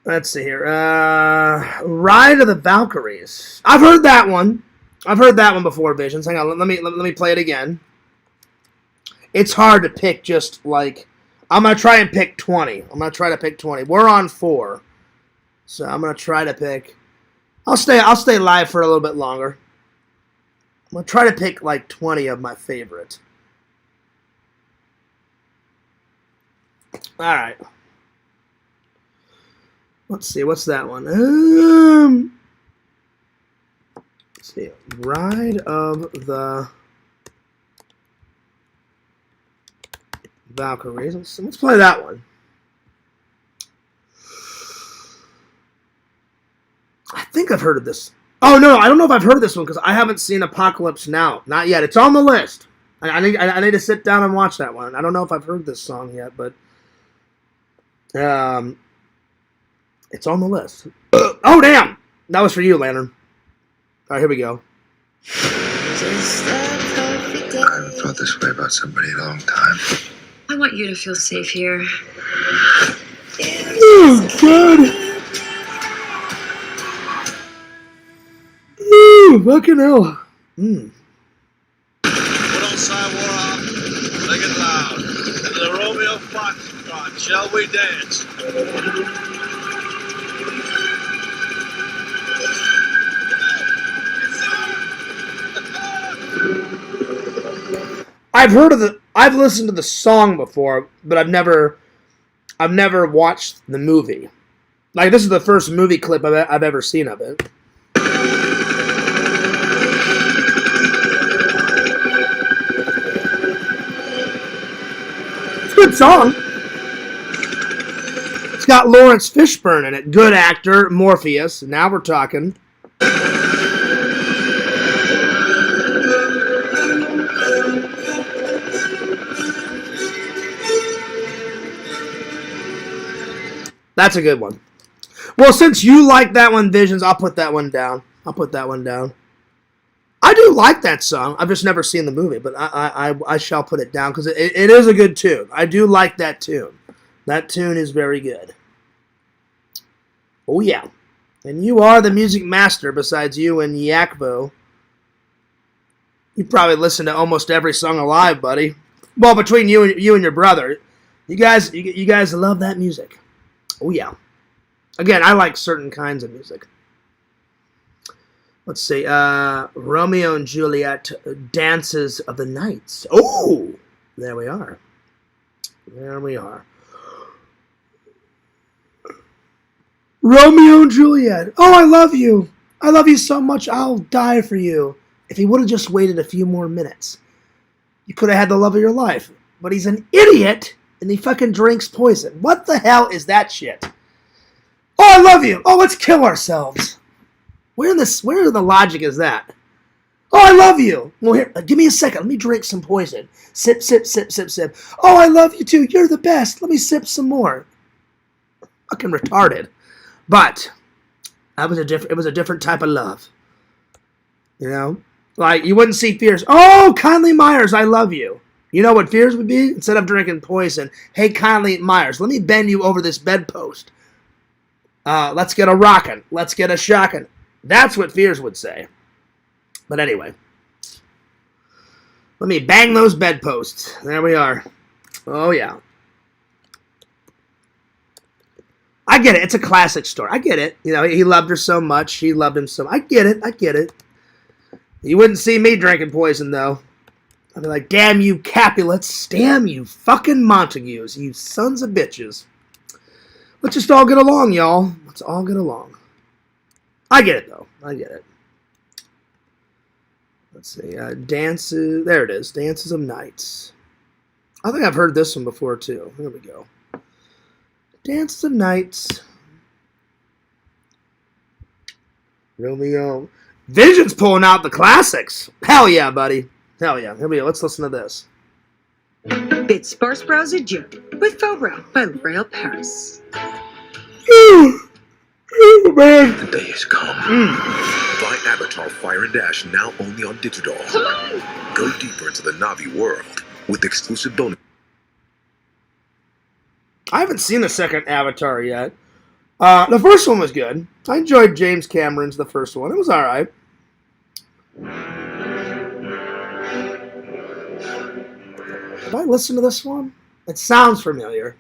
Let's see here. Ride of the Valkyries. I've heard that one. I've heard that one before, Visions. Hang on. Let me play it again. It's hard to pick just like... I'm going to try and pick 20. I'm going to try to pick 20. We're on 4. So I'm going to try to pick... I'll stay live for a little bit longer. I'm going to try to pick like 20 of my favorite. All right. Let's see. What's that one? Let's see. Ride of the Valkyries. Let's play that one. I think I've heard of this. Oh, no. I don't know if I've heard of this one because I haven't seen Apocalypse Now. Not yet. It's on the list. I need to sit down and watch that one. I don't know if I've heard this song yet, but it's on the list. Oh, damn! That was for you, Lantern. All right, here we go. I haven't felt this way about somebody in a long time. I want you to feel safe here. Oh, God! Ooh, fucking hell. Put on sidewalk, make it loud. And the Romeo Foxtrot, shall we dance? I've listened to the song before, but I've never watched the movie. Like, this is the first movie clip I've ever seen of it. It's a good song. It's got Lawrence Fishburne in it. Good actor, Morpheus. Now we're talking. That's a good one. Well, since you like that one, Visions, I'll put that one down. I do like that song. I've just never seen the movie, but I shall put it down because it is a good tune. I do like that tune. That tune is very good. Oh, yeah. And you are the music master besides you and Yakvo. You probably listen to almost every song alive, buddy. Well, between you and your brother, you guys love that music. Oh, yeah. Again, I like certain kinds of music. Let's see. Romeo and Juliet, Dances of the Nights. Oh, there we are. There we are. Romeo and Juliet. Oh, I love you. I love you so much. I'll die for you. If he would have just waited a few more minutes, you could have had the love of your life. But he's an idiot, and he fucking drinks poison. What the hell is that shit? Oh, I love you. Oh, let's kill ourselves. Where in the logic is that? Oh, I love you. Well, here, give me a second. Let me drink some poison. Sip, sip, sip, sip, sip. Oh, I love you too. You're the best. Let me sip some more. Fucking retarded. But it was a different type of love. You know? Like, you wouldn't see Fears. Oh, Kindly Myers, I love you. You know what Fears would be? Instead of drinking poison, hey, Kindly Myers, let me bend you over this bedpost. Let's get a rockin'. Let's get a shockin'. That's what Fears would say. But anyway. Let me bang those bedposts. There we are. Oh, yeah. I get it. It's a classic story. I get it. You know, he loved her so much. She loved him so much. I get it. I get it. You wouldn't see me drinking poison, though. I'd be like, damn you Capulets. Damn you fucking Montagues. You sons of bitches. Let's just all get along, y'all. Let's all get along. I get it, though. I get it. Let's see. Dances. There it is. Dances of Nights. I think I've heard this one before, too. Here we go. Dances of Nights. Romeo. Vision's pulling out the classics. Hell yeah, buddy. Hell yeah. Here we go. Let's listen to this. It's Sparse Browser Jim with Phobra by L'Oreal Paris. Oh, man. The day has come. Buy Avatar Fire and Dash now only on Digital. Come on! Go deeper into the Na'vi world with exclusive bonus. I haven't seen the second Avatar yet. The first one was good. I enjoyed James Cameron's the first one. It was alright. Did I listen to this one? It sounds familiar.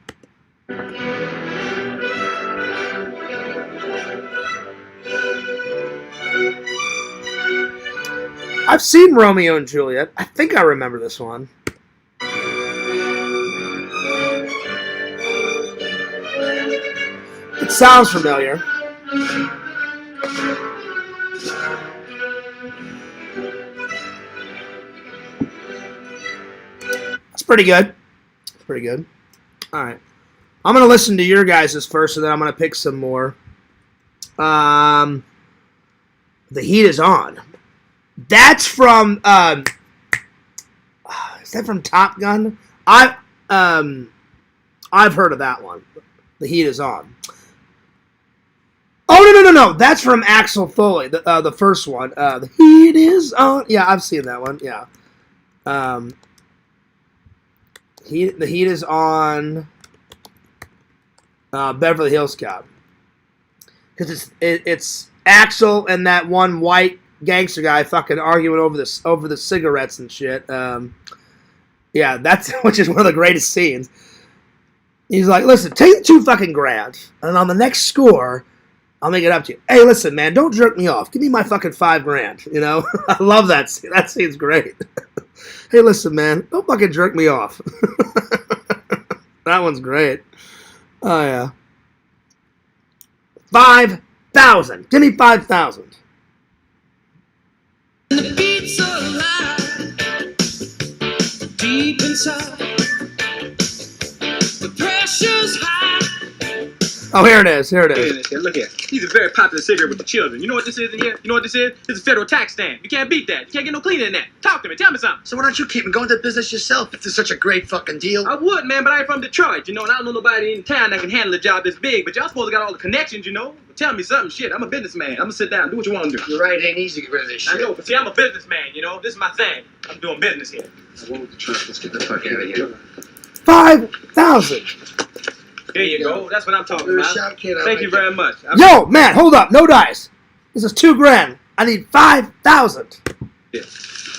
I've seen Romeo and Juliet. I think I remember this one. It sounds familiar. It's pretty good. It's pretty good. All right. I'm going to listen to your guys' first, and then I'm going to pick some more. The Heat is On. That's from, is that from Top Gun? I've heard of that one. The Heat is On. Oh, no. That's from Axel Foley, the first one. The Heat is On. Yeah, I've seen that one. Yeah. The Heat is On Beverly Hills Cop. Because it's Axel and that one white gangster guy fucking arguing over the cigarettes and shit. Yeah, that's which is one of the greatest scenes. He's like, listen, take the $2,000, and on the next score, I'll make it up to you. Hey, listen, man, don't jerk me off. Give me my fucking $5,000. You know, I love that scene. That scene's great. Hey, listen, man, don't fucking jerk me off. That one's great. Oh yeah. 5,000. Give me 5,000. The beats alive, deep inside. The pressure's high. Oh, here it is. Here it is. Look here. These are very popular cigarette with the children. You know what this is in here? You know what this is? This is a federal tax stamp. You can't beat that. You can't get no cleaner than that. Talk to me. Tell me something. So why don't you keep going into business yourself if it's such a great fucking deal? I would, man, but I ain't from Detroit, you know, and I don't know nobody in town that can handle a job this big. But y'all supposed to got all the connections, you know. Tell me something. Shit, I'm a businessman. I'm gonna sit down, do what you want to do. You're right. It ain't easy to get rid of this shit. I know, but see, I'm a businessman, you know. This is my thing. I'm doing business here. Let's get the fuck out of here. 5,000. There you go. That's what I'm talking You're a about. sharp kid. Thank you very much. Yo, man, hold up. No dice. This is $2,000. I need 5,000.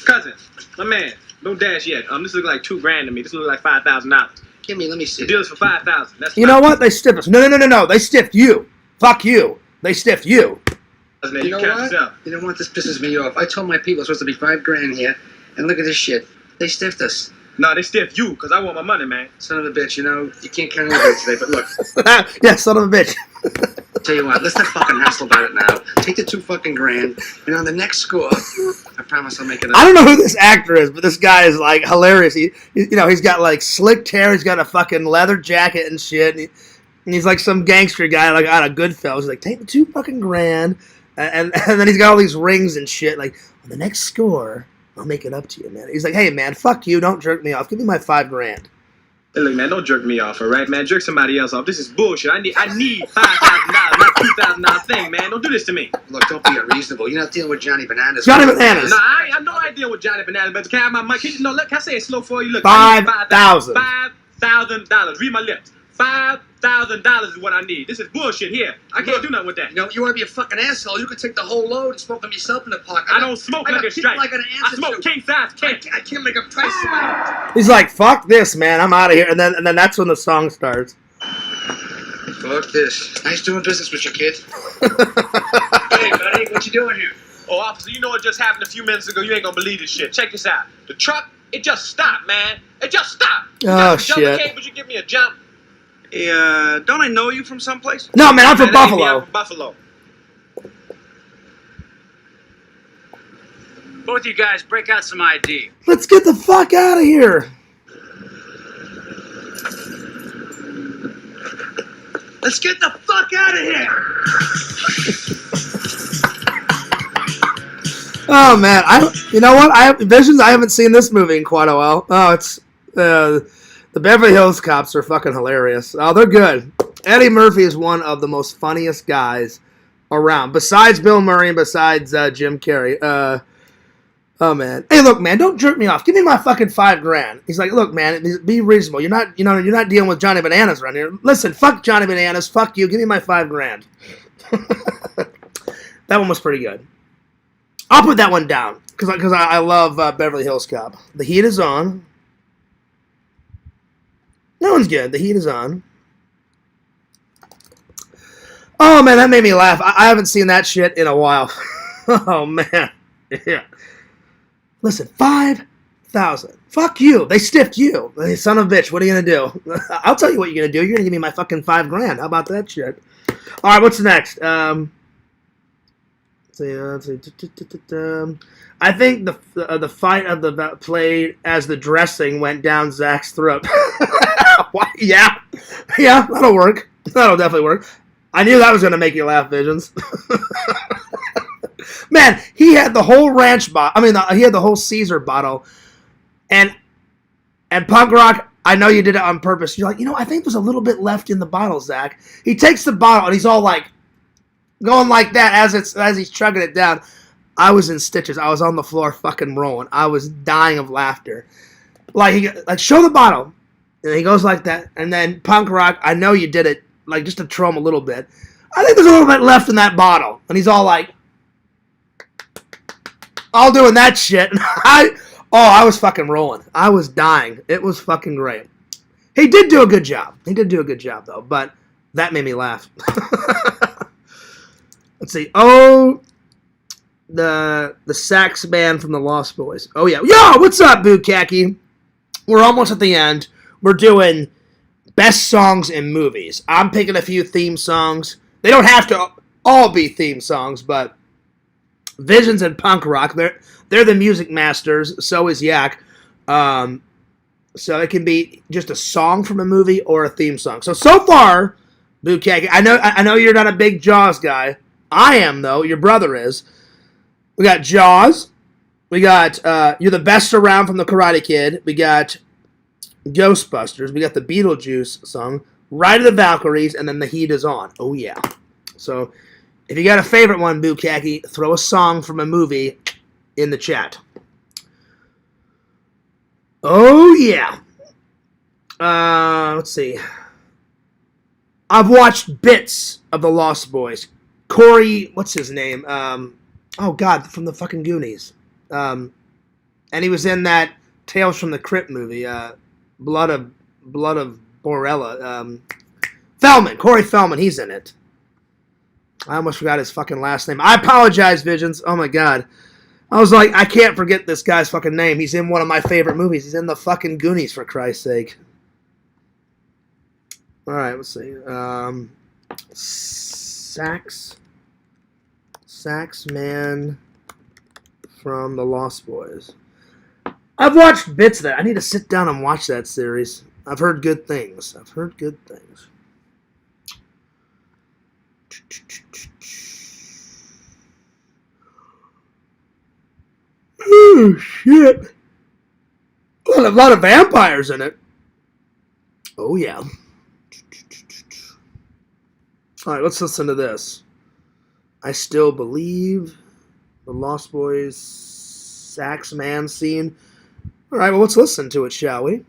Cousin, my man, no dash yet. This look like $2,000 to me. This look like $5,000. Give me, let me see. The deal is for $5,000. That's You know what? They stiffed us. No. They stiffed you. Fuck you. They stiffed you. You know what? You know what? This pisses me off. I told my people it's supposed to be $5,000 here, and look at this shit. They stiffed us. No, they stiffed you, because I want my money, man. Son of a bitch, you know, you can't count on it today, but look. Yeah, son of a bitch. Tell you what, let's not fucking hassle about it now. Take the $2,000, and on the next score, I promise I'll make it up. I don't know who this actor is, but this guy is, like, hilarious. He's got, like, slicked hair. He's got a fucking leather jacket and shit. And he's, like, some gangster guy, like, out of Goodfellas. He's like, take the $2,000, and then he's got all these rings and shit. Like, on the next score, I'll make it up to you, man. He's like, hey, man, fuck you. Don't jerk me off. Give me my $5,000. Hey, look, man, don't jerk me off, all right, man? Jerk somebody else off. This is bullshit. I need $5,000, not $2,000 thing, man. Don't do this to me. Look, don't be unreasonable. You're not dealing with Johnny Bananas. Johnny Bananas. No, I know I deal with Johnny Bananas, but can I have my money? Can I say it slow for you? Look, $5,000. $5,000. Read my lips. $5,000 is what I need. This is bullshit here. I can't do nothing with that. You know, you want to be a fucking asshole. You could take the whole load and smoke them yourself in the park. I don't smoke like a strike. I smoke king size cake. I can't make a price for my He's like, fuck this, man. I'm out of here. And then that's when the song starts. Fuck this. Nice doing business with you, kid. Hey, buddy, what you doing here? Oh, officer, you know what just happened a few minutes ago? You ain't gonna believe this shit. Check this out. The truck, it just stopped, man. It just stopped. Oh, shit. Would you give me a jump? Hey, don't I know you from someplace? No, man, I'm from Buffalo. I'm from Buffalo. Both of you guys, break out some ID. Let's get the fuck out of here. Let's get the fuck out of here. Oh, man. You know what? Visions, I haven't seen this movie in quite a while. Oh, it's... the Beverly Hills Cops are fucking hilarious. Oh, they're good. Eddie Murphy is one of the most funniest guys around, besides Bill Murray and besides Jim Carrey. Oh man, hey, look, man, don't jerk me off. Give me my fucking $5,000. He's like, look, man, be reasonable. You're not dealing with Johnny Bananas around here. Listen, fuck Johnny Bananas. Fuck you. Give me my $5,000. That one was pretty good. I'll put that one down because I love Beverly Hills Cop. The heat is on. That one's good. The heat is on. Oh, man, that made me laugh. I haven't seen that shit in a while. Oh, man. Yeah. Listen, 5,000. Fuck you. They stiffed you. Hey, son of a bitch, what are you going to do? I'll tell you what you're going to do. You're going to give me my fucking $5,000. How about that shit? All right, what's next? I think the fight of the played as the dressing went down Zach's throat. Yeah, that'll work. That'll definitely work. I knew that was going to make you laugh, Visions. Man, he had the whole ranch bottle. I mean, he had the whole Caesar bottle. And Punk Rock, I know you did it on purpose. You're like, I think there's a little bit left in the bottle, Zach. He takes the bottle, and he's all like, going like that as he's chugging it down. I was in stitches. I was on the floor fucking rolling. I was dying of laughter. Like, show the bottle. And he goes like that. And then Punk Rock, I know you did it, like, just to throw him a little bit. I think there's a little bit left in that bottle. And he's all like, all doing that shit. And I was fucking rolling. I was dying. It was fucking great. He did do a good job. Though. But that made me laugh. Let's see. Oh, the sax band from the Lost Boys. Oh, yeah. Yo, what's up, Bukaki? We're almost at the end. We're doing best songs in movies. I'm picking a few theme songs. They don't have to all be theme songs, but Visions and Punk Rock, they're the music masters. So is Yak. So it can be just a song from a movie or a theme song. So far, Bukaki. I know you're not a big Jaws guy. I am, though. Your brother is. We got Jaws. We got You're the Best Around from the Karate Kid. We got Ghostbusters. We got the Beetlejuice song. Ride of the Valkyries. And then The Heat Is On. Oh, yeah. So, if you got a favorite one, Bukaki, throw a song from a movie in the chat. Oh, yeah. Let's see. I've watched bits of The Lost Boys. Corey, what's his name? Oh, God, from the fucking Goonies. And he was in that Tales from the Crypt movie, Blood of Borella. Feldman, Corey Feldman, he's in it. I almost forgot his fucking last name. I apologize, Visions. Oh, my God. I was like, I can't forget this guy's fucking name. He's in one of my favorite movies. He's in the fucking Goonies, for Christ's sake. All right, let's see. Sax Man from The Lost Boys. I've watched bits of that. I need to sit down and watch that series. I've heard good things. Oh, shit. A lot of vampires in it. Oh, yeah. All right, let's listen to this. I Still Believe. The Lost Boys Sax Man scene. All right, well, let's listen to it, shall we?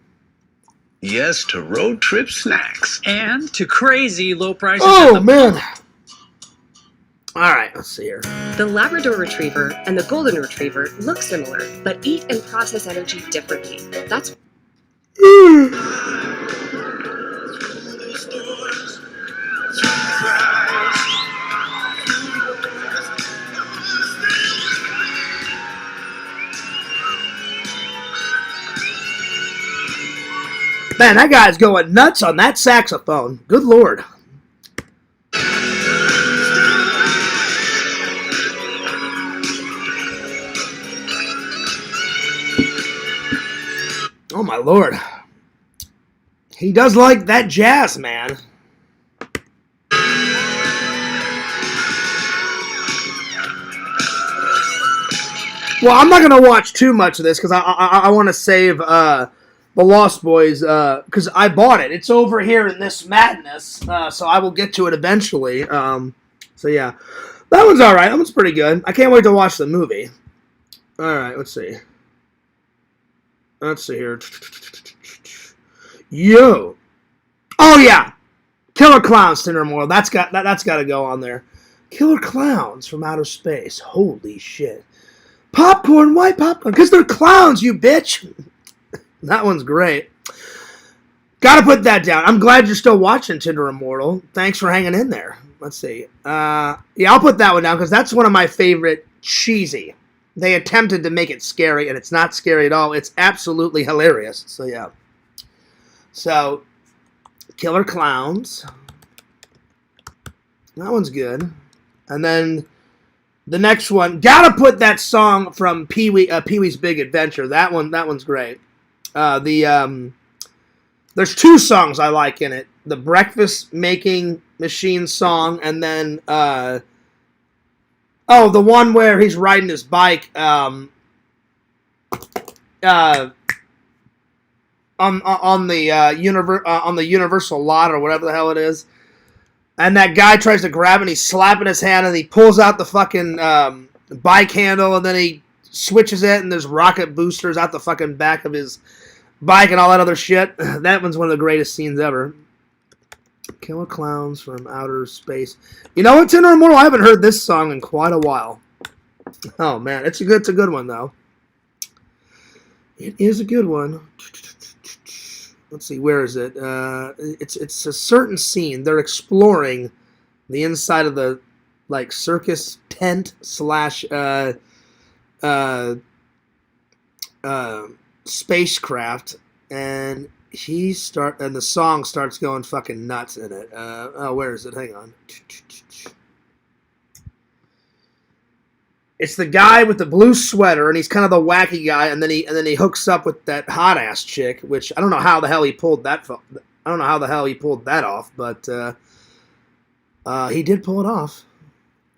Yes to road trip snacks. And to crazy low prices. Oh, man. All right, let's see here. The Labrador Retriever and the Golden Retriever look similar, but eat and process energy differently. That's... Man, that guy's going nuts on that saxophone. Good Lord. Oh, my Lord. He does like that jazz, man. Well, I'm not going to watch too much of this because I want to save The Lost Boys because I bought it. It's over here in this madness, so I will get to it eventually. So, yeah. That one's all right. That one's pretty good. I can't wait to watch the movie. All right, let's see. Let's see here. Yo. Oh, yeah. Killer Clowns, Tindermore. That's got to go on there. Killer Clowns from Outer Space. Holy shit. Popcorn, why popcorn? Because they're clowns, you bitch. That one's great. Gotta put that down. I'm glad you're still watching Tinder Immortal. Thanks for hanging in there. Let's see. Yeah, I'll put that one down because that's one of my favorite cheesy. They attempted to make it scary, and it's not scary at all. It's absolutely hilarious. So, yeah. So, Killer Clowns. That one's good. And then the next one, gotta put that song from Pee-wee's Big Adventure. That one's great. There's two songs I like in it. The Breakfast Making Machine song, and then the one where he's riding his bike on the Universal lot or whatever the hell it is. And that guy tries to grab it, and he's slapping his hand, and he pulls out the fucking bike handle, and then he switches it, and there's rocket boosters out the fucking back of his bike and all that other shit. That one's one of the greatest scenes ever. Killer Clowns from Outer Space. You know what, Tinder Immortal? I haven't heard this song in quite a while. Oh, man. It's a good one, though. It is a good one. Let's see, where is it? It's a certain scene. They're exploring the inside of the circus tent / spacecraft, and the song starts going fucking nuts in it. Where is it? Hang on. It's the guy with the blue sweater, and he's kind of the wacky guy, and then he hooks up with that hot ass chick, which I don't know how the hell he pulled that. I don't know how the hell he pulled that off, but He did pull it off.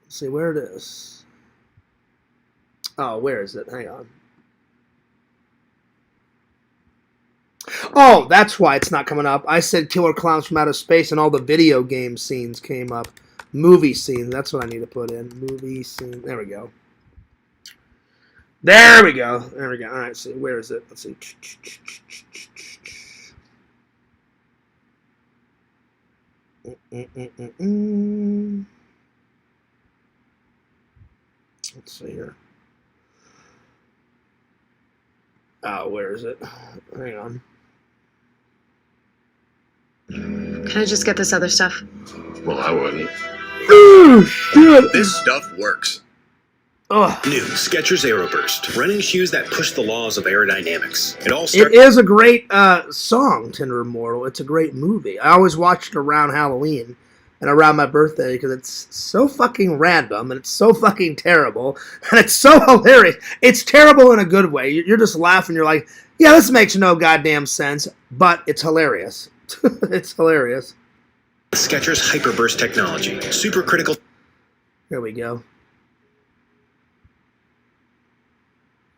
Let's see where it is. Oh, where is it? Hang on. Oh, that's why it's not coming up. I said Killer Clowns from Outer Space, and all the video game scenes came up. Movie scenes. That's what I need to put in. Movie scene. There we go. There we go. There we go. All right, see. Where is it? Let's see. Let's see here. Oh, where is it? Hang on. Can I just get this other stuff? Well, I wouldn't. Oh, shit. This stuff works. Ugh. New Skechers Aeroburst, running shoes that push the laws of aerodynamics. It is a great song, Tender Immortal. It's a great movie. I always watch it around Halloween and around my birthday because it's so fucking random and it's so fucking terrible and it's so hilarious. It's terrible in a good way. You're just laughing. You're like, yeah, this makes no goddamn sense, but it's hilarious. It's hilarious. Skechers Hyperburst technology, supercritical. Here we go.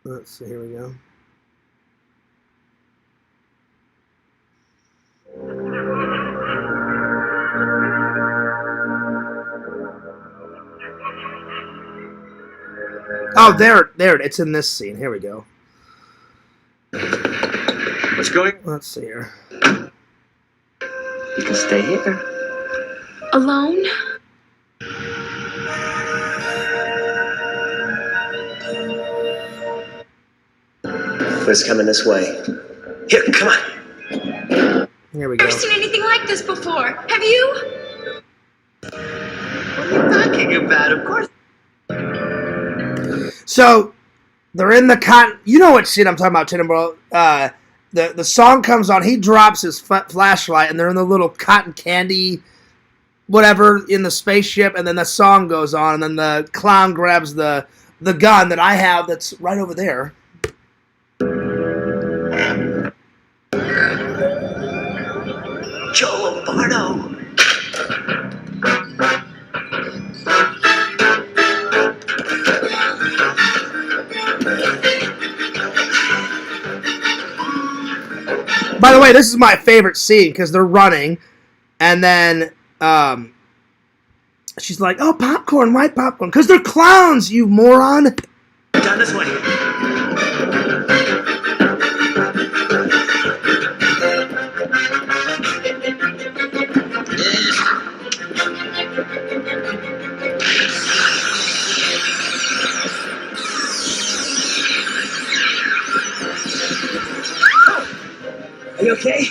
Let's see, here we go. Oh, there, it's in this scene. Here we go. What's going? Let's see here. You can stay here. Alone? Who's coming this way? Here, come on. Here we go. Never seen anything like this before. Have you? What are you talking about? Of course. So, they're in the cotton. You know what shit I'm talking about, Tinderbro. The song comes on. He drops his flashlight, and they're in the little cotton candy, whatever, in the spaceship. And then the song goes on, and then the clown grabs the gun that I have that's right over there. Joe Lombardo. By the way, this is my favorite scene because they're running, and then she's like, "Oh, popcorn, white popcorn," because they're clowns, you moron. Down this way. Are you okay?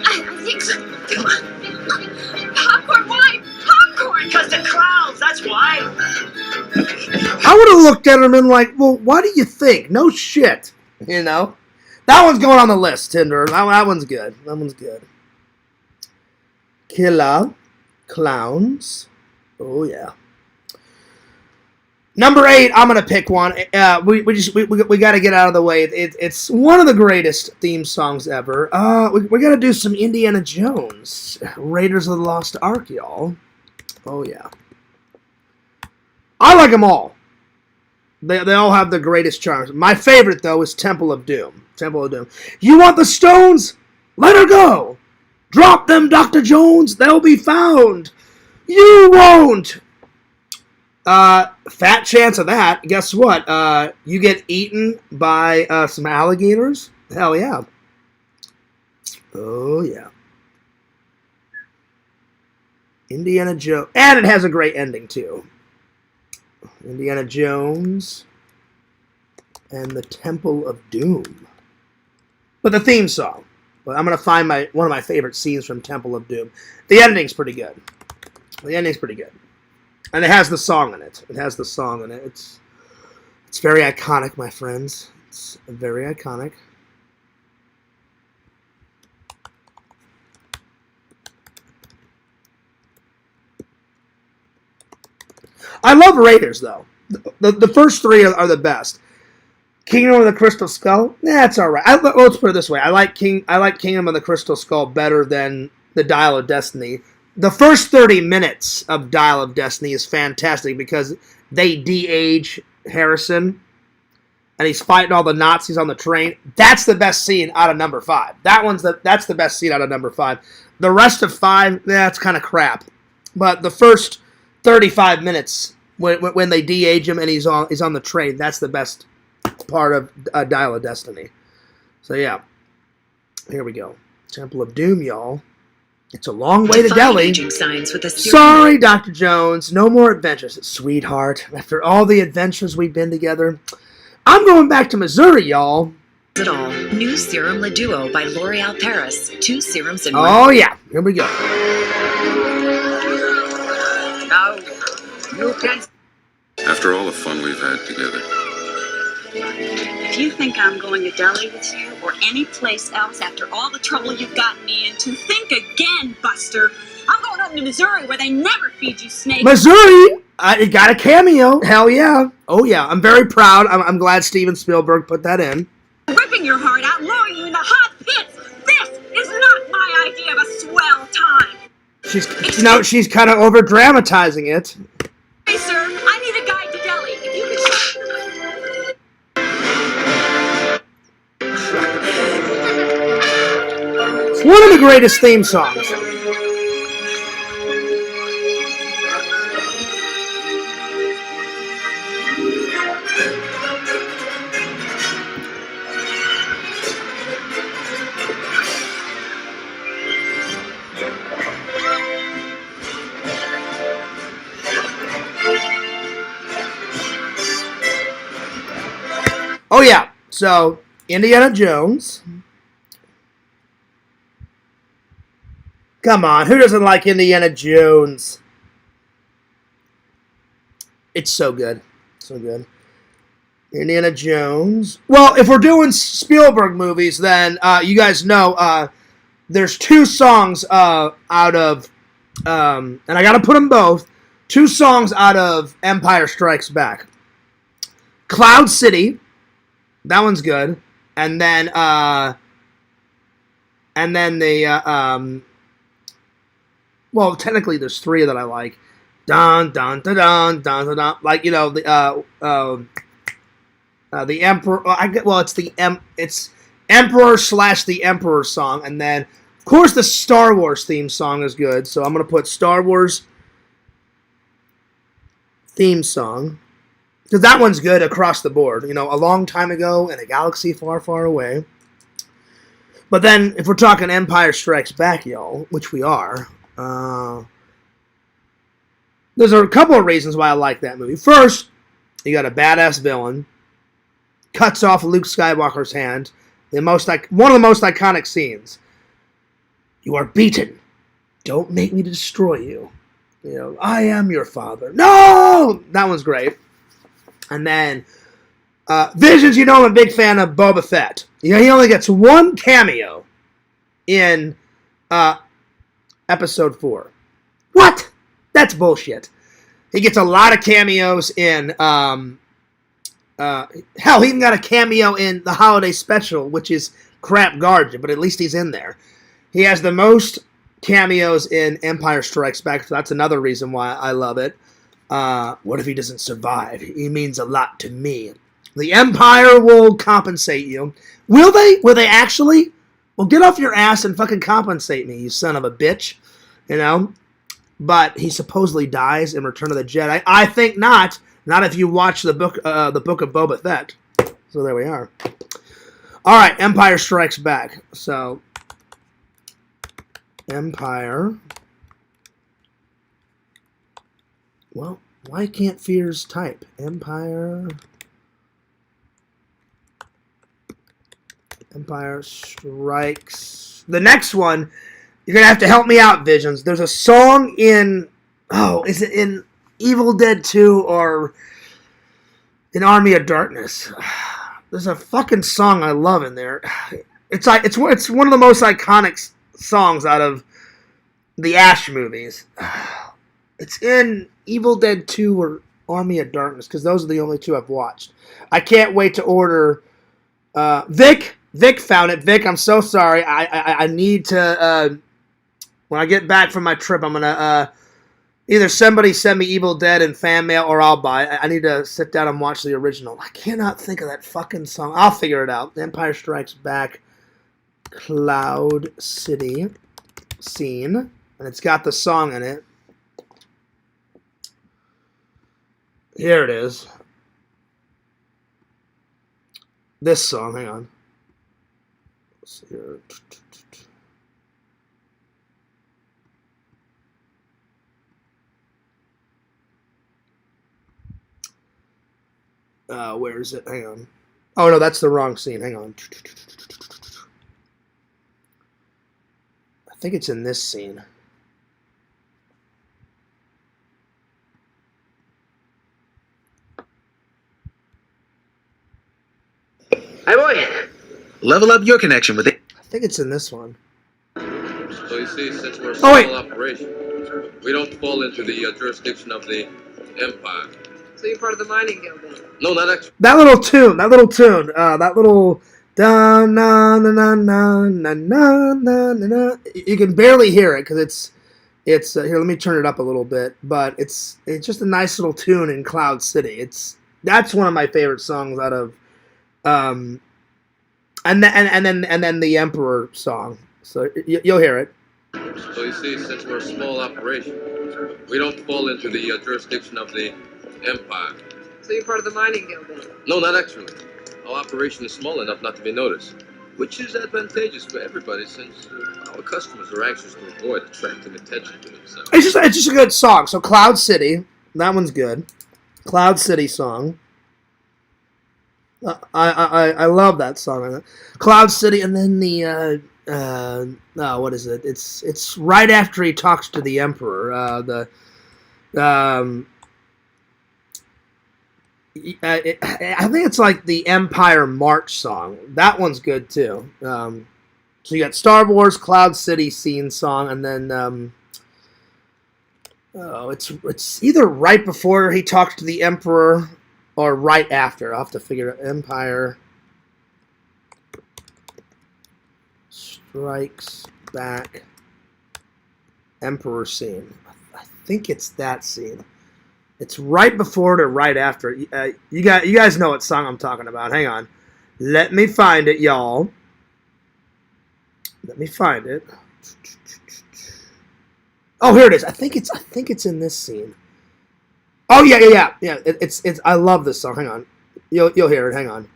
I think so. Come on. Popcorn, why? Popcorn! Because the clowns, that's why. I would have looked at him and like, well, what do you think? No shit, you know. That one's going on the list, Tinder. That one's good. That one's good. Killer Clowns. Oh yeah. Number 8, I'm gonna pick one. We got to get out of the way. It's one of the greatest theme songs ever. We got to do some Indiana Jones, Raiders of the Lost Ark, y'all. Oh yeah. I like them all. They all have the greatest charms. My favorite though is Temple of Doom. Temple of Doom. You want the stones? Let her go. Drop them, Dr. Jones. They'll be found. You won't. Fat chance of that. Guess what? You get eaten by some alligators? Hell yeah. Oh yeah. Indiana Jones. And it has a great ending too. Indiana Jones and the Temple of Doom. But the theme song. But I'm going to find one of my favorite scenes from Temple of Doom. The ending's pretty good. The ending's pretty good. And it has the song in it. It has the song in it. It's very iconic, my friends. It's very iconic. I love Raiders, though. The first 3 are the best. Kingdom of the Crystal Skull? That's all right. Let's put it this way. I like Kingdom of the Crystal Skull better than the Dial of Destiny. the first 30 minutes of Dial of Destiny is fantastic because they de-age Harrison, and he's fighting all the Nazis on the train. That's the best scene out of number 5. That's the best scene out of number 5. The rest of 5, that's kind of crap. But the first 35 minutes when they de-age him and he's on the train, that's the best part of Dial of Destiny. So yeah, here we go. Temple of Doom, y'all. It's a long way to Delhi. Sorry, Dr. Jones. No more adventures. Sweetheart, after all the adventures we've been together, I'm going back to Missouri, y'all. It all. New Serum Le Duo by L'Oreal Paris. 2 serums in one. Oh, yeah. Here we go. Now, you can... After all the fun we've had together. If you think I'm going to Delhi with you or any place else after all the trouble you've gotten me into, think again, Buster. I'm going home to Missouri where they never feed you snakes. Missouri! It got a cameo. Hell yeah. Oh yeah. I'm very proud. I'm glad Steven Spielberg put that in. Ripping your heart out, lowering you in the hot pits. This is not my idea of a swell time. She's kind of over dramatizing it. Hey, sir, I need a guide to Delhi. If you could... It's one of the greatest theme songs. Oh yeah, so Indiana Jones. Come on, who doesn't like Indiana Jones? It's so good. So good. Indiana Jones. Well, if we're doing Spielberg movies, then you guys know there's 2 songs out of, and I gotta put them both, 2 songs out of Empire Strikes Back. Cloud City. That one's good. And then the, well, technically there's 3 that I like. Dun, dun, dun, dun, dun, dun, dun. Like, you know, the Emperor, it's Emperor / the Emperor song. And then, of course, the Star Wars theme song is good. So I'm going to put Star Wars theme song. Because that one's good across the board. You know, a long time ago in a galaxy far, far away. But then, if we're talking Empire Strikes Back, y'all, which we are, there's a couple of reasons why I like that movie. First, you got a badass villain, cuts off Luke Skywalker's hand, one of the most iconic scenes. You are beaten. Don't make me destroy you. You know, I am your father. No! That one's great. And then, Visions, you know I'm a big fan of Boba Fett. You know, he only gets 1 cameo in Episode 4. What? That's bullshit. He gets a lot of cameos in, hell, he even got a cameo in the Holiday Special, which is crap garbage, but at least he's in there. He has the most cameos in Empire Strikes Back, so that's another reason why I love it. What if he doesn't survive? He means a lot to me. The Empire will compensate you. Will they? Will they actually? Well, get off your ass and fucking compensate me, you son of a bitch. You know? But he supposedly dies in Return of the Jedi. I think not. Not if you watch the book of Boba Fett. So there we are. All right, Empire Strikes Back. So, Empire. Well, why can't Fears type? Empire Strikes. The next one, you're going to have to help me out, Visions. There's a song in, is it in Evil Dead 2 or in Army of Darkness? There's a fucking song I love in there. It's one of the most iconic songs out of the Ash movies. It's in Evil Dead 2 or Army of Darkness, because those are the only 2 I've watched. I can't wait to order. Vic found it. Vic, I'm so sorry. I need to When I get back from my trip, I'm gonna either somebody send me Evil Dead in fan mail or I'll buy it. I need to sit down and watch the original. I cannot think of that fucking song. I'll figure it out. Empire Strikes Back, Cloud City scene, and it's got the song in it. Here it is. This song, hang on. Let's see here. Where is it? Hang on. Oh, no, that's the wrong scene. Hang on. I think it's in this scene. Hey, boy. Level up your connection with it. I think it's in this one. So you see, since we're a small operation, we don't fall into the jurisdiction of the Empire. So you're part of the mining guild then? No, not actually. That little tune, that little da na na na na na na na na. You can barely hear it because it's here. Let me turn it up a little bit, but it's just a nice little tune in Cloud City. That's one of my favorite songs out of, and then the Emperor song. So you'll hear it. So you see, since we're a small operation, we don't fall into the jurisdiction of the Empire. So you're part of the mining guild then? No, not actually. Our operation is small enough not to be noticed, which is advantageous for everybody since our customers are anxious to avoid attracting attention to themselves. It's just a good song. So Cloud City, that one's good. Cloud City song. I love that song. Cloud City, and then the what is it? It's right after he talks to the Emperor. I think it's like the Empire March song. That one's good too. So you got Star Wars, Cloud City scene song, and then it's either right before he talks to the Emperor or right after. I'll have to figure it out. Empire Strikes Back, Emperor scene. I think it's that scene. It's right before it or right after. You guys know what song I'm talking about. Hang on. Let me find it, y'all. Let me find it. Oh, here it is. I think it's in this scene. Oh yeah. It's I love this song. Hang on. You'll hear it. Hang on.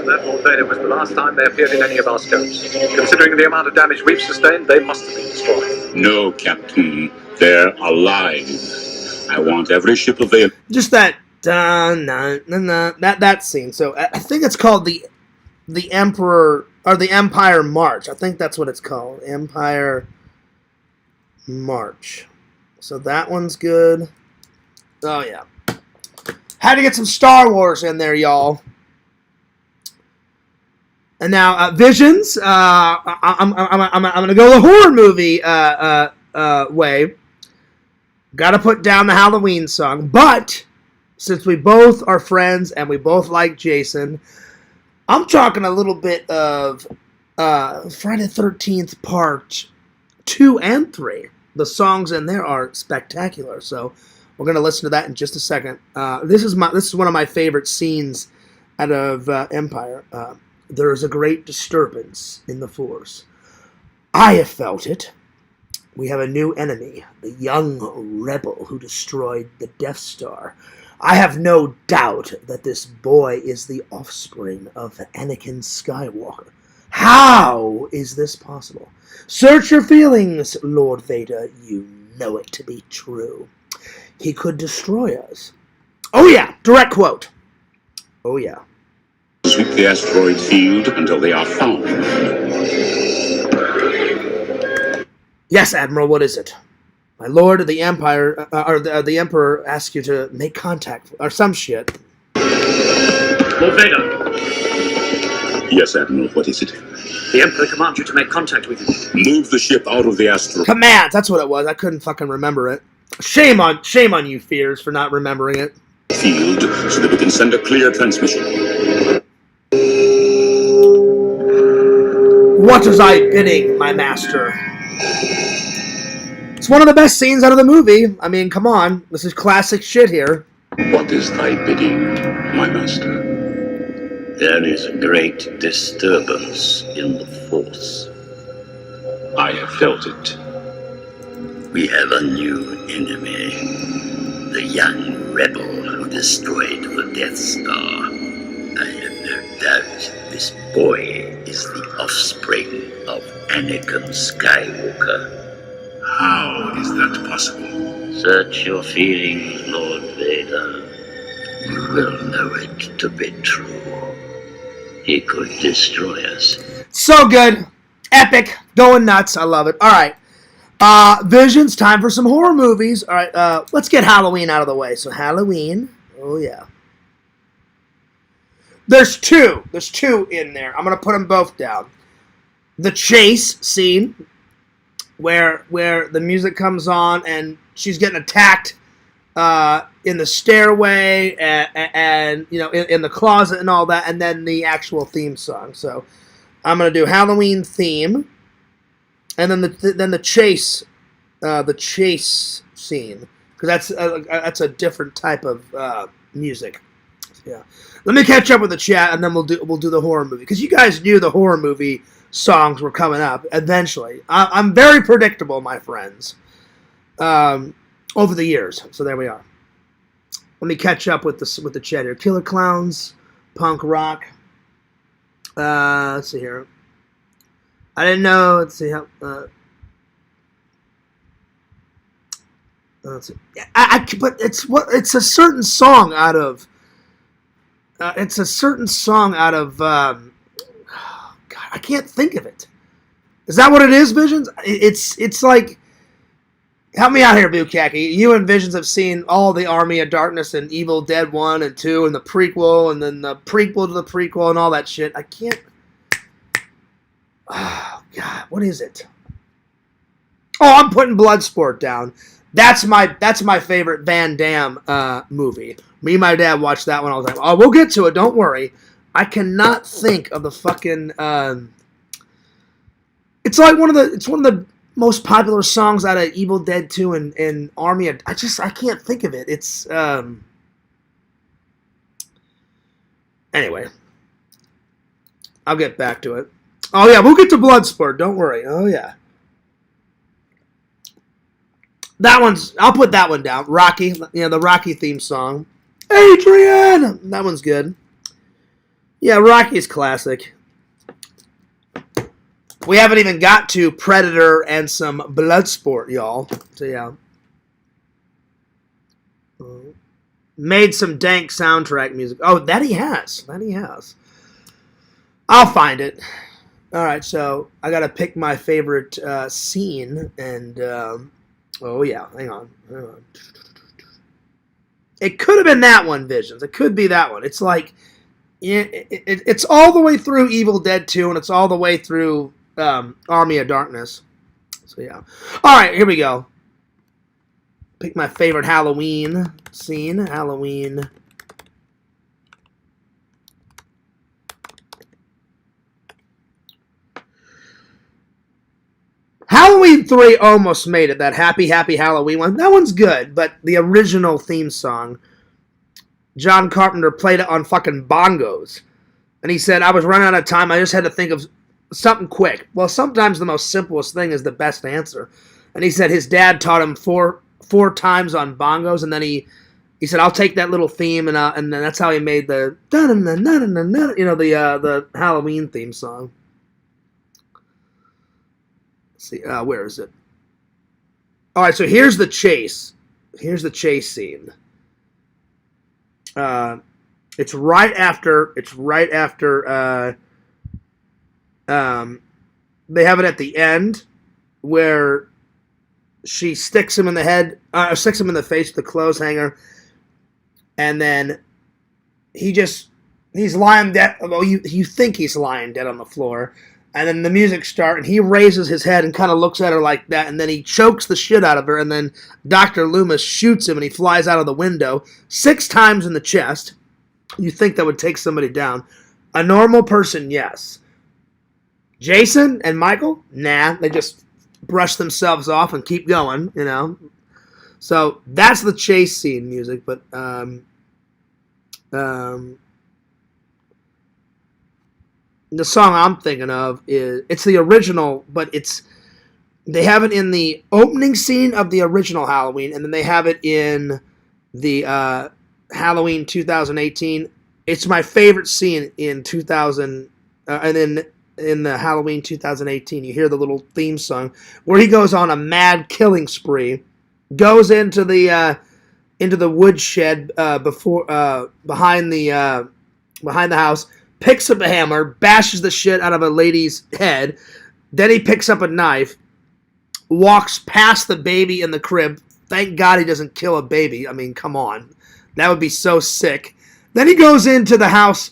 That Lord Vader was the last time they appeared in any of our scopes. Considering the amount of damage we've sustained, they must have been destroyed. No, Captain. They're alive. I want every ship available. Just that that scene. So I think it's called the Emperor or the Empire March. I think that's what it's called. Empire March. So that one's good. Oh yeah. Had to get some Star Wars in there, y'all. And now Visions. I'm gonna go the horror movie way. Got to put down the Halloween song, but since we both are friends and we both like Jason, I'm talking a little bit of Friday the 13th Part 2 and 3. The songs in there are spectacular, so we're gonna listen to that in just a second. This is one of my favorite scenes out of Empire. There is a great disturbance in the Force. I have felt it. We have a new enemy, the young rebel who destroyed the Death Star. I have no doubt that this boy is the offspring of Anakin Skywalker. How is this possible? Search your feelings, Lord Vader. You know it to be true. He could destroy us. Oh yeah, direct quote. Oh yeah. Sweep the asteroid field until they are found. Yes, Admiral, what is it? My lord, the Empire, the Emperor asks you to make contact, or some shit. Lord Vader. Yes, Admiral, what is it? The Emperor commands you to make contact with him. Move the ship out of the asteroid. Commands, that's what it was. I couldn't fucking remember it. Shame on you, Fears, for not remembering it. Field, so that we can send a clear transmission. What is I bidding, my master? It's one of the best scenes out of the movie. I mean, come on. This is classic shit here. What is thy bidding, my master? There is a great disturbance in the Force. I have felt it. We have a new enemy. The young rebel who destroyed the Death Star. I have no doubt this boy is the offspring of Anakin Skywalker. How is that possible? Search your feelings, Lord Vader. You will know it to be true. He could destroy us. So good. Epic. Going nuts. I love it. All right. Visions. Time for some horror movies. All right. Let's get Halloween out of the way. So Halloween. Oh, yeah. There's two. There's two in there. I'm going to put them both down. The chase scene where the music comes on and she's getting attacked in the stairway and you know, in the closet and all that, and then the actual theme song. So I'm going to do Halloween theme, and then the chase scene, because that's a different type of music. Yeah. Let me catch up with the chat, and then we'll do the horror movie, because you guys knew the horror movie songs were coming up eventually. I'm very predictable, my friends, over the years. So there we are. Let me catch up with the chat here. Killer Clowns, punk rock. Let's see here. I didn't know. Let's see how. Let's see. But it's a certain song out of. It's a certain song out of. God, I can't think of it. Is that what it is, Visions? It's like. Help me out here, Bukaki. You and Visions have seen all the Army of Darkness and Evil Dead 1 and 2 and the prequel and then the prequel to the prequel and all that shit. I can't. Oh, God. What is it? Oh, I'm putting Bloodsport down. That's my favorite Van Damme movie. Me and my dad watched that one all the time. Oh, we'll get to it. Don't worry. I cannot think of the fucking. It's like one of the most popular songs out of Evil Dead 2 and Army. I can't think of it. It's anyway. I'll get back to it. Oh yeah, we'll get to Bloodsport. Don't worry. Oh yeah. I'll put that one down. Rocky, the Rocky theme song. Adrian! That one's good. Yeah, Rocky's classic. We haven't even got to Predator and some Bloodsport, y'all. So, yeah. Made some dank soundtrack music. Oh, that he has. I'll find it. All right, so I got to pick my favorite scene. And, oh, yeah. Hang on. It could have been that one, Visions. It could be that one. It's like, it's all the way through Evil Dead 2, and it's all the way through Army of Darkness. So yeah. All right, here we go. Pick my favorite Halloween scene. Halloween. Halloween 3 almost made it. That Happy Happy Halloween one. That one's good, but the original theme song, John Carpenter played it on fucking bongos. And he said, I was running out of time. I just had to think of something quick. Well, sometimes the most simplest thing is the best answer. And he said his dad taught him four times on bongos, and then he said, I'll take that little theme, and then that's how he made the the Halloween theme song. Let's see, where is it? All right, so here's the chase. Here's the chase scene. It's right after. They have it at the end where she sticks him in the head, sticks him in the face with the clothes hanger, and then he's lying dead. Well, you think he's lying dead on the floor, and then the music starts, and he raises his head and kind of looks at her like that, and then he chokes the shit out of her, and then Dr. Loomis shoots him, and he flies out of the window 6 times in the chest. You think that would take somebody down. A normal person, yes. Jason and Michael, nah, they just brush themselves off and keep going, you know. So that's the chase scene music, but the song I'm thinking of it's the original, but they have it in the opening scene of the original Halloween, and then they have it in the Halloween 2018. It's my favorite scene in 2000, and then in the Halloween 2018, you hear the little theme song where he goes on a mad killing spree, goes into the woodshed behind the house, picks up a hammer, bashes the shit out of a lady's head. Then he picks up a knife, walks past the baby in the crib. Thank God he doesn't kill a baby. I mean, come on. That would be so sick. Then he goes into the house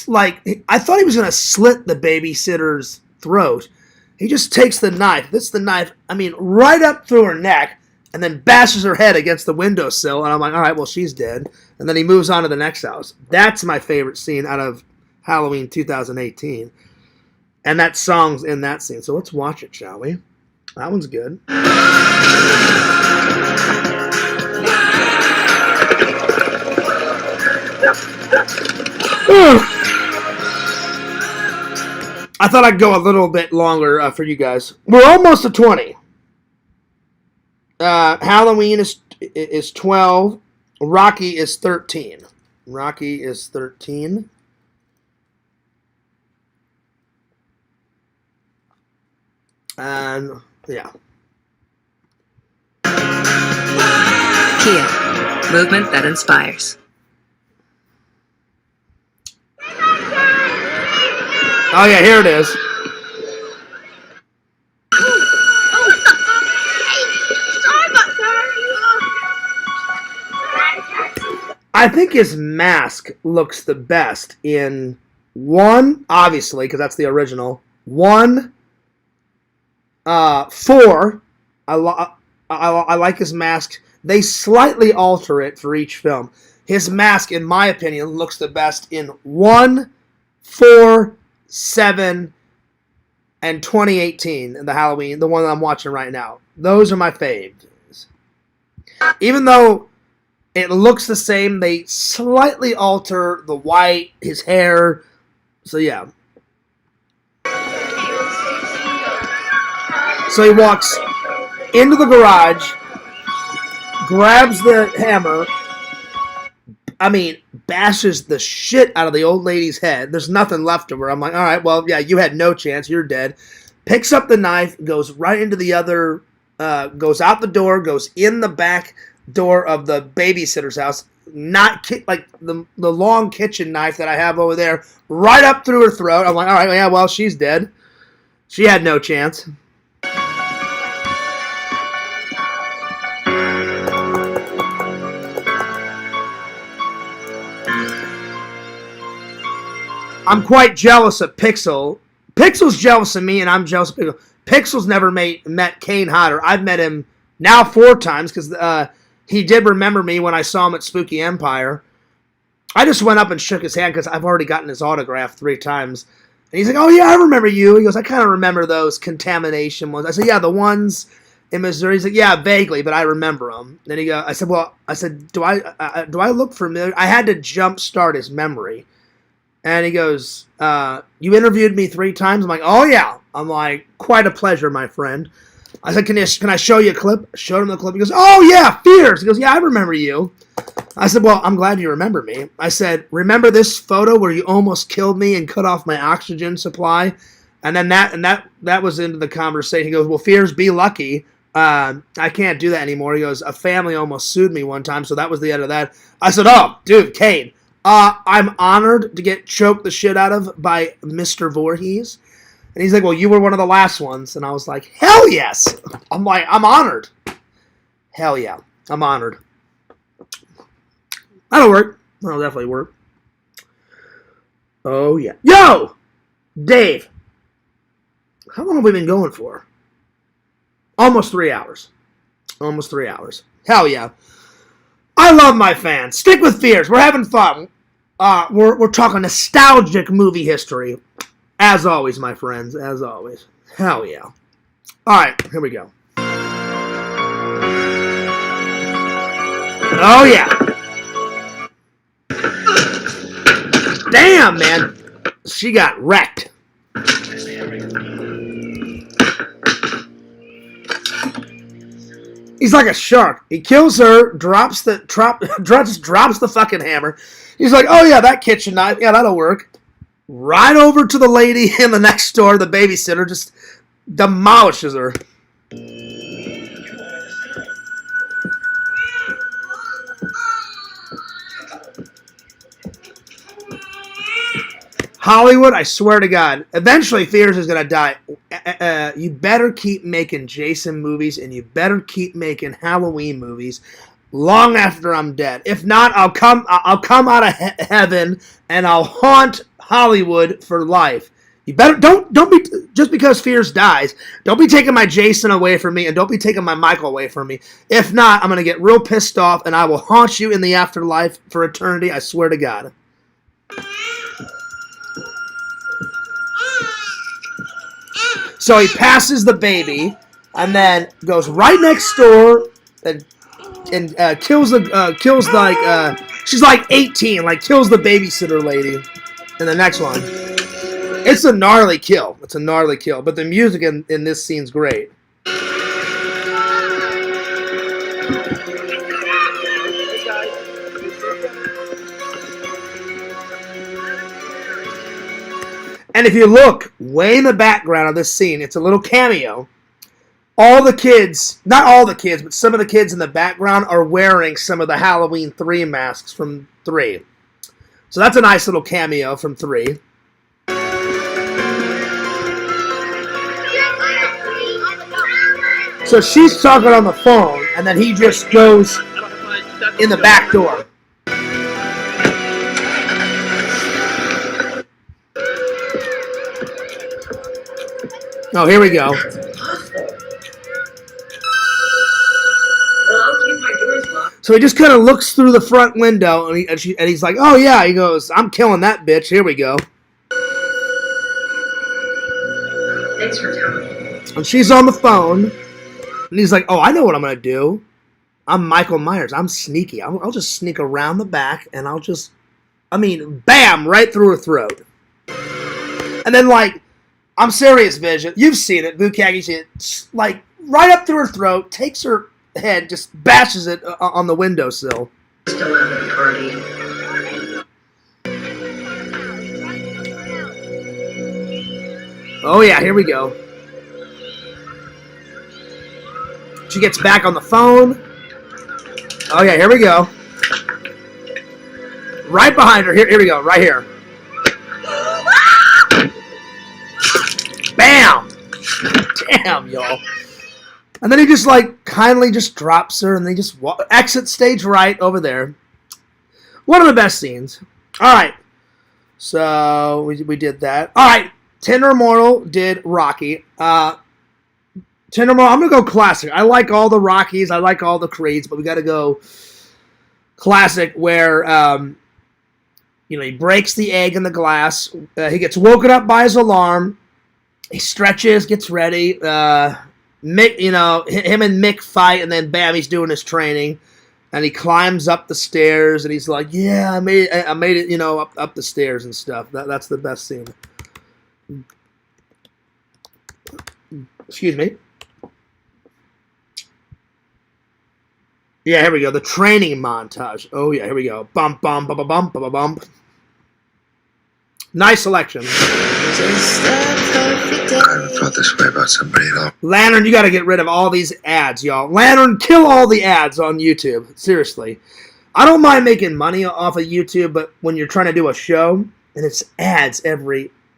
like, I thought he was going to slit the babysitter's throat. He just takes the knife. This is the knife, I mean, right up through her neck, and then bashes her head against the windowsill. And I'm like, all right, well, she's dead. And then he moves on to the next house. That's my favorite scene out of Halloween 2018. And that song's in that scene. So let's watch it, shall we? That one's good. I thought I'd go a little bit longer for you guys. We're almost to 20. Halloween is 12. Rocky is 13. Rocky is 13. And yeah. Kia, movement that inspires. Oh yeah, here it is. I think his mask looks the best in 1, obviously, because that's the original. 1, 4. I like his mask. They slightly alter it for each film. His mask, in my opinion, looks the best in 1, 4, 7, and 2018 in the Halloween, the one that I'm watching right now. Those are my faves. Even though it looks the same, they slightly alter the white, his hair. So yeah. So he walks into the garage, grabs the hammer, bashes the shit out of the old lady's head. There's nothing left of her. I'm like, all right, well, yeah, you had no chance. You're dead. Picks up the knife, goes right into the other, goes out the door, goes in the back door of the babysitter's house, like the long kitchen knife that I have over there, right up through her throat. I'm like, all right, yeah, well, she's dead. She had no chance. I'm quite jealous of Pixel. Pixel's jealous of me, and I'm jealous of Pixel. Pixel's never met Kane Hodder. I've met him now 4 times, because he did remember me when I saw him at Spooky Empire. I just went up and shook his hand, because I've already gotten his autograph 3 times. And he's like, oh, yeah, I remember you. He goes, I kind of remember those contamination ones. I said, yeah, the ones in Missouri. He's like, yeah, vaguely, but I remember them. Then I said, do I look familiar? I had to jumpstart his memory. And he goes, you interviewed me 3 times? I'm like, oh, yeah. I'm like, quite a pleasure, my friend. I said, can I show you a clip? I showed him the clip. He goes, oh, yeah, Fierce. He goes, yeah, I remember you. I said, well, I'm glad you remember me. I said, remember this photo where you almost killed me and cut off my oxygen supply? And then that was into the conversation. He goes, well, Fierce, be lucky. I can't do that anymore. He goes, a family almost sued me one time, so that was the end of that. I said, oh, dude, Kane. I'm honored to get choked the shit out of by Mr. Voorhees. And he's like, well, you were one of the last ones. And I was like, hell yes. I'm like, I'm honored. Hell yeah. I'm honored. That'll work. That'll definitely work. Oh, yeah. Yo! Dave. How long have we been going for? Almost 3 hours. Almost 3 hours. Hell yeah. I love my fans. Stick with Fears. We're having fun. We're talking nostalgic movie history. As always, my friends, as always. Hell yeah. Alright, here we go. Oh yeah. Damn, man. She got wrecked. He's like a shark. He kills her, drops the fucking hammer. He's like, oh yeah, that kitchen knife, yeah, that'll work. Right over to the lady in the next door, the babysitter, just demolishes her. Hollywood, I swear to God, eventually Fears is going to die. You better keep making Jason movies, and you better keep making Halloween movies long after I'm dead. If not, I'll come out of heaven and I'll haunt Hollywood for life. You better don't be, just because Fears dies, don't be taking my Jason away from me, and don't be taking my Michael away from me. If not, I'm going to get real pissed off, and I will haunt you in the afterlife for eternity, I swear to God. So he passes the baby, and then goes right next door and kills she's like 18, like kills the babysitter lady in the next one. It's a gnarly kill. It's a gnarly kill, but the music in this scene's great. And if you look way in the background of this scene, it's a little cameo. All the kids, not all the kids, but some of the kids in the background are wearing some of the Halloween 3 masks from 3. So that's a nice little cameo from 3. So she's talking on the phone, and then he just goes in the back door. Oh, here we go. So he just kind of looks through the front window, and he's like, oh yeah, he goes, I'm killing that bitch, here we go. Thanks for telling me. And she's on the phone, and he's like, oh, I know what I'm going to do. I'm Michael Myers, I'm sneaky. I'll just sneak around the back, and bam, right through her throat. And then, like, I'm serious, Vision. You've seen it. Bukagi seen it. Like, right up through her throat, takes her head, just bashes it on the windowsill. Still at the party. Oh, yeah, here we go. She gets back on the phone. Oh, yeah, here we go. Right behind her. Here we go, right here. Bam! Damn, y'all. And then he just, like, kindly just drops her, and they just exit stage right over there. One of the best scenes. Alright. So, we did that. Alright. Tender Mortal did Rocky. Tender Mortal, I'm going to go classic. I like all the Rockies. I like all the Creeds, but we got to go classic where, he breaks the egg in the glass. He gets woken up by his alarm. He stretches, gets ready. Mick, him and Mick fight, and then bam, he's doing his training, and he climbs up the stairs, and he's like, "Yeah, I made it, up the stairs and stuff." That's the best scene. Excuse me. Yeah, here we go. The training montage. Oh yeah, here we go. Bump, bump, bump, bump, bump, bump. Nice selection. I haven't felt this way about somebody at all. Lantern, you got to get rid of all these ads, y'all. Lantern, kill all the ads on YouTube. Seriously. I don't mind making money off of YouTube, but when you're trying to do a show, and it's ads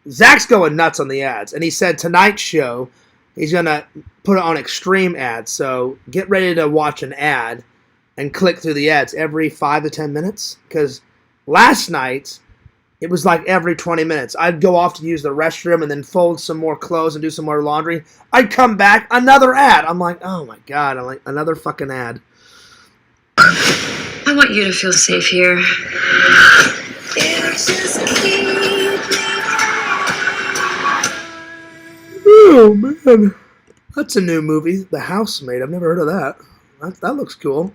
Zach's going nuts on the ads, and he said tonight's show, he's going to put it on extreme ads, so get ready to watch an ad and click through the ads every 5 to 10 minutes, because last night, it was like every 20 minutes. I'd go off to use the restroom and then fold some more clothes and do some more laundry. I'd come back, another ad. I'm like, oh my God, I'm like, another fucking ad. I want you to feel safe here. Oh, man. That's a new movie. The Housemaid. I've never heard of that. That looks cool.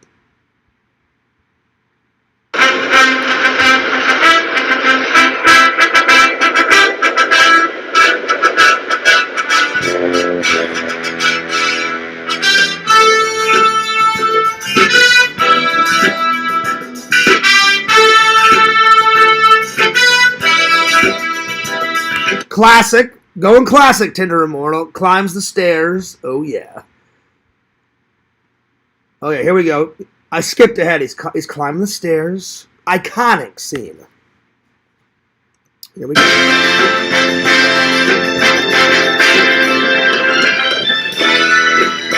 Classic. Going classic, Tinder Immortal. Climbs the stairs. Oh, yeah. Oh, yeah, here we go. I skipped ahead. He's climbing the stairs. Iconic scene. Here we go.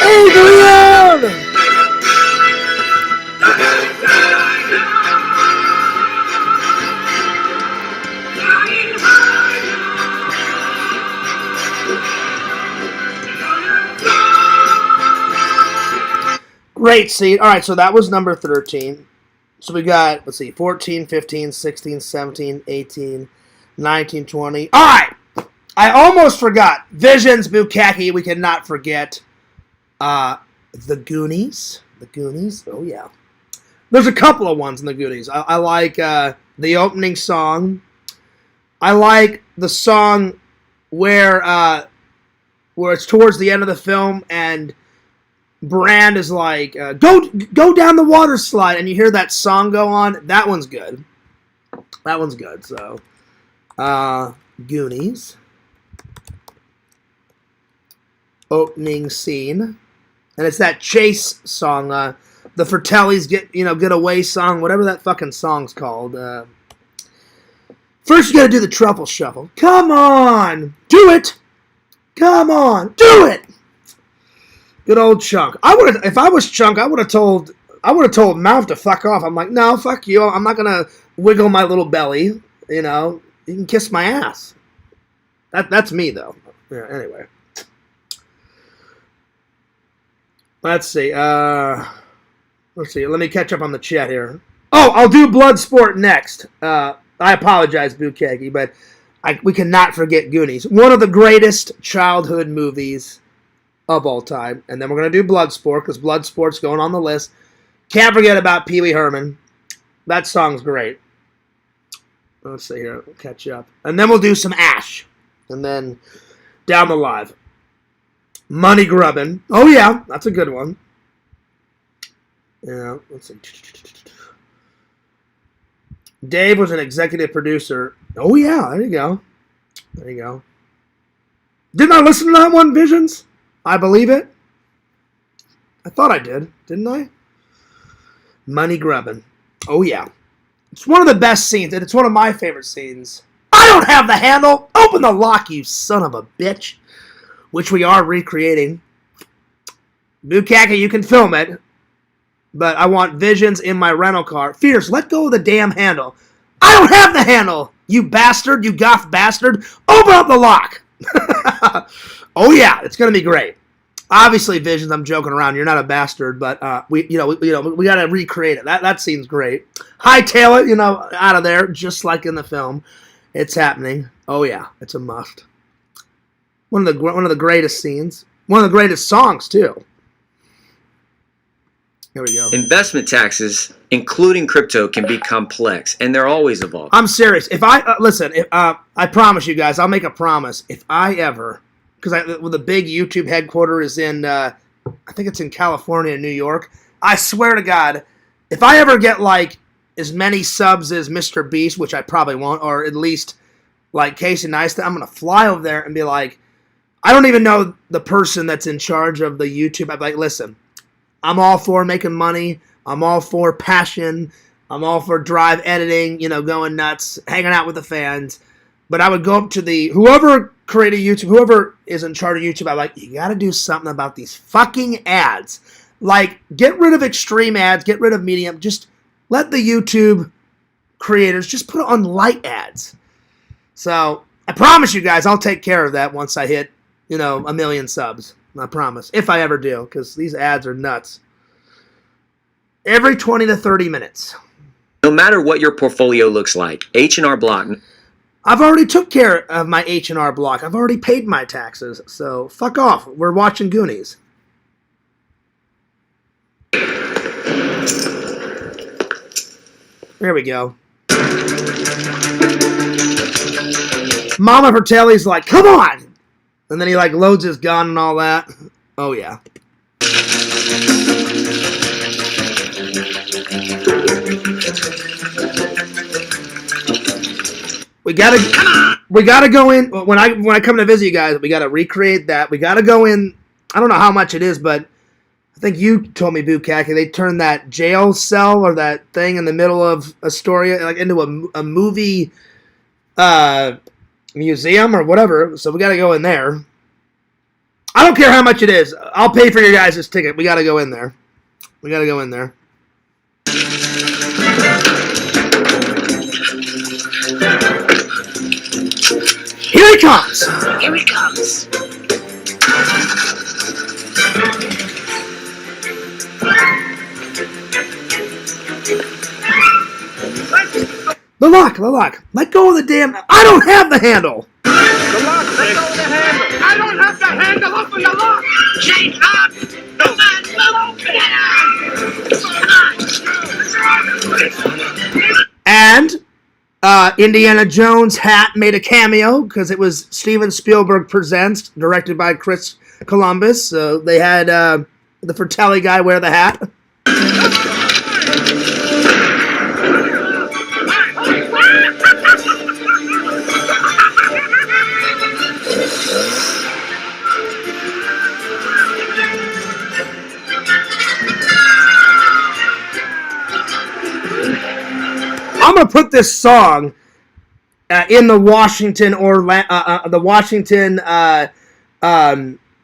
Adrian! Great scene. All right, so that was number 13. So we got, let's see, 14, 15, 16, 17, 18, 19, 20. All right. I almost forgot. Visions, Bukkake. We cannot forget the Goonies. The Goonies. Oh, yeah. There's a couple of ones in the Goonies. I like the opening song. I like the song where it's towards the end of the film and Brand is like, go down the water slide, and you hear that song go on. That one's good. That one's good. So, Goonies. Opening scene. And it's that chase song, the Fratellis get away song, whatever that fucking song's called. First you gotta do the truffle shuffle. Come on! Do it! Come on! Do it! Good old Chunk. If I was Chunk, I would have told Mouth to fuck off. I'm like, no, fuck you. I'm not gonna wiggle my little belly. You know, you can kiss my ass. That's me though. Yeah. Anyway, let's see. Let's see. Let me catch up on the chat here. Oh, I'll do Bloodsport next. I apologize, Bukkake, but we cannot forget Goonies. One of the greatest childhood movies of all time. And then we're going to do Bloodsport, because Bloodsport's going on the list. Can't forget about Pee Wee Herman. That song's great. Let's see here. We'll catch you up. And then we'll do some Ash. And then down the live. Money Grubbin'. Oh, yeah. That's a good one. Yeah. Let's see. Dave was an executive producer. Oh, yeah. There you go. There you go. Didn't I listen to that one, Visions? I believe it. I thought I did, didn't I? Money Grubbin'. Oh, yeah. It's one of the best scenes, and it's one of my favorite scenes. I don't have the handle! Open the lock, you son of a bitch. Which we are recreating. Bukkake, you can film it. But I want Visions in my rental car. Fierce, let go of the damn handle. I don't have the handle! You bastard, you goth bastard. Open up the lock! Oh yeah, it's gonna be great. Obviously, Visions, I'm joking around. You're not a bastard, but we gotta recreate it. That scene's great. Hightail it, out of there, just like in the film. It's happening. Oh yeah, it's a must. One of the greatest scenes. One of the greatest songs too. Here we go. Investment taxes, including crypto, can be complex, and they're always evolving. I'm serious. If I listen, I promise you guys, I'll make a promise. If I ever, because the big YouTube headquarter is in, I think it's in California, New York. I swear to God, if I ever get like as many subs as Mr. Beast, which I probably won't, or at least like Casey Neistat, I'm gonna fly over there and be like, I don't even know the person that's in charge of the YouTube. I'm like, listen, I'm all for making money. I'm all for passion. I'm all for drive editing, going nuts, hanging out with the fans. But I would go up to whoever created YouTube, whoever is in charge of YouTube, I'm like, you got to do something about these fucking ads. Like, get rid of extreme ads, get rid of medium. Just let the YouTube creators just put on light ads. So I promise you guys, I'll take care of that once I hit, 1 million subs. I promise. If I ever do, because these ads are nuts. Every 20 to 30 minutes. No matter what your portfolio looks like, H&R Block. I've already took care of my H&R Block. I've already paid my taxes. So fuck off. We're watching Goonies. There we go. Mama Fratelli's like, come on! And then he like loads his gun and all that. Oh yeah. We gotta go in when I come to visit you guys. We gotta recreate that. We gotta go in. I don't know how much it is, but I think you told me, Bukaki, they turned that jail cell or that thing in the middle of Astoria like into a movie museum or whatever. So we gotta go in there. I don't care how much it is. I'll pay for your guys' ticket. We gotta go in there. We gotta go in there. Here he comes! Here he comes. The lock. Let go of the damn... I don't have the handle! The lock, let go of the handle. I don't have the handle. Open the lock. Chain up! Come on, open it up! And Indiana Jones hat made a cameo because it was Steven Spielberg Presents, directed by Chris Columbus. So they had the Fratelli guy wear the hat. I'm gonna put this song in the Washington the Washington.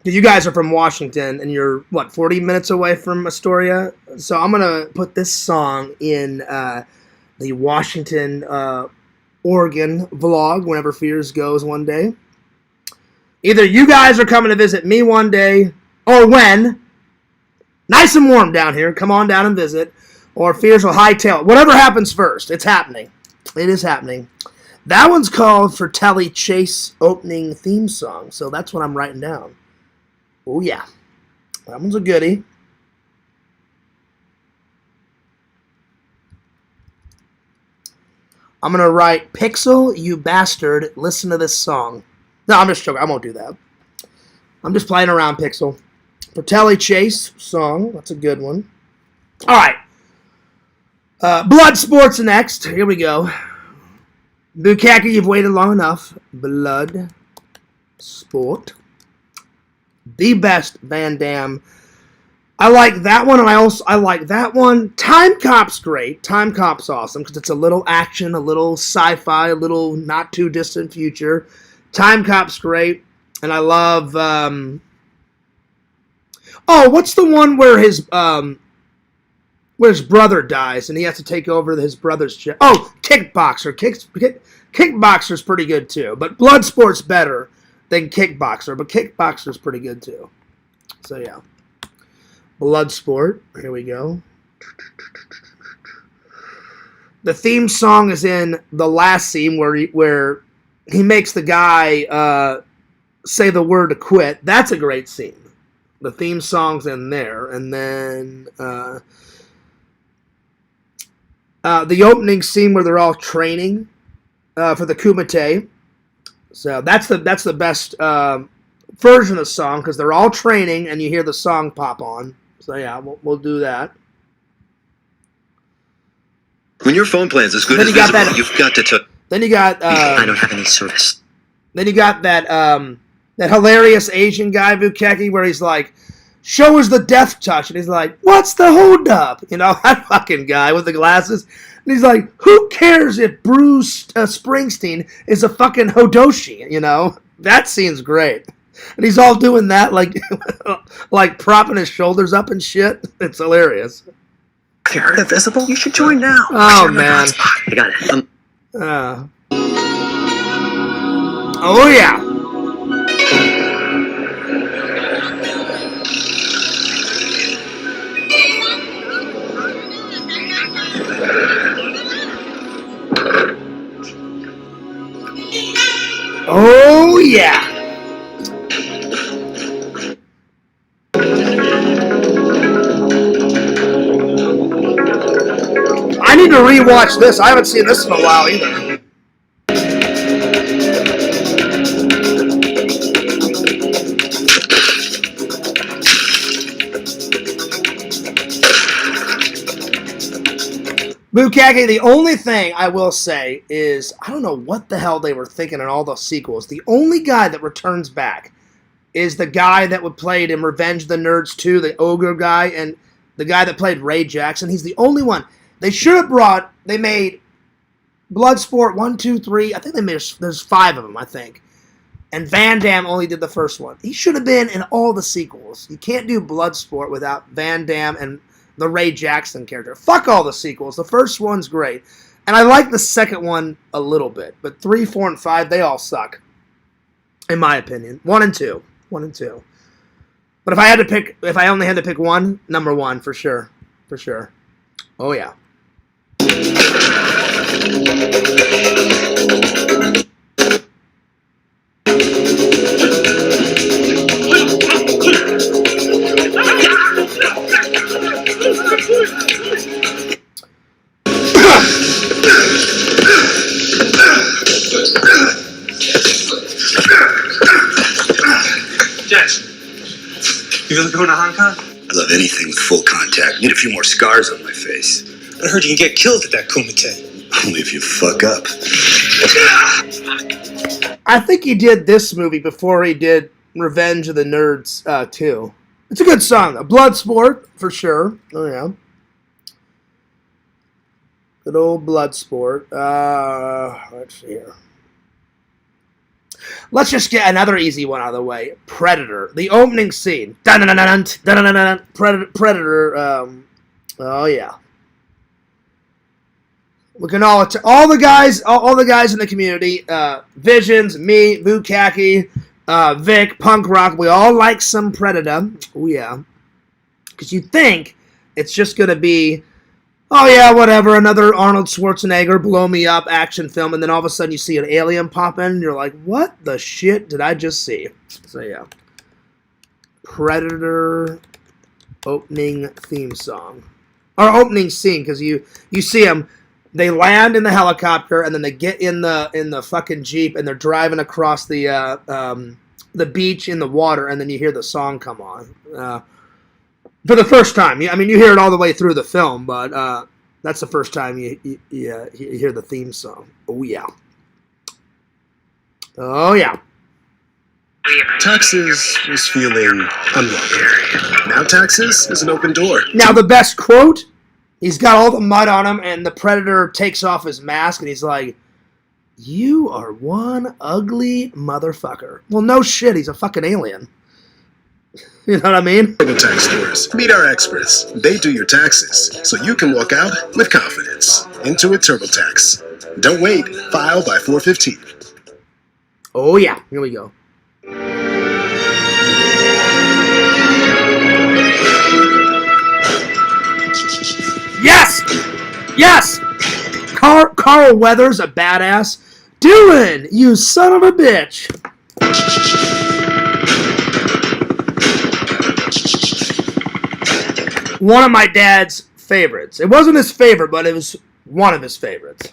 You guys are from Washington, and you're what 40 minutes away from Astoria. So I'm gonna put this song in the Washington, Oregon vlog whenever Fears goes one day. Either you guys are coming to visit me one day, or when nice and warm down here, come on down and visit. Or Fears will hightail it. Whatever happens first. It's happening. It is happening. That one's called Fratelli Chase opening theme song. So that's what I'm writing down. Oh, yeah. That one's a goodie. I'm going to write, Pixel, you bastard, listen to this song. No, I'm just joking. I won't do that. I'm just playing around, Pixel. Fratelli Chase song. That's a good one. All right. Blood Sports next. Here we go. Bukaki, you've waited long enough. Blood Sport. The best Van Damme. I like that one, and I like that one. Time Cop's great. Time Cop's awesome because it's a little action, a little sci-fi, a little not too distant future. Time Cop's great, and I love. What's the one where his brother dies and he has to take over his brother's job? Oh, Kickboxer. Kickboxer's pretty good too, but Bloodsport's better than Kickboxer, but Kickboxer's pretty good too. So yeah. Bloodsport. Here we go. The theme song is in the last scene where he makes the guy say the word to quit. That's a great scene. The theme song's in there, and then the opening scene where they're all training for the Kumite. So that's the best version of the song because they're all training and you hear the song pop on. So yeah, we'll do that. When your phone plan's as good as Visible, you've got to. Then you got. I don't have any service. Then you got that hilarious Asian guy Bukeki where he's like, "Show us the death touch," and he's like, "What's the hold up?" You know, that fucking guy with the glasses. And he's like, "Who cares if Bruce Springsteen is a fucking Hodoshi?" You know, that scene's great. And he's all doing that, like propping his shoulders up and shit. It's hilarious. Have you heard of Visible? You should join now. Oh, man. I got it. Oh, yeah. rewatch this. I haven't seen this in a while either. Bukake, the only thing I will say is, I don't know what the hell they were thinking in all those sequels. The only guy that returns back is the guy that would played in Revenge of the Nerds 2, the ogre guy, and the guy that played Ray Jackson. He's the only one. They should have brought, they made Bloodsport 1, 2, 3. I think they made, there's 5 of them, I think. And Van Damme only did the first one. He should have been in all the sequels. You can't do Bloodsport without Van Damme and the Ray Jackson character. Fuck all the sequels. The first one's great. And I like the second one a little bit. But 3, 4, and 5, they all suck. In my opinion. 1 and 2. 1 and 2. But if I only had to pick one, number 1 for sure. For sure. Oh yeah. Jackson, you really going to Hong Kong? I love anything with full contact. Need a few more scars on my face. I heard you can get killed at that Kumite. Only if you fuck up. I think he did this movie before he did Revenge of the Nerds 2. It's a good song, though. Bloodsport, for sure. Oh, yeah. Good old Bloodsport. Let's see here. Let's just get another easy one out of the way. Predator. The opening scene. Predator. Oh, yeah. We can all the guys in the community, Visions, me, Bukaki, Vic, Punk Rock, we all like some Predator. Oh yeah, because you think it's just gonna be, oh yeah, whatever, another Arnold Schwarzenegger blow me up action film, and then all of a sudden you see an alien pop in, and you're like, what the shit did I just see? So yeah, Predator opening theme song or opening scene, because you see them. They land in the helicopter, and then they get in the fucking Jeep, and they're driving across the beach in the water, and then you hear the song come on. For the first time. I mean, you hear it all the way through the film, but that's the first time you hear the theme song. Oh, yeah. Oh, yeah. Taxes was feeling unwelcome. Now Taxes is an open door. Now, the best quote... He's got all the mud on him, and the Predator takes off his mask, and he's like, you are one ugly motherfucker. Well, no shit, he's a fucking alien. You know what I mean? TurboTax stores. Meet our experts. They do your taxes, so you can walk out with confidence. Intuit TurboTax. Don't wait. File by 4/15. Oh, yeah. Here we go. Yes! Yes! Carl Weathers, a badass. Dylan, you son of a bitch. One of my dad's favorites. It wasn't his favorite, but it was one of his favorites.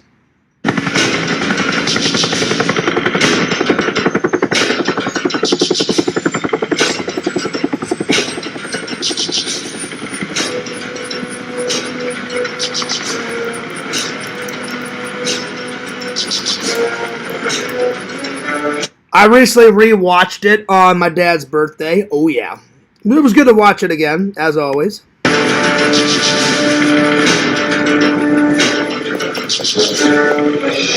I recently rewatched it on my dad's birthday. Oh yeah. It was good to watch it again, as always.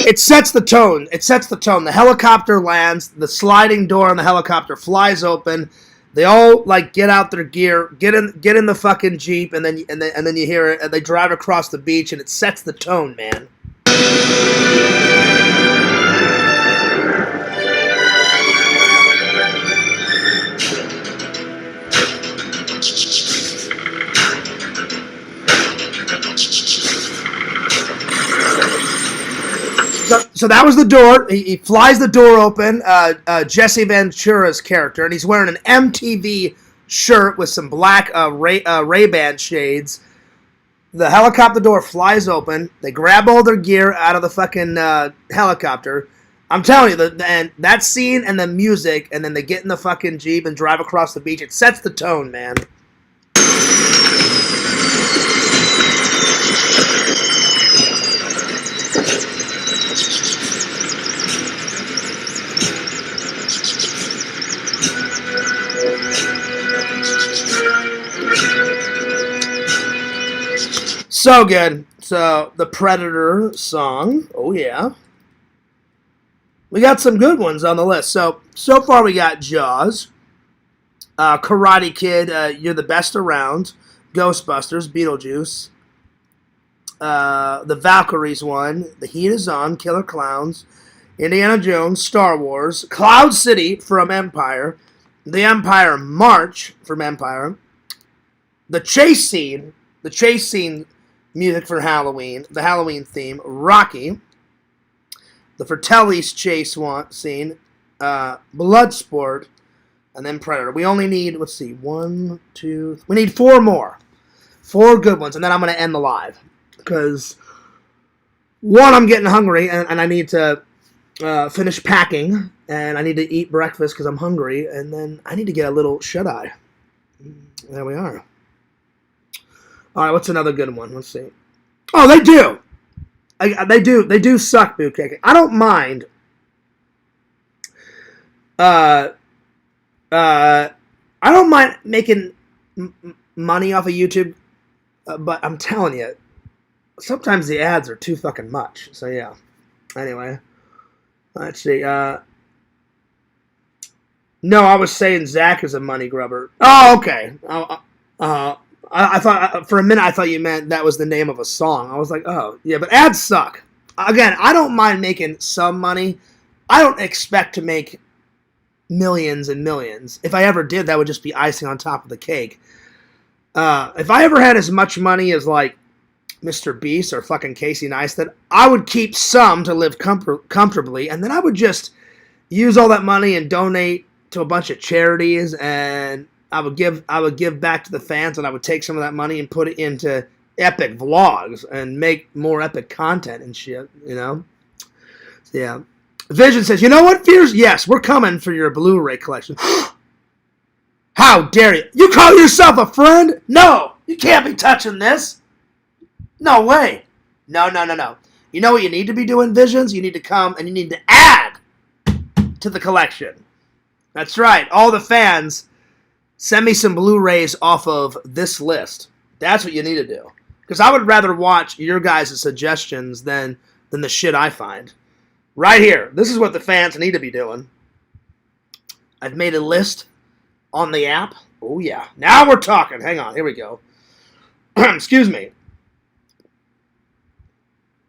It sets the tone. It sets the tone. The helicopter lands, the sliding door on the helicopter flies open. They all like get out their gear, get in the fucking Jeep, and then you hear it, and they drive across the beach, and it sets the tone, man. So that was the door. He flies the door open. Jesse Ventura's character, and he's wearing an MTV shirt with some black Ray-Ban shades. The helicopter door flies open. They grab all their gear out of the fucking helicopter. I'm telling you, and that scene and the music, and then they get in the fucking Jeep and drive across the beach. It sets the tone, man. So good. So, the Predator song. Oh, yeah. We got some good ones on the list. So far we got Jaws, Karate Kid, You're the Best Around, Ghostbusters, Beetlejuice, the Valkyries one, The Heat is On, Killer Clowns, Indiana Jones, Star Wars, Cloud City from Empire, The Empire March from Empire, the chase scene music for Halloween, the Halloween theme, Rocky, the Fratelli's chase scene, Bloodsport, and then Predator. We only need, let's see, we need 4 more. 4 good ones, and then I'm going to end the live. Because, one, I'm getting hungry, and I need to finish packing, and I need to eat breakfast because I'm hungry, and then I need to get a little shut-eye. There we are. All right, what's another good one? Let's see. Oh, they do! They do suck, Bukake. I don't mind. I don't mind making money off of YouTube, but I'm telling you, sometimes the ads are too fucking much. So yeah. Anyway, let's see. No, I was saying Zach is a money grubber. Oh, okay. I thought, for a minute, I thought you meant that was the name of a song. I was like, oh, yeah, but ads suck. Again, I don't mind making some money. I don't expect to make millions and millions. If I ever did, that would just be icing on top of the cake. If I ever had as much money as, like, Mr. Beast or fucking Casey Neistat, I would keep some to live comfortably, and then I would just use all that money and donate to a bunch of charities, and I would give back to the fans, and I would take some of that money and put it into epic vlogs and make more epic content and shit, you know? So, yeah. Vision says, you know what, Fears? Yes, we're coming for your Blu-ray collection. How dare you? You call yourself a friend? No, you can't be touching this. No way. No. You know what you need to be doing, Visions? You need to come and you need to add to the collection. That's right. All the fans, send me some Blu-rays off of this list. That's what you need to do. Because I would rather watch your guys' suggestions than the shit I find. Right here. This is what the fans need to be doing. I've made a list on the app. Oh, yeah. Now we're talking. Hang on. Here we go. Excuse me.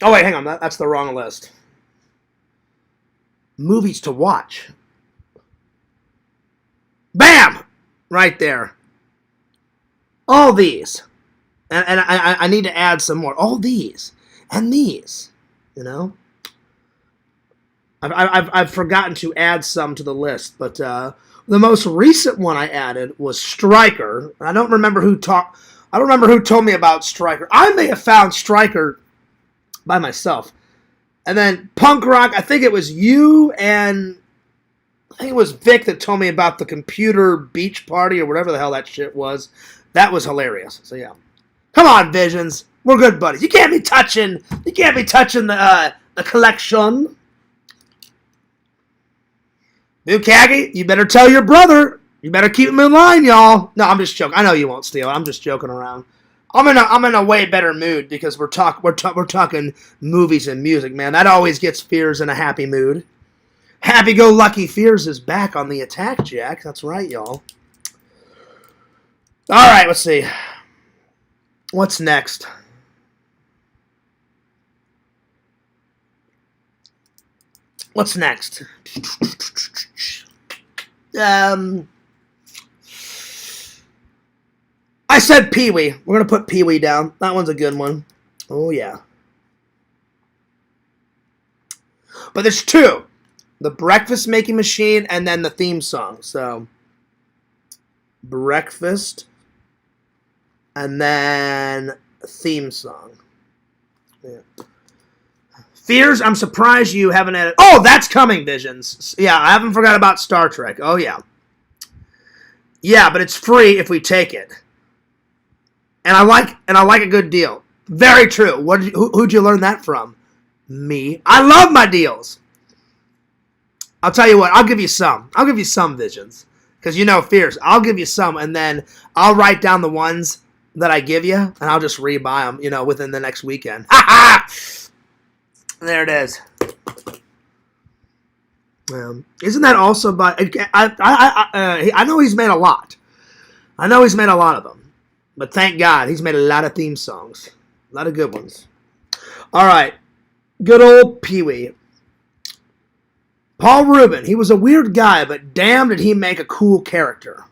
Oh, wait. Hang on. That's the wrong list. Movies to watch. Bam! Right there. All these. And I need to add some more. All these. And these. You know? I've forgotten to add some to the list. But the most recent one I added was Stryker. I don't remember who told me about Stryker. I may have found Stryker by myself. And then punk rock, I think it was you and I think it was Vic that told me about the computer beach party or whatever the hell that shit was. That was hilarious. So yeah. Come on, Visions. We're good buddies. You can't be touching the collection. Bukagi, you better tell your brother. You better keep him in line, y'all. No, I'm just joking. I know you won't steal. I'm just joking around. I'm in a way better mood because we're talking movies and music, man. That always gets Fears in a happy mood. Happy-go-lucky Fears is back on the attack, Jack. That's right, y'all. All right, let's see. What's next? What's next? I said Pee-wee. We're going to put Pee-wee down. That one's a good one. Oh, yeah. But there's 2. The Breakfast Making Machine and then the theme song. So, Breakfast. And then theme song. Yeah. Fears, I'm surprised you haven't added. Oh, that's coming, Visions. Yeah, I haven't forgot about Star Trek. Oh, yeah. Yeah, but it's free if we take it. And I like a good deal. Very true. Who'd you learn that from? Me. I love my deals. I'll tell you what. I'll give you some. I'll give you some, Visions. Because you know Fears. I'll give you some, and then I'll write down the ones that I give you, and I'll just rebuy them, within the next weekend. Ha ha! There it is. Isn't that also by... I know he's made a lot. I know he's made a lot of them. But thank God, he's made a lot of theme songs. A lot of good ones. All right. Good old Pee-wee. Paul Rubin. He was a weird guy, but damn did he make a cool character,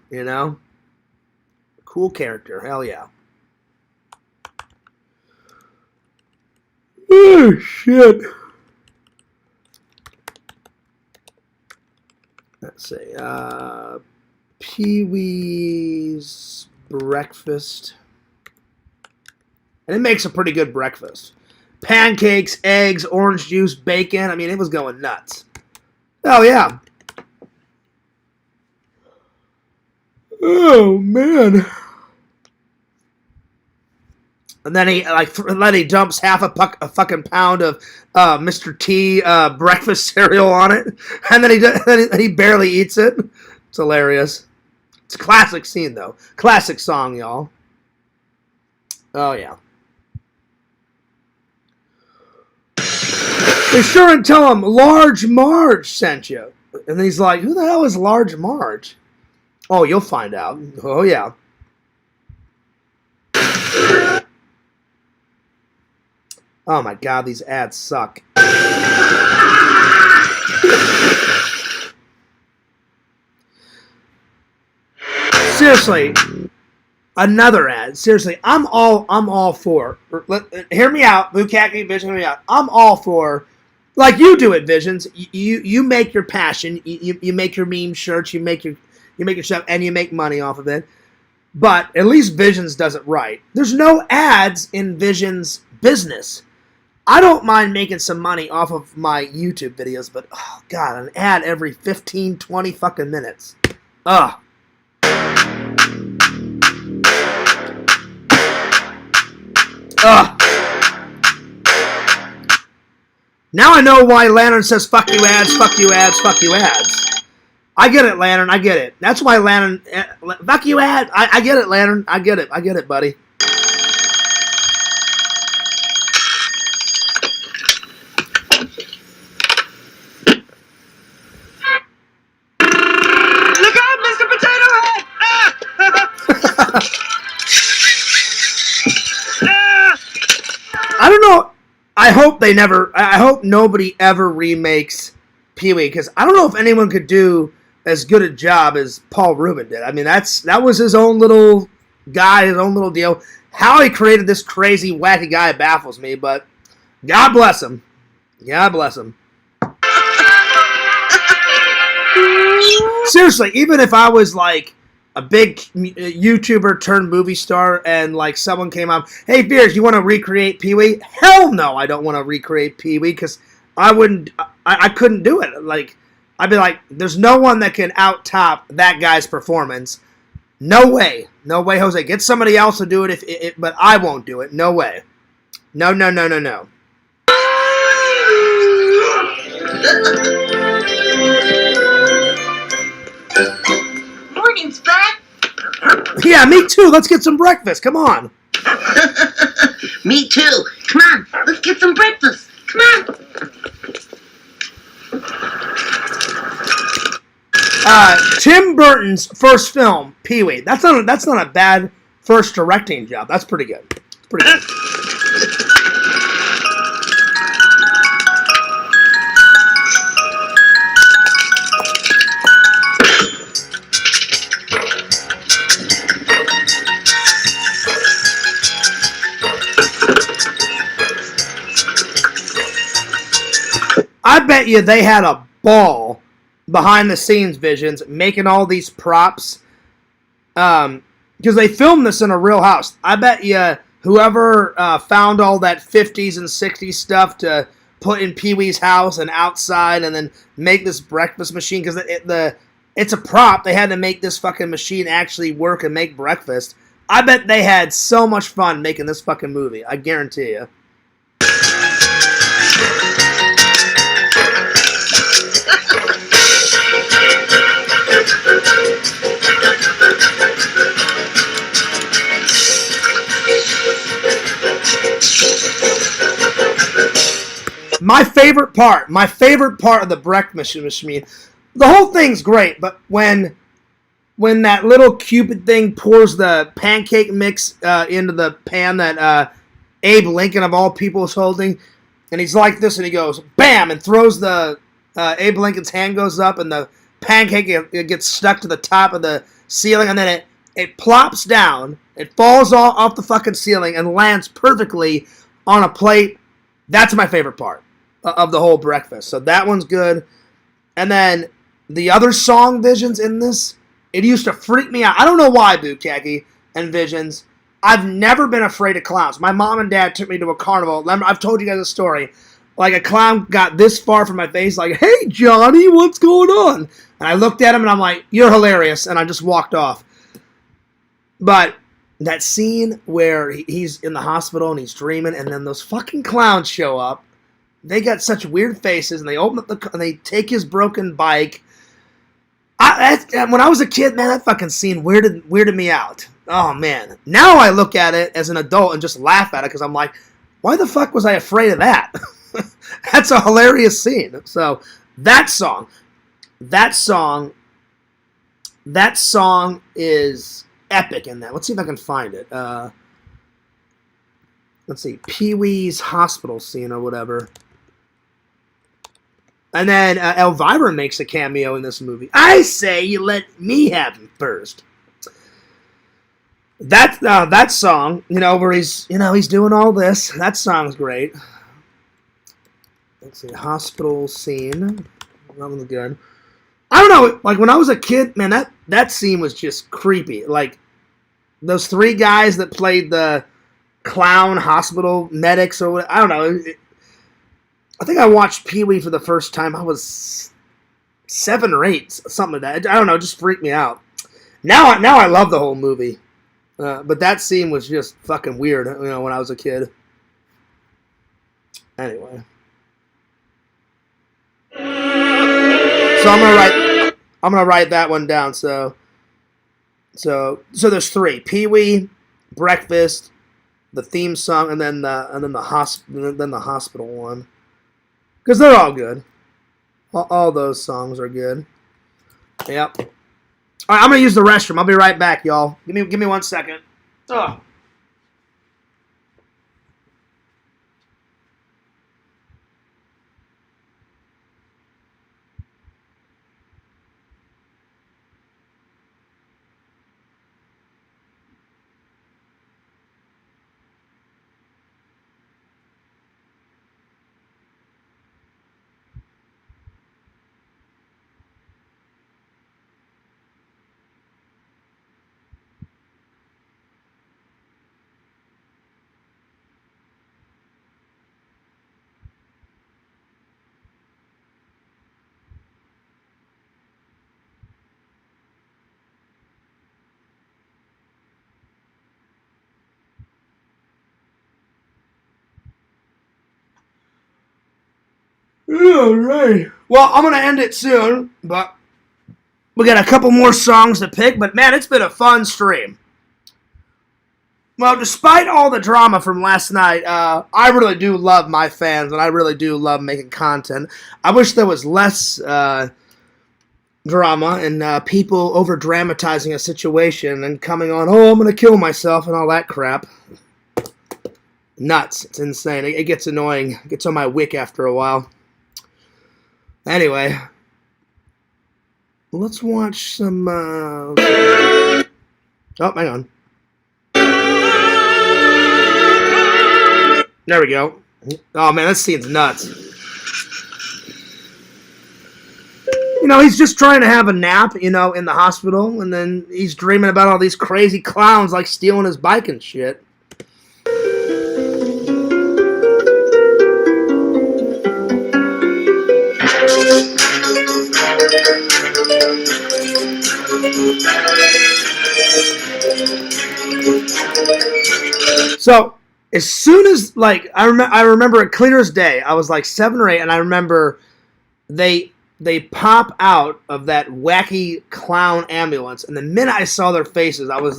Cool character. Hell yeah. Oh, shit. Let's see. Pee-wee's breakfast. And it makes a pretty good breakfast. Pancakes, eggs, orange juice, bacon. I mean, it was going nuts. Oh, yeah. Oh, man. And then he dumps half a fucking pound of Mr. T breakfast cereal on it, and then he barely eats it. It's hilarious. It's a classic scene though, classic song, y'all. Oh yeah. Be sure and tell him Large Marge sent you. And he's like, who the hell is Large Marge? Oh, you'll find out. Oh yeah. Oh my God, these ads suck. Seriously, another ad. Seriously, I'm all for. Hear me out, Bukaki Vision. Hear me out. I'm all for, like you do it, Visions. You make your passion. You make your meme shirts. You make your stuff, and you make money off of it. But at least Visions does it right. There's no ads in Visions' business. I don't mind making some money off of my YouTube videos, but, oh, God, an ad every 15, 20 fucking minutes. Ugh. Ugh. Now I know why Lantern says, fuck you ads, fuck you ads, fuck you ads. I get it, Lantern, I get it. That's why Lantern, fuck you ads. I get it, Lantern. I get it, buddy. I don't know. I hope nobody ever remakes Pee-wee, because I don't know if anyone could do as good a job as Paul Rubin did. I mean, that was his own little guy, his own little deal. How he created this crazy, wacky guy baffles me, but God bless him. God bless him. Seriously, even if I was like a big YouTuber turned movie star and like someone came up, hey Fears, you want to recreate Pee-wee? Hell no, I don't want to recreate Pee-wee, because I couldn't do it. Like, I'd be like, there's no one that can out-top that guy's performance. No way. No way, Jose. Get somebody else to do it, but I won't do it. No way. No. Morning, Spud. Yeah, me too. Let's get some breakfast. Come on. Me too. Come on, let's get some breakfast. Come on. Tim Burton's first film, Pee-wee. That's not a bad first directing job. That's pretty good. It's pretty good. I bet you they had a ball behind the scenes, Visions, making all these props. Because they filmed this in a real house. I bet you whoever found all that 50s and 60s stuff to put in Pee-wee's house and outside and then make this breakfast machine, because it's a prop. They had to make this fucking machine actually work and make breakfast. I bet they had so much fun making this fucking movie. I guarantee you. My favorite part of the breakfast machine, the whole thing's great, but when that little Cupid thing pours the pancake mix into the pan that Abe Lincoln of all people is holding, and he's like this, and he goes, bam, and throws the, Abe Lincoln's hand goes up, and the pancake it gets stuck to the top of the ceiling, and then it plops down, it falls off the fucking ceiling, and lands perfectly on a plate. That's my favorite part of the whole breakfast. So that one's good. And then the other song Visions in this, it used to freak me out. I don't know why, Bukaki and Visions. I've never been afraid of clowns. My mom and dad took me to a carnival. I've told you guys a story. Like, a clown got this far from my face, like, hey, Johnny, what's going on? And I looked at him, and I'm like, you're hilarious. And I just walked off. But that scene where he's in the hospital and he's dreaming, and then those fucking clowns show up. They got such weird faces, and they open up and they take his broken bike. When I was a kid, man, that fucking scene weirded me out. Oh, man. Now I look at it as an adult and just laugh at it, because I'm like, why the fuck was I afraid of that? That's a hilarious scene. So, that song is epic in that. Let's see if I can find it. Let's see, Pee-wee's hospital scene or whatever. And then Elvira makes a cameo in this movie. I say you let me have him first. That song, where he's doing all this. That song's great. Let's see, hospital scene. That one's good. I don't know, like, when I was a kid, man, that scene was just creepy. Like, those three guys that played the clown hospital medics or what, I don't know. I think I watched Pee-wee for the first time. I was 7 or 8, something like that. I don't know, it just freaked me out. Now I love the whole movie. But that scene was just fucking weird, when I was a kid. Anyway. So I'm gonna write that one down. So there's 3: Pee-wee, breakfast, the theme song, and then the hospital one, because they're all good. All those songs are good. Yep. All right, I'm gonna use the restroom. I'll be right back, y'all. Give me 1 second. Ugh. All right. Well, I'm going to end it soon, but we got a couple more songs to pick. But, man, it's been a fun stream. Well, despite all the drama from last night, I really do love my fans, and I really do love making content. I wish there was less drama and people over-dramatizing a situation and coming on, oh, I'm going to kill myself and all that crap. Nuts. It's insane. It gets annoying. It gets on my wick after a while. Anyway, let's watch some, oh, hang on. There we go. Oh, man, this scene's nuts. He's just trying to have a nap, in the hospital, and then he's dreaming about all these crazy clowns, like, stealing his bike and shit. So as soon as like I remember it clear as day. I was like 7 or 8, and I remember they pop out of that wacky clown ambulance, and the minute I saw their faces, I was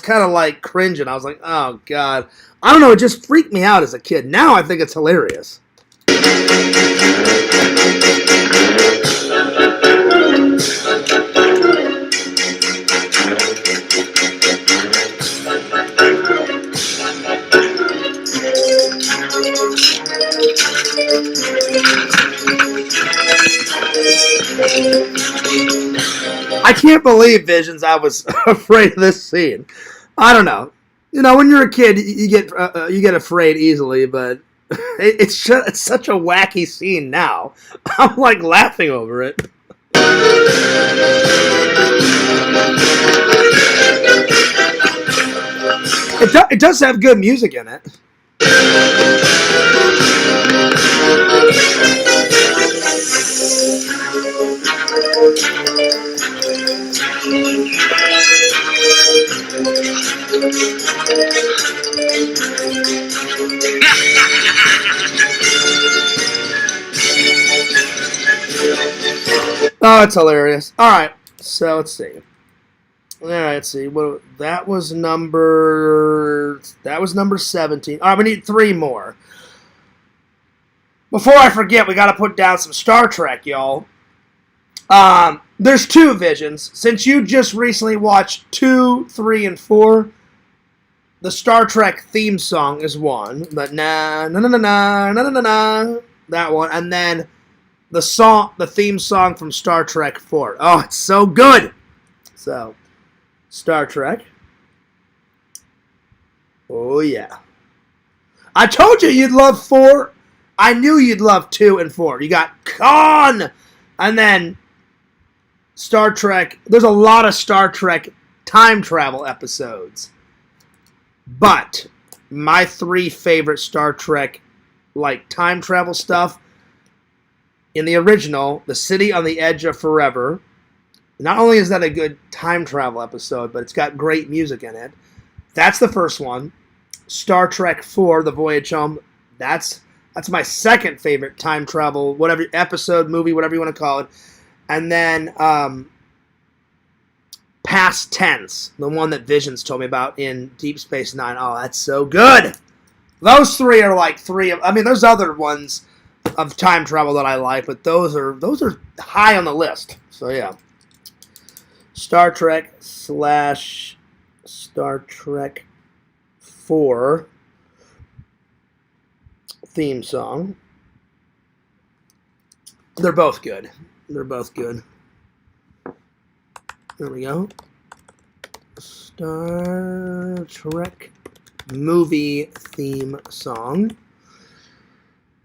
kind of like cringing. I was like, oh god, I don't know. It just freaked me out as a kid. Now I think it's hilarious. I can't believe, Visions, I was afraid of this scene. I don't know. You know, when you're a kid, you get afraid easily, but it's such a wacky scene now. I'm like laughing over it. It does have good music in it. Oh, it's hilarious. All right, so let's see. All right, let's see. Well, that was number 17. All right, we need 3 more. Before I forget, we got to put down some Star Trek, y'all. There's 2 Visions. Since you just recently watched 2, 3, and 4, the Star Trek theme song is one. But na na na na na na na na, that one, and then the theme song from Star Trek 4. Oh, it's so good. So, Star Trek. Oh yeah. I told you you'd love 4. I knew you'd love 2 and 4. You got Khan, and then Star Trek. There's a lot of Star Trek time travel episodes. But my 3 favorite Star Trek like time travel stuff, in the original, The City on the Edge of Forever. Not only is that a good time travel episode, but it's got great music in it. That's the first one. Star Trek 4, The Voyage Home. That's my second favorite time travel, whatever episode, movie, whatever you want to call it. And then Past Tense, the one that Visions told me about in Deep Space Nine. Oh, that's so good. Those 3 are like 3 of. I mean, there's other ones of time travel that I like, but those are high on the list. So yeah, Star Trek / Star Trek 4 theme song. They're both good. They're both good. There we go. Star Trek movie theme song.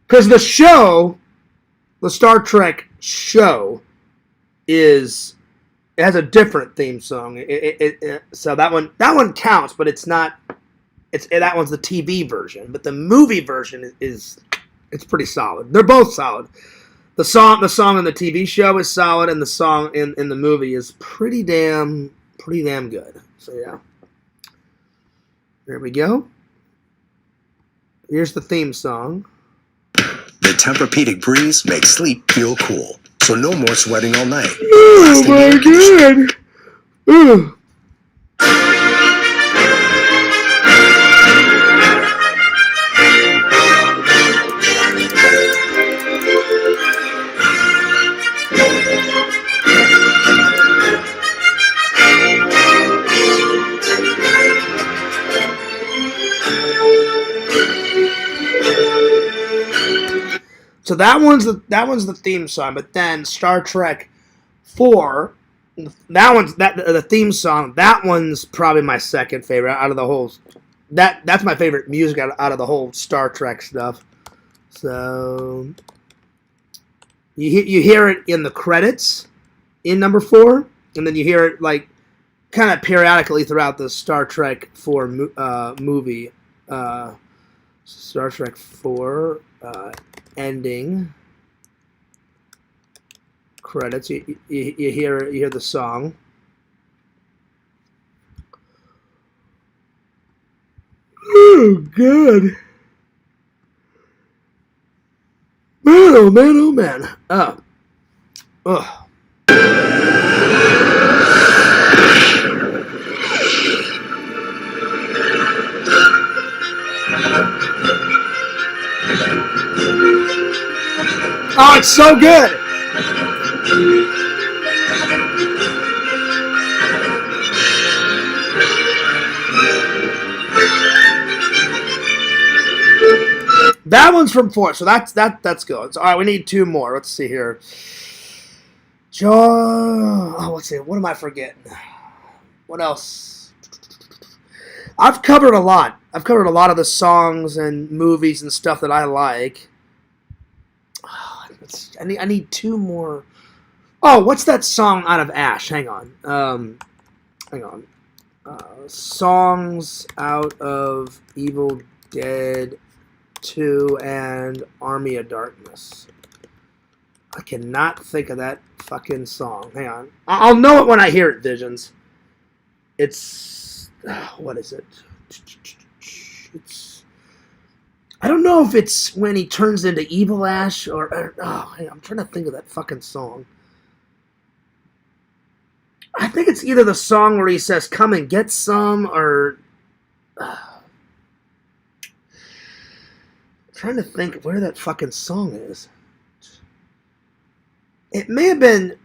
Because the show, the Star Trek show, it has a different theme song. So that one counts, but it's not. That one's the TV version, but the movie version it's pretty solid. They're both solid. The song in the TV show is solid, and the song in the movie is pretty damn good. So yeah, there we go. Here's the theme song. The Tempur-Pedic breeze makes sleep feel cool, so no more sweating all night. Oh my god! Ooh. So that one's the theme song, but then Star Trek 4, the theme song. That one's probably my second favorite out of the whole. That's my favorite music out of the whole Star Trek stuff. So you hear it in the credits in number 4, and then you hear it like kind of periodically throughout the Star Trek 4 movie. Star Trek 4 ending credits. You hear the song. Oh God. Man, oh man, oh man. Ugh. Oh, it's so good. That one's from 4, so that's good. So, all right, we need 2 more. Let's see here. Let's see. What am I forgetting? What else? I've covered a lot. I've covered a lot of the songs and movies and stuff that I like. I need 2 more. Oh, what's that song out of Ash? Hang on. Songs out of Evil Dead 2 and Army of Darkness. I cannot think of that fucking song. Hang on. I'll know it when I hear it, Visions. It's... what is it? It's... I don't know if it's when he turns into Evil Ash or... I'm trying to think of that fucking song. I think it's either the song where he says, "Come and get some," or... trying to think where that fucking song is. It may have been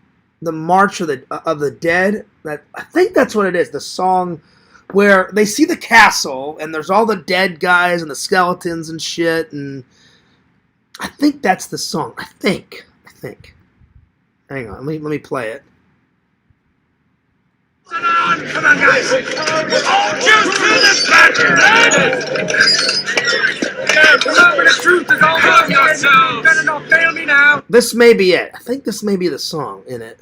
the March of the Dead. I think that's what it is. The song where they see the castle and there's all the dead guys and the skeletons and shit, and I think that's the song. I think. Hang on, let me play it. Come on, guys! Hold you to the back! Yeah, remember the truth is all about yourselves! Better not fail me now! This may be it. I think this may be the song in it.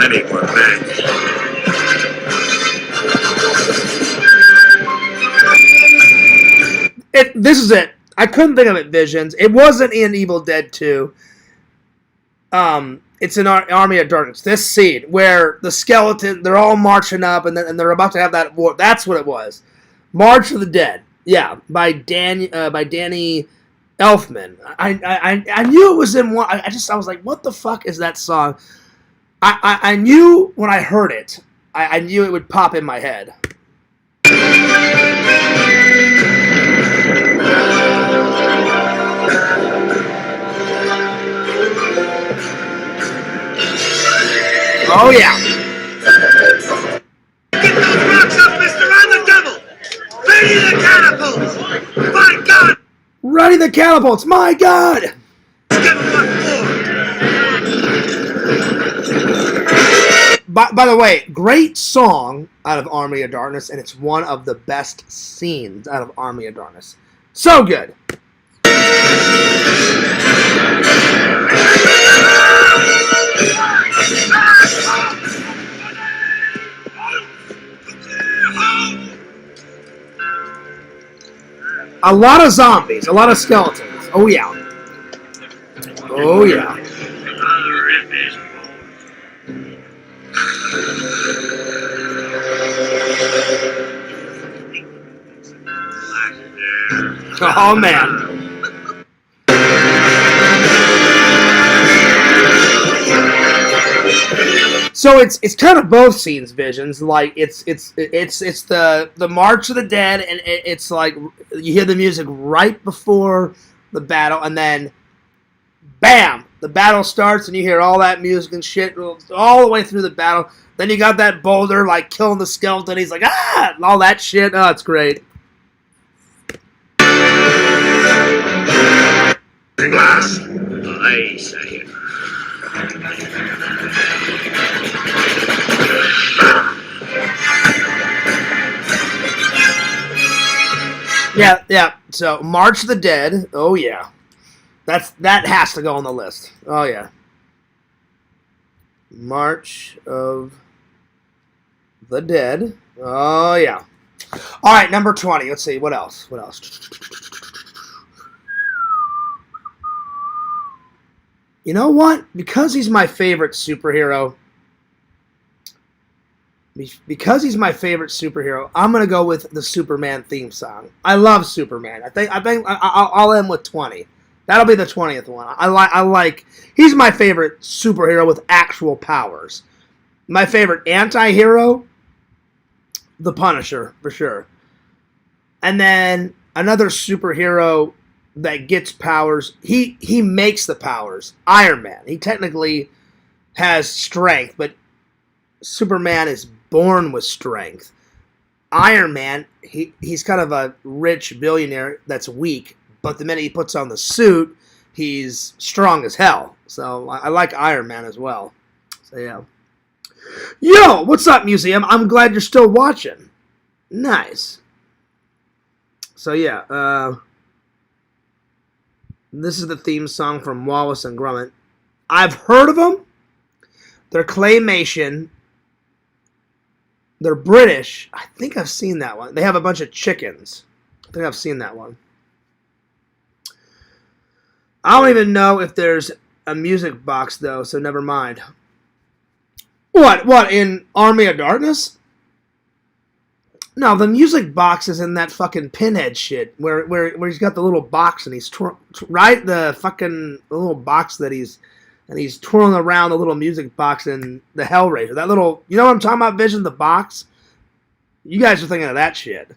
I need one back. This is it. I couldn't think of it, Visions. It wasn't in Evil Dead 2. It's in Army of Darkness. This scene where the skeleton, they're all marching up and they're about to have that war. That's what it was. March of the Dead. Yeah, by Danny Elfman. I knew it was in one. I was like, what the fuck is that song? I knew when I heard it. I knew it would pop in my head. Oh, yeah. Get those rocks up, mister! On the double! Ready the catapults! My God! Ready the catapults! My God! Let's give them what for! By the way, great song out of Army of Darkness, and it's one of the best scenes out of Army of Darkness. So good. A lot of zombies, a lot of skeletons. Oh, yeah. Oh, yeah. Oh, man. So it's kind of both scenes, Visions. Like it's the March of the Dead, and it's like you hear the music right before the battle, and then bam, the battle starts, and you hear all that music and shit all the way through the battle. Then you got that boulder like killing the skeleton. He's like and all that shit. Oh, it's great. Glass. I say. Yeah. So March of the Dead. Oh yeah, that has to go on the list. Oh yeah. March of the Dead. Oh, yeah. All right, number 20. Let's see. What else? What else? You know what? Because he's my favorite superhero, I'm gonna go with the Superman theme song. I love Superman. I think I'll end with 20. That'll be the 20th one. I like. He's my favorite superhero with actual powers. My favorite anti-hero, the Punisher for sure. And then another superhero that gets powers. He makes the powers. Iron Man. He technically has strength, but Superman is born with strength. Iron Man, he's kind of a rich billionaire that's weak, but the minute he puts on the suit, he's strong as hell. So I like Iron Man as well. So yeah. Yo, what's up, Museum? I'm glad you're still watching. Nice. So yeah, this is the theme song from Wallace and Gromit. I've heard of them. They're claymation. They're British. I think I've seen that one. They have a bunch of chickens. I think I've seen that one. I don't even know if there's a music box, though, so never mind. What, in Army of Darkness? No, the music box is in that fucking Pinhead shit, where he's got the little box and he's right, the little box that he's twirling around the little music box in the Hellraiser. That little, you know what I'm talking about, Vision, the box? You guys are thinking of that shit.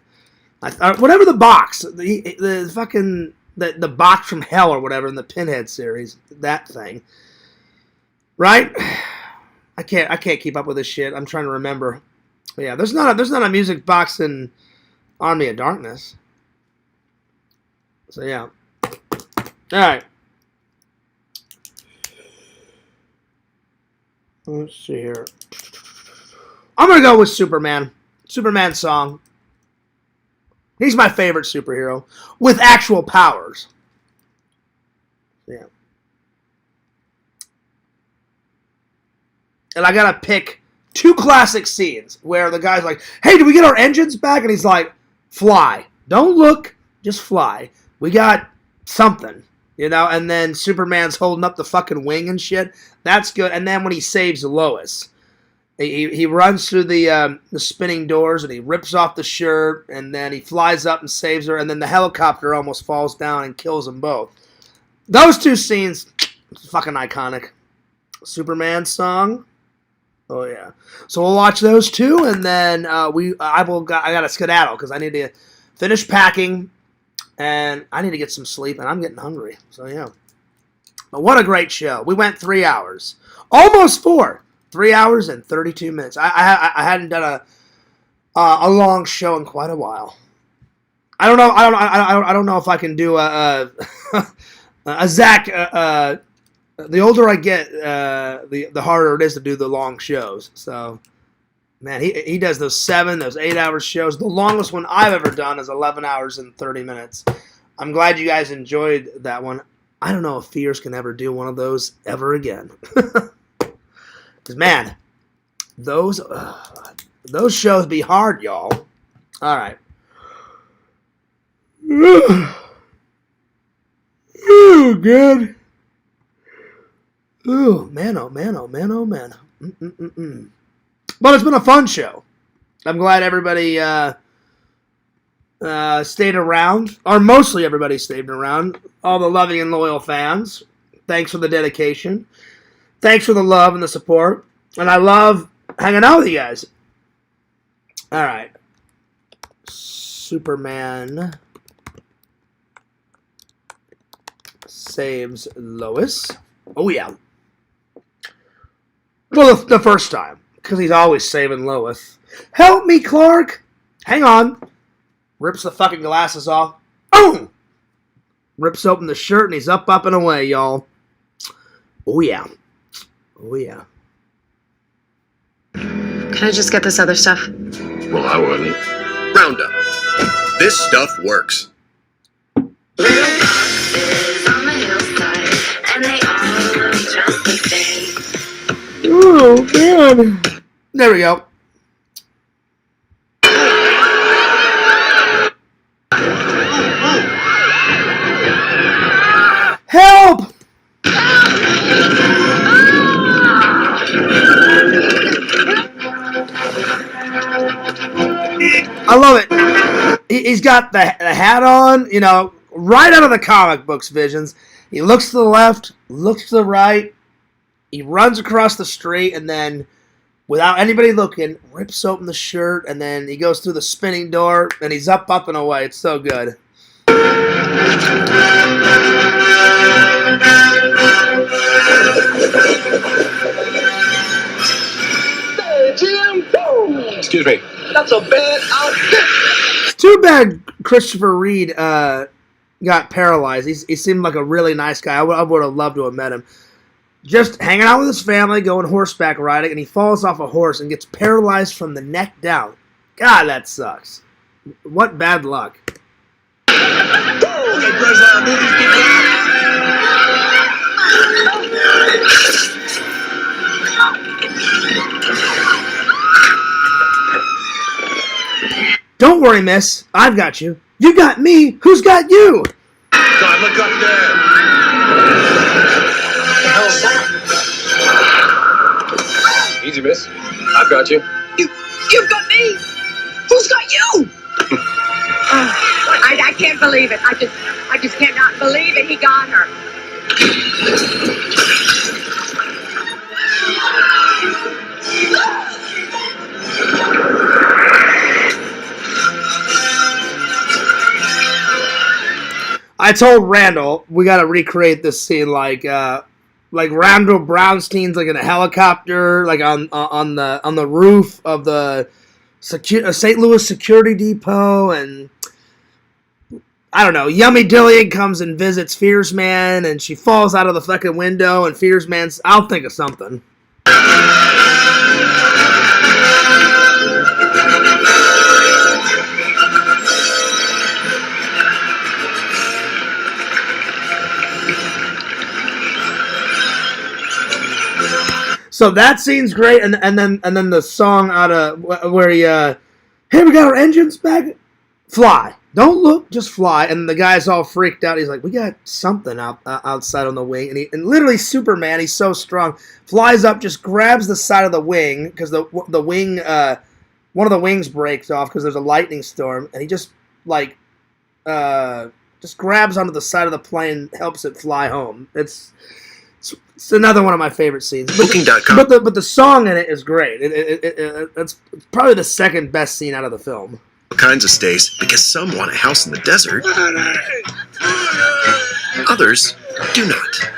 Whatever the box, the fucking the box from hell or whatever in the Pinhead series, that thing, right? I can't keep up with this shit. I'm trying to remember. But yeah, there's not a music box in Army of Darkness. So yeah. All right. Let's see here. I'm gonna go with Superman. Superman song. He's my favorite superhero with actual powers. Yeah. And I gotta pick two classic scenes where the guy's like, "Hey, did we get our engines back?" And he's like, "Fly. Don't look, just fly. We got something." You know, and then Superman's holding up the fucking wing and shit. That's good. And then when he saves Lois, he runs through the spinning doors and he rips off the shirt and then he flies up and saves her. And then the helicopter almost falls down and kills them both. Those two scenes, fucking iconic. Superman song. Oh yeah. So we'll watch those two, and then I gotta skedaddle because I need to finish packing. And I need to get some sleep, and I'm getting hungry. So, yeah. But what a great show. We went 3 hours. Almost 4. 3 hours and 32 minutes. I hadn't done a long show in quite a while. I don't know if I can do a Zach. The older I get, the harder it is to do the long shows. So, man, he does those 7, those 8-hour shows. The longest one I've ever done is 11 hours and 30 minutes. I'm glad you guys enjoyed that one. I don't know if Fears can ever do one of those ever again. Because, man, those shows be hard, y'all. All right. Oh, good. Oh, man, oh, man, oh, man, oh, man. But it's been a fun show. I'm glad everybody stayed around, or mostly everybody stayed around. All the loving and loyal fans. Thanks for the dedication. Thanks for the love and the support. And I love hanging out with you guys. All right. Superman saves Lois. Oh, yeah. Well, the first time. Because he's always saving Lois. Help me, Clark! Hang on. Rips the fucking glasses off. Boom! Rips open the shirt and he's up and away, y'all. Oh, yeah. Oh, yeah. Can I just get this other stuff? Well, I wouldn't. Roundup. This stuff works. Little boxes on the hillside, and they all look just the same. Oh, man. There we go. Help! I love it. He's got the hat on, you know, right out of the comic books, Visions. He looks to the left, looks to the right. He runs across the street, and then, without anybody looking, rips open the shirt, and then he goes through the spinning door, and he's up and away. It's so good. Hey, Jim! Excuse me. That's a bad outfit! It's too bad Christopher Reed got paralyzed. He seemed like a really nice guy. I would have loved to have met him. Just hanging out with his family, going horseback riding, and he falls off a horse and gets paralyzed from the neck down. God, that sucks. What bad luck. Don't worry, miss. I've got you. You got me. Who's got you? God, look up there. What the hell is that? Easy, miss. I've got you. You've got me! Who's got you? I can't believe it. I just cannot believe it. He got her. I told Randall we got to recreate this scene like Randall Brownstein's like in a helicopter, like on the roof of the St. Louis Security Depot, and I don't know. Yummy Dillion comes and visits Fierce Man, and she falls out of the fucking window, and Fierce Man's. I'll think of something. So that scene's great, and then the song out of where he, hey, we got our engines back. Fly, don't look, just fly. And the guy's all freaked out. He's like, we got something outside on the wing, and literally Superman. He's so strong, flies up, just grabs the side of the wing because the wing, one of the wings breaks off because there's a lightning storm, and he just grabs onto the side of the plane, helps it fly home. It's another one of my favorite scenes. Booking.com. But the song in it is great. It's probably the second best scene out of the film. All kinds of stays because some want a house in the desert. Others do not.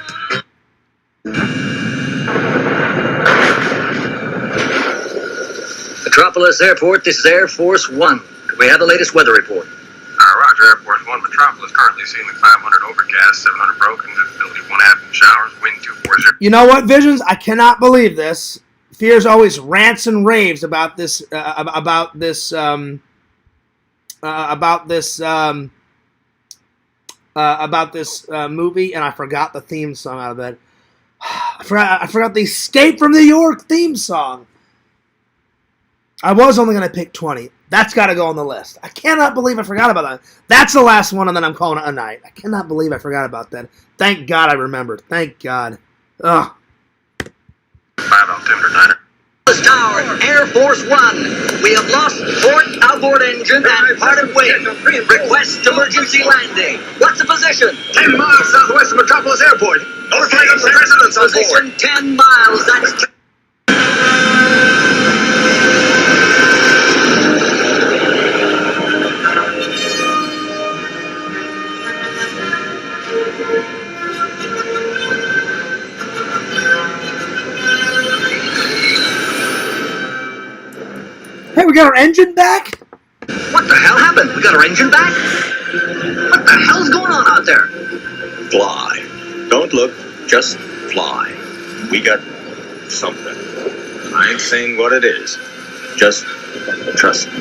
Metropolis Airport, this is Air Force One. Could we have the latest weather report? Roger, Air Force One. Metropolis currently seeing 500 overcast, 700 broken, visibility 1/2 inch showers, wind 240. You know what, Visions? I cannot believe this. Fears always rants and raves about this movie, and I forgot the theme song out of it. I forgot the Escape from New York theme song. I was only going to pick 20. That's got to go on the list. I cannot believe I forgot about that. That's the last one, and then I'm calling it a night. I cannot believe I forgot about that. Thank God I rememmered. Thank God. Ugh. 5 altimeter 9er. Tower, Air Force One. We have lost port, outboard engine, and part of wing. Request emergency landing. What's the position? 10 miles southwest of Metropolis Airport. Notify the presidents on board. Position 10 miles. That's... Hey, we got our engine back? What the hell happened? We got our engine back? What the hell's going on out there? Fly. Don't look, just fly. We got something. I ain't saying what it is. Just trust me.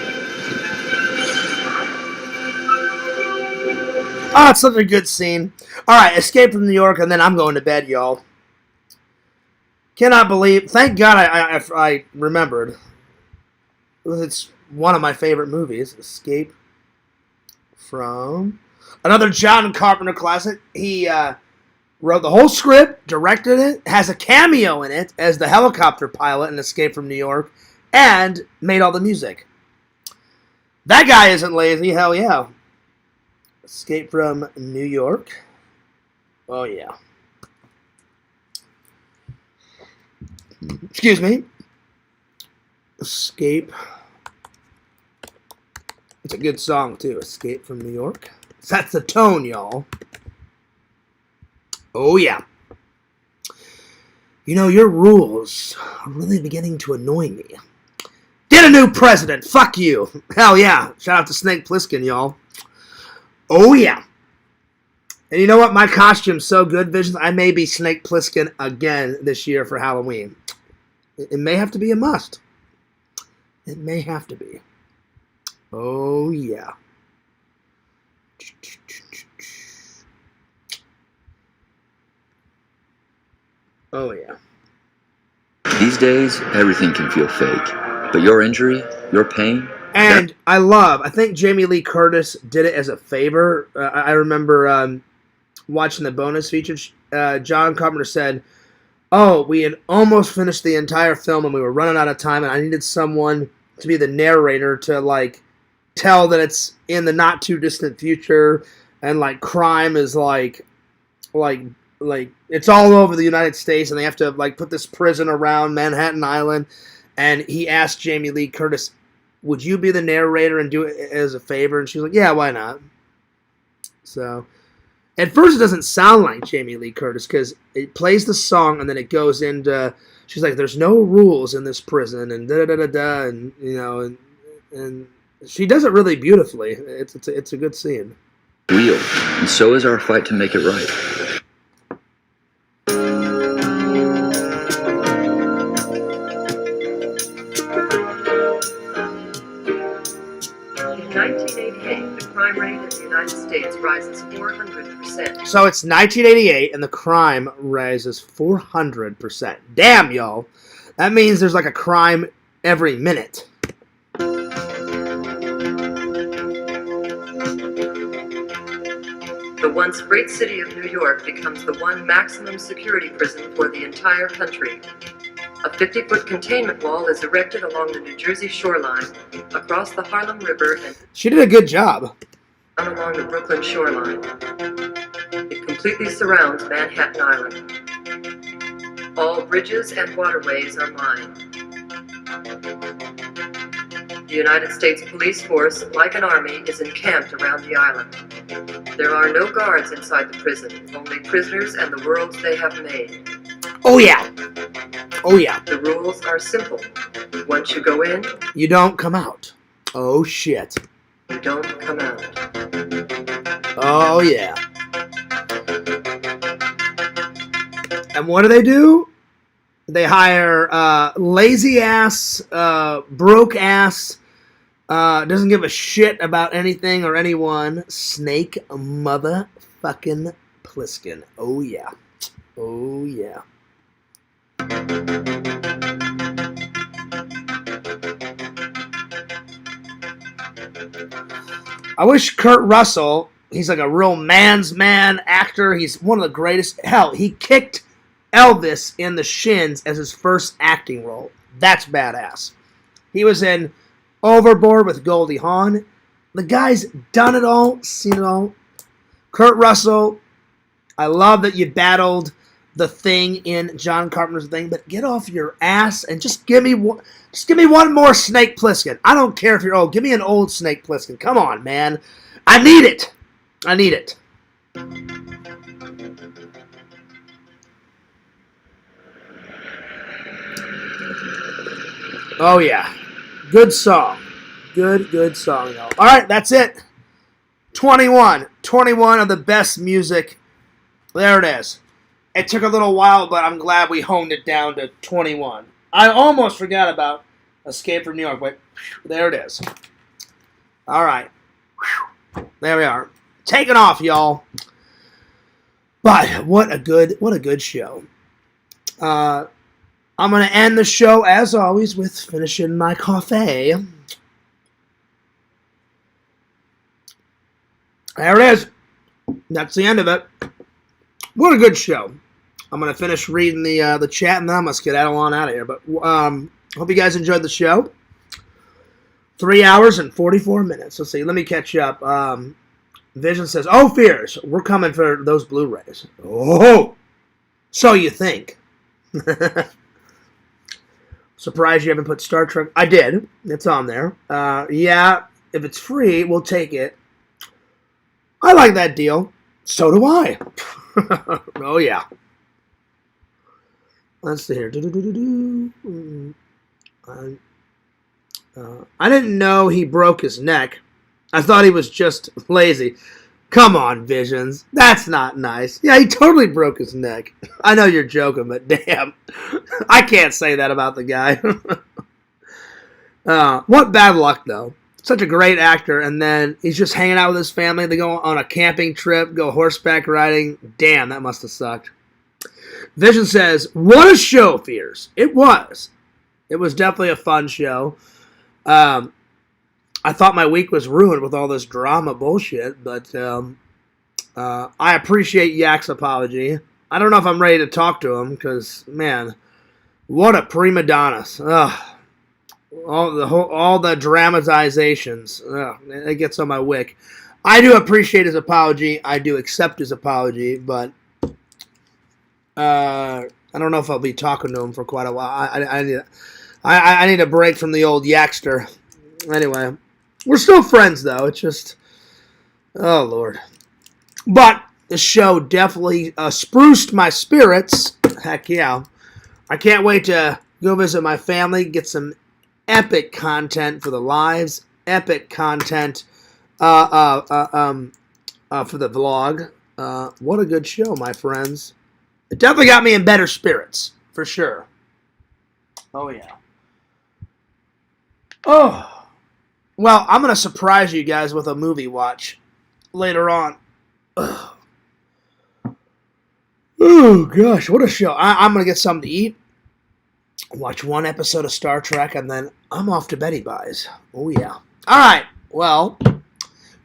Oh, it's such a good scene. All right, Escape from New York, and then I'm going to bed, y'all. Cannot believe. Thank God I remembered. It's one of my favorite movies, Escape from... Another John Carpenter classic. He wrote the whole script, directed it, has a cameo in it as the helicopter pilot in Escape from New York, and made all the music. That guy isn't lazy, hell yeah. Escape from New York. Oh yeah. Excuse me. Escape. It's a good song too, Escape from New York. That's the tone, y'all. Oh yeah. You know, your rules are really beginning to annoy me. Get a new president! Fuck you! Hell yeah. Shout out to Snake Plissken, y'all. Oh yeah. And you know what? My costume's so good, Visions. I may be Snake Plissken again this year for Halloween. It may have to be a must. It may have to be. Oh yeah. Oh yeah. These days, everything can feel fake. But your injury, your pain... And I think Jamie Lee Curtis did it as a favor. I remember watching the bonus feature. John Carpenter said, "Oh, we had almost finished the entire film and we were running out of time and I needed someone to be the narrator to, like, tell that it's in the not too distant future and, like, crime is, like it's all over the United States and they have to, like, put this prison around Manhattan Island." And he asked Jamie Lee Curtis, "Would you be the narrator and do it as a favor?" And she was like, "Yeah, why not?" So, at first it doesn't sound like Jamie Lee Curtis because it plays the song and then it goes into, she's like, "There's no rules in this prison," and da-da-da-da-da, and, you know, and she does it really beautifully. It's a good scene. Real, and so is our fight to make it right. In 1988, the crime rate in the United States rises 400%. So it's 1988 and the crime rises 400%. Damn, y'all. That means there's like a crime every minute. The once great city of New York becomes the one maximum security prison for the entire country. A 50-foot containment wall is erected along the New Jersey shoreline, across the Harlem River, and She did a good job. down along the Brooklyn shoreline. It completely surrounds Manhattan Island. All bridges and waterways are mined. The United States police force, like an army, is encamped around the island. There are no guards inside the prison, only prisoners and the worlds they have made. Oh yeah. Oh yeah. The rules are simple. Once you go in, You don't come out. Oh shit. you don't come out. Oh yeah. And what do? They hire lazy ass, broke ass, doesn't give a shit about anything or anyone, Snake motherfucking Plissken. Oh yeah. Oh yeah. I wish Kurt Russell, he's like a real man's man actor. He's one of the greatest. Hell, he kicked Elvis in the shins as his first acting role. That's badass. He was in Overboard with Goldie Hawn. The guy's done it all, seen it all. Kurt Russell, I love that you battled the Thing in John Carpenter's Thing, but get off your ass and just give me one more Snake Plissken. I don't care if you're old. Give me an old Snake Plissken. Come on, man. I need it. I need it. Oh, yeah. Good song. Good song, y'all. All right, that's it. 21 of the best music. There it is. It took a little while, but I'm glad we honed it down to 21. I almost forgot about Escape from New York, but there it is. All right. There we are. Taking off, y'all. But what a good show. I'm going to end the show, as always, with finishing my coffee. There it is. That's the end of it. What a good show. I'm going to finish reading the chat, and then I'm going to skedaddle on out of here. But hope you guys enjoyed the show. 3 hours and 44 minutes. Let's see. Let me catch up. Vision says, "Oh, Fears, we're coming for those Blu-rays." Oh, so you think. Surprised you haven't put Star Trek. I did. It's on there. Yeah, if it's free, we'll take it. I like that deal. So do I. Oh, yeah. Let's see here. I didn't know he broke his neck. I thought he was just lazy. Come on, Visions. That's not nice. Yeah, he totally broke his neck. I know you're joking, but damn. I can't say that about the guy. What bad luck, though. Such a great actor, and then he's just hanging out with his family. They go on a camping trip, go horseback riding. Damn, that must have sucked. Vision says, "What a show, Fears." It was. It was definitely a fun show. I thought my week was ruined with all this drama bullshit, but I appreciate Yak's apology. I don't know if I'm ready to talk to him, because, man, what a prima donna. Ugh. All the dramatizations. Ugh, it gets on my wick. I do appreciate his apology. I do accept his apology, but I don't know if I'll be talking to him for quite a while. I need a break from the old Yakster. Anyway, we're still friends, though. It's just, oh, Lord. But the show definitely spruced my spirits. Heck yeah. I can't wait to go visit my family, get some epic content for the lives, epic content for the vlog. What a good show, my friends. It definitely got me in better spirits, for sure. Oh, yeah. Oh. Well, I'm going to surprise you guys with a movie watch later on. Ugh. Oh, gosh, what a show. I'm going to get something to eat, watch one episode of Star Trek, and then I'm off to Betty Buys. Oh, yeah. All right, well,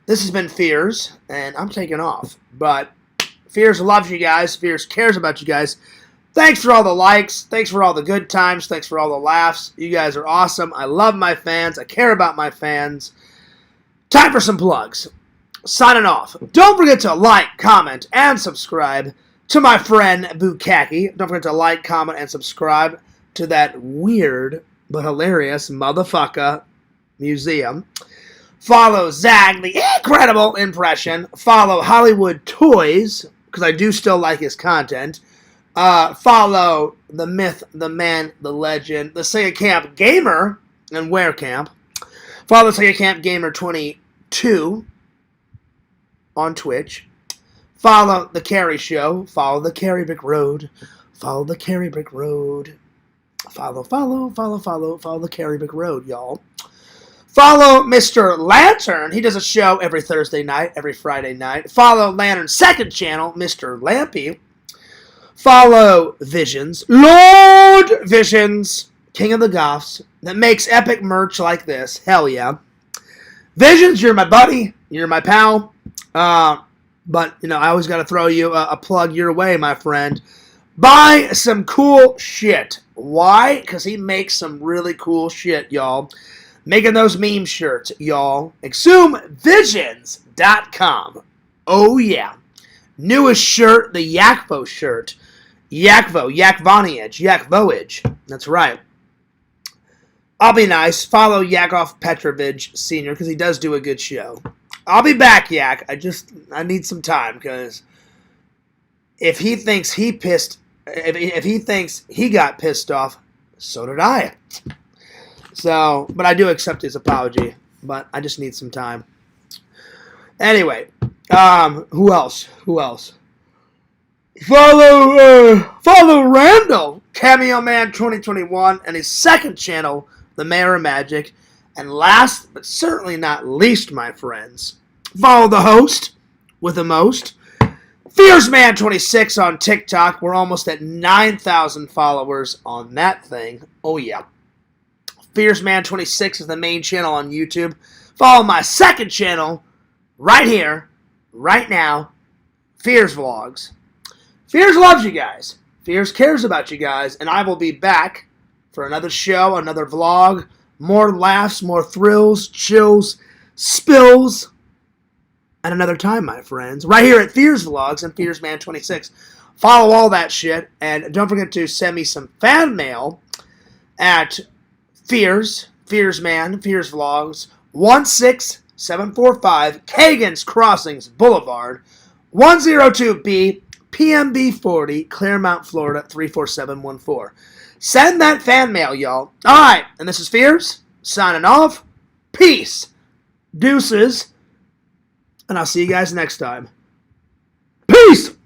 this has been Fears, and I'm taking off. But Fears loves you guys. Fears cares about you guys. Thanks for all the likes. Thanks for all the good times. Thanks for all the laughs. You guys are awesome. I love my fans. I care about my fans. Time for some plugs. Signing off. Don't forget to like, comment, and subscribe to my friend Bukaki. Don't forget to like, comment, and subscribe to that weird but hilarious motherfucker museum. Follow Zag, the incredible impression. Follow Hollywood Toys, because I do still like his content. Follow the myth, the man, the legend, the Sega Camp Gamer and Where Camp. Follow Sega Camp Gamer 22 on Twitch. Follow The Carrie Show. Follow The Carrie Brick Road. Follow The Carrie Brick Road. Follow The Carrie Brick Road, y'all. Follow Mr. Lantern. He does a show every Thursday night, every Friday night. Follow Lantern's second channel, Mr. Lampy. Follow Visions. Lord Visions, King of the Goths, that makes epic merch like this. Hell yeah. Visions, you're my buddy. You're my pal. But, you know, I always got to throw you a plug your way, my friend. Buy some cool shit. Why? Because he makes some really cool shit, y'all. Making those meme shirts, y'all. ExhumeVisions.com. Oh, yeah. Newest shirt, the Yakvo shirt. Yakvo, Yakvoniage, Yakvoage. That's right. I'll be nice. Follow Yakov Petrovich Sr. because he does do a good show. I'll be back, Yak. I need some time because if he thinks if he thinks he got pissed off, so did I. So, but I do accept his apology, but I just need some time. Anyway, who else? Follow Randall, Cameo Man 2021, and his second channel, The Mayor of Magic. And last, but certainly not least, my friends, follow the host with the most, FearsMan26 on TikTok. We're almost at 9,000 followers on that thing. Oh, yeah. FearsMan26 is the main channel on YouTube. Follow my second channel right here, right now, Fears Vlogs. Fears loves you guys. Fears cares about you guys. And I will be back for another show, another vlog. More laughs, more thrills, chills, spills. At another time, my friends. Right here at Fears Vlogs and FearsMan26. Follow all that shit. And don't forget to send me some fan mail at FearsMan, Fears Vlogs, 16745 CAGAN's Crossings Boulevard, 102B, PMB 40, Claremont, Florida, 34714. Send that fan mail, y'all. Alright, and this is Fears, signing off. Peace. Deuces. And I'll see you guys next time. Peace!